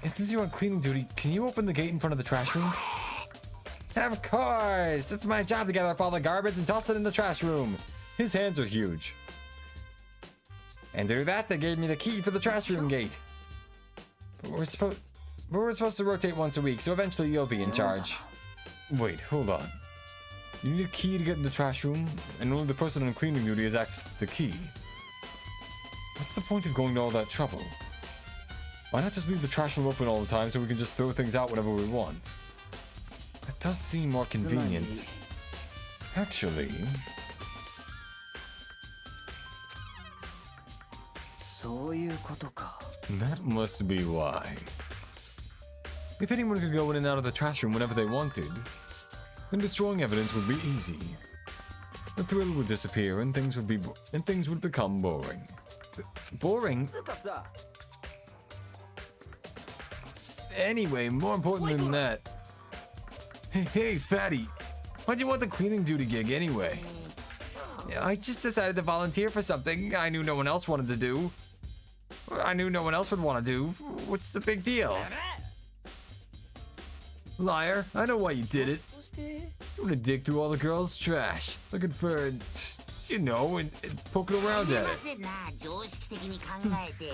And since you're on cleaning duty, can you open the gate in front of the trash room? Of course! It's my job to gather up all the garbage and toss it in the trash room. His hands are huge. And to do that, they gave me the key for the trash room gate. But we're supposed to rotate once a week, so eventually you'll be in charge. Wait, hold on. You need a key to get in the trash room, and only the person on cleaning duty has access to the key. What's the point of going to all that trouble? Why not just leave the trash room open all the time so we can just throw things out whenever we want? That does seem more convenient. Actually... そういうことか。 that must be why. If anyone could go in and out of the trash room whenever they wanted, then destroying evidence would be easy. The thrill would disappear and things would become boring. Boring? つうかさ、 Anyway, more important than that. Hey, fatty. Why'd you want the cleaning duty gig anyway? I just decided to volunteer for something I knew no one else wanted to do. I knew no one else would want to do. What's the big deal? Liar, I know why you did it. どうして？ You want to dig through all the girls' trash, looking for, you know, and poking around すい at ま it. せんな、常識的に考えて。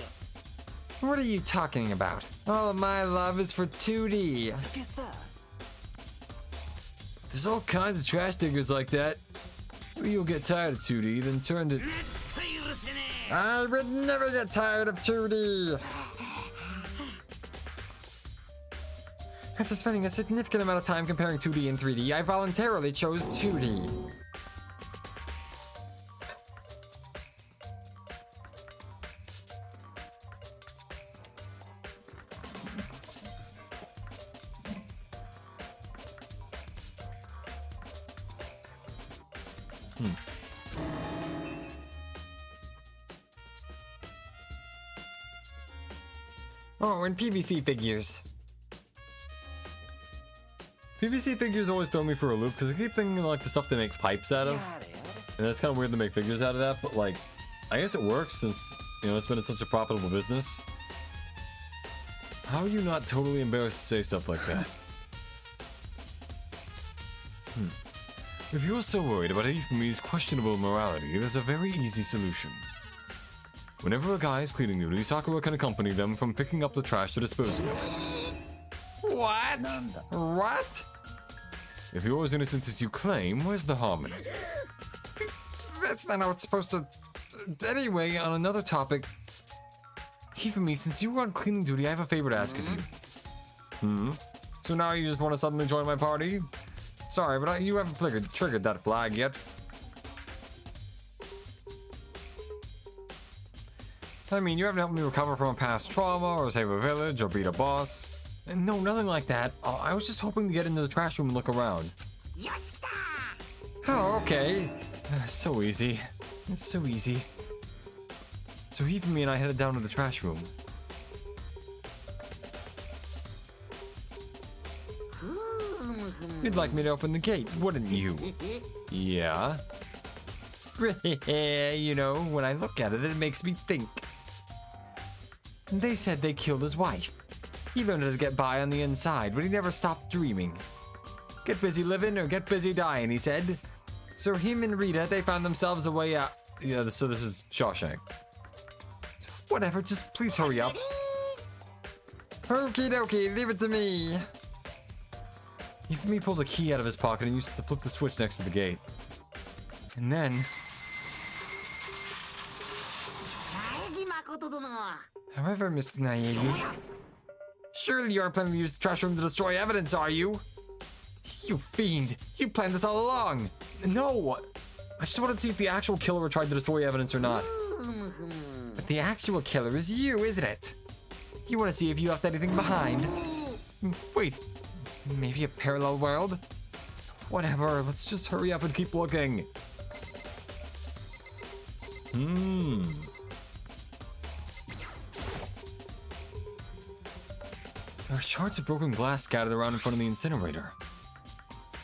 What are you talking about? All of my love is for 2D. だけさ、 There's all kinds of trash diggers like that. Maybe you'll get tired of 2D, then turn to... I would never get tired of 2D. After spending a significant amount of time comparing 2D and 3D, I voluntarily chose 2D. Oh, and PVC figures. PVC figures always throw me for a loop because I keep thinking like the stuff they make pipes out of. やれやれ。 And that's kind of weird to make figures out of that, but like, I guess it works since, you know, it's been such a profitable business. How are you not totally embarrassed to say stuff like that? If you're so worried about Ifumi's questionable morality, there's a very easy solution. Whenever a guy is cleaning duty, Sakura can accompany them from picking up the trash to disposing of it. What? なんだ。 What? If you're as innocent as you claim, where's the harm in it? That's not how it's supposed to... Anyway, on another topic, Hifumi, since you were on cleaning duty, I have a favor to ask of you. So now you just want to suddenly join my party? Sorry, but you haven't triggered that flag yet. I mean, you haven't helped me recover from a past trauma, or save a village, or beat a boss. No, nothing like that. I was just hoping to get into the trash room and look around. よし、来た。 Oh, okay. So easy. It's so easy. So Hifumi and I headed down to the trash room. ふむふむ。 You'd like me to open the gate, wouldn't you? Yeah. You know, when I look at it, it makes me think. They said they killed his wife. He learned how to get by on the inside, but he never stopped dreaming. Get busy living or get busy dying, he said. So him and Rita, they found themselves a way out. Yeah, so this is Shawshank. Whatever, just please hurry up. Okie dokie, leave it to me. Hifumi pulled a key out of his pocket and used it to flip the switch next to the gate. And then, 苗木誠殿。 However, Mr. Naebi, surely you aren't planning to use the trash room to destroy evidence, are you? You fiend! You planned this all along! no! I just wanted to see if the actual killer tried to destroy evidence or not. ふむふむ。 But the actual killer is you, isn't it? You want to see if you left anything behind? Wait, Maybe a parallel world? whatever, let's just hurry up and keep looking. There are shards of broken glass scattered around in front of the incinerator.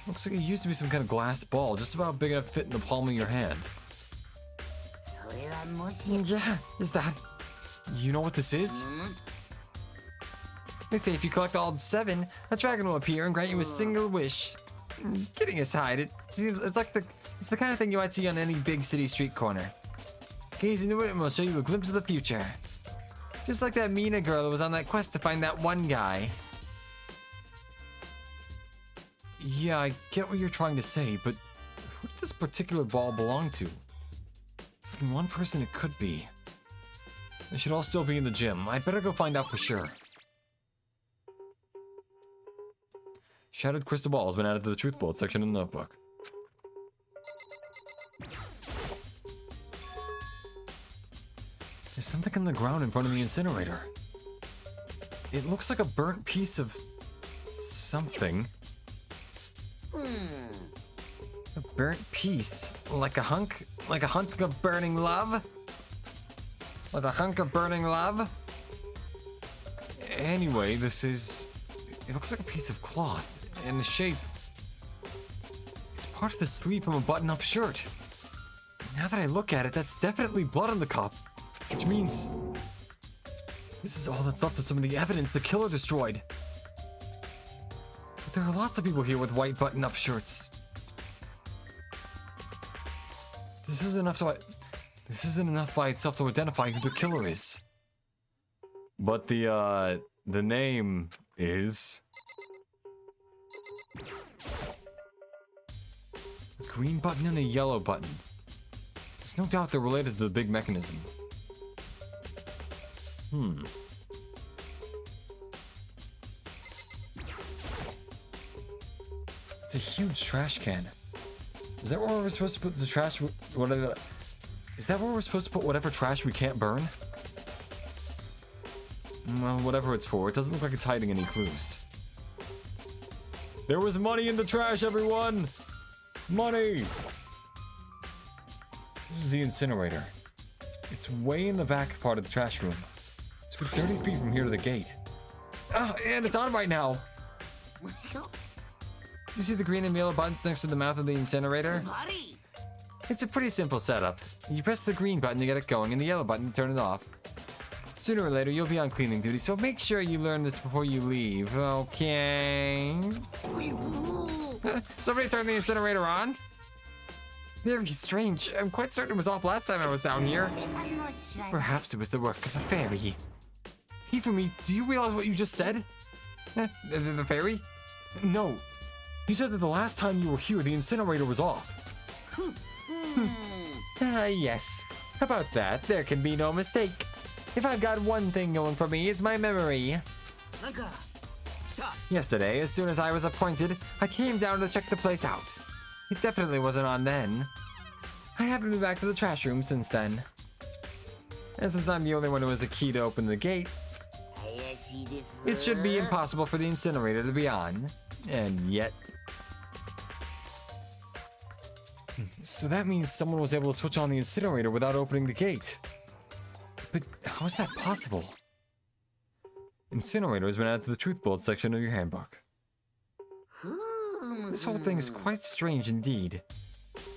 Looks like it used to be some kind of glass ball, just about big enough to fit in the palm of your hand. それはもし。 Yeah, is that? You know what this is? They say if you collect all 7, a dragon will appear and grant you a single wish. Kidding aside, it's like it's the kind of thing you might see on any big city street corner. Gaze into it and we'll show you a glimpse of the future. Just like that Mina girl who was on that quest to find that one guy. Yeah, I get what you're trying to say, but who did this particular ball belong to? There's only one person it could be. They should all still be in the gym. I'd better go find out for sure. Shattered crystal ball has been added to the truth bullet section in the notebook. There's something on the ground in front of the incinerator. It looks like a burnt piece of something. A burnt piece, like a hunk of burning love. Like a hunk of burning love. Anyway, it looks like a piece of cloth, and the shape, it's part of the sleeve from a button-up shirt. Now that I look at it, that's definitely blood on the cup, which means this is all that's left of some of the evidence the killer destroyed. But there are lots of people here with white button-up shirts. This isn't enough by itself to identify who the killer is. But the name is... a green button and a yellow button. There's no doubt they're related to the big mechanism. It's a huge trash can. Is that where we're supposed to put the trash? Is that where we're supposed to put whatever trash we can't burn? Well, whatever it's for, it doesn't look like it's hiding any clues. There was money in the trash, everyone! Money! This is the incinerator. It's way in the back part of the trash room. It's a good 30 feet from here to the gate. Ah, and it's on right now! You see the green and yellow buttons next to the mouth of the incinerator? It's a pretty simple setup. You press the green button to get it going and the yellow button to turn it off. Sooner or later, you'll be on cleaning duty, so make sure you learn this before you leave, okay? Somebody turned the incinerator on? Very strange. I'm quite certain it was off last time I was down here. Perhaps it was the work of the fairy. Hifumi, do you realize what you just said? The fairy? No. You said that the last time you were here, the incinerator was off. Yes. About that, there can be no mistake. If I've got one thing going for me, it's my memory. Yesterday, as soon as I was appointed, I came down to check the place out. It definitely wasn't on then. I haven't been back to the trash room since then. And since I'm the only one who has a key to open the gate, it should be impossible for the incinerator to be on. And yet... So that means someone was able to switch on the incinerator without opening the gate. But how is that possible? Incinerator has been added to the truth bullet section of your handbook. This whole thing is quite strange indeed.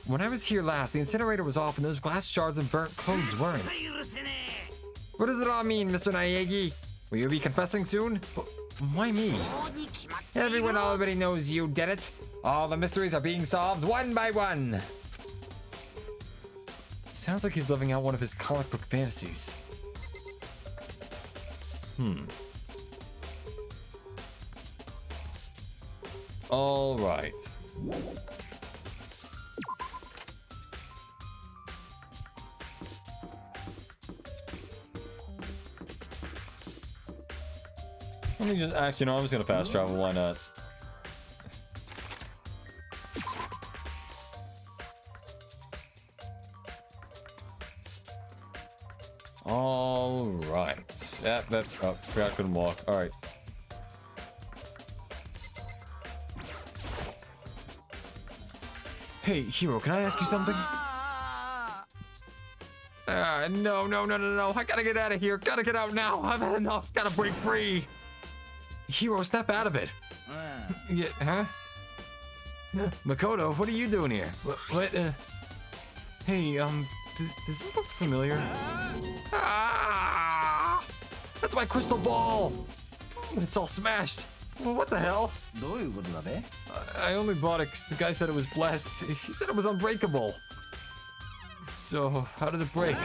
When I was here last, the incinerator was off and those glass shards of burnt clothes weren't. What does it all mean, Mr. Naegi? Will you be confessing soon? Why me? Everyone already knows you did it. All the mysteries are being solved one by one. Sounds like he's living out one of his comic book fantasies. All right. Let me just, actually, no, I'm just gonna fast travel, why not? All right. Oh, I couldn't walk. All right. Hey, Hero, can I ask you something? No. I gotta get out of here. Gotta get out now. I've had enough. Gotta break free. Hero, snap out of it. Yeah, huh? Makoto, what are you doing here? What, Hey, does this look familiar? Ah! That's my crystal ball! But it's all smashed. What the hell? どういうことだべ? I only bought it because the guy said it was blessed. He said it was unbreakable. So, how did it break?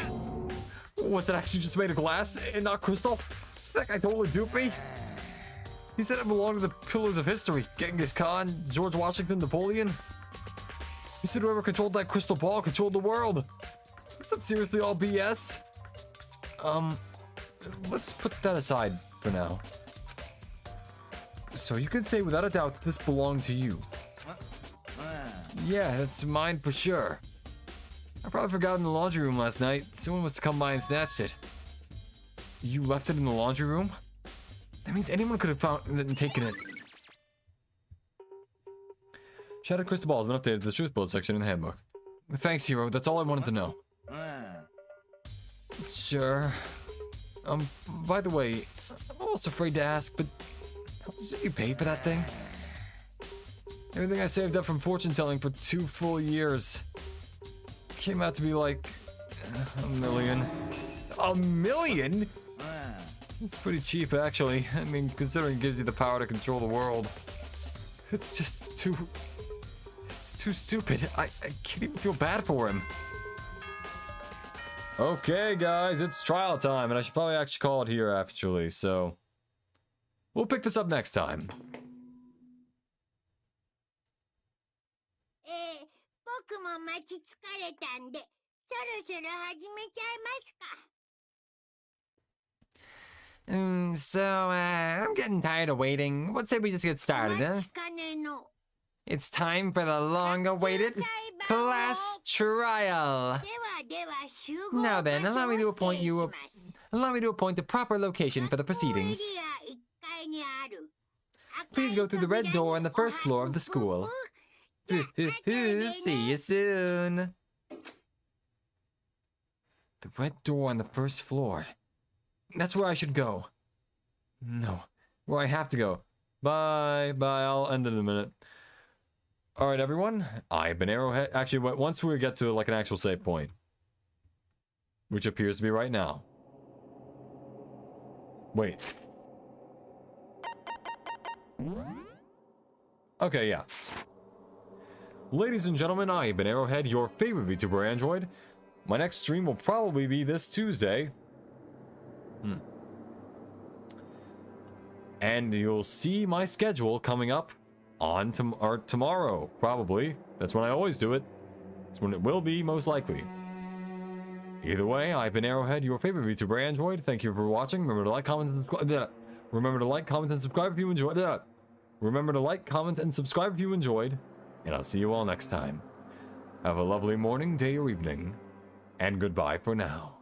Was it actually just made of glass and not crystal? That guy totally duped me. He said it belonged to the pillars of history. Genghis Khan, George Washington, Napoleon. He said whoever controlled that crystal ball controlled the world. Is that seriously all BS? Let's put that aside for now. So you can say without a doubt that this belonged to you. Yeah, it's mine for sure. I probably forgot it in the laundry room last night. Someone must have come by and snatched it. You left it in the laundry room? That means anyone could have found it and taken it. Shattered crystal ball has been updated to the truth bullet section in the handbook. Thanks, Hero. That's all I wanted to know. Sure. By the way, I'm almost afraid to ask, but how much did you pay for that thing? Everything I saved up from fortune telling for 2 full years came out to be like $1 million. $1 million? It's pretty cheap, actually. I mean, considering it gives you the power to control the world. It's just too... It's too stupid. I can't even feel bad for him. Okay, guys, it's trial time, and I should probably actually call it here, actually, so... We'll pick this up next time. 僕も待ち疲れたんで、そろそろ始めちゃいますか。So, I'm getting tired of waiting. Let's say we just get started, huh? It's time for the long-awaited class trial. Now then, allow me to appoint the proper location for the proceedings. Please go through the red door on the first floor of the school. See you soon. The red door on the first floor. That's where I should go. No, where I have to go. Bye, I'll end it in a minute. Alright, everyone. I've been Arrowhead. Actually, once we get to like an actual save point, which appears to be right now. Wait. Okay, yeah. Ladies and gentlemen, I have been Arrowhead, your favorite VTuber android. My next stream will probably be this Tuesday. And you'll see my schedule coming up on tomorrow, probably. That's when I always do it. That's when it will be, most likely. Either way, I've been Arrowhead, your favorite VTuber android. Thank you for watching. Remember to like, comment, and subscribe. Remember to like, comment, and subscribe if you enjoyed. Remember to like, comment, and subscribe if you enjoyed. And I'll see you all next time. Have a lovely morning, day, or evening. And goodbye for now.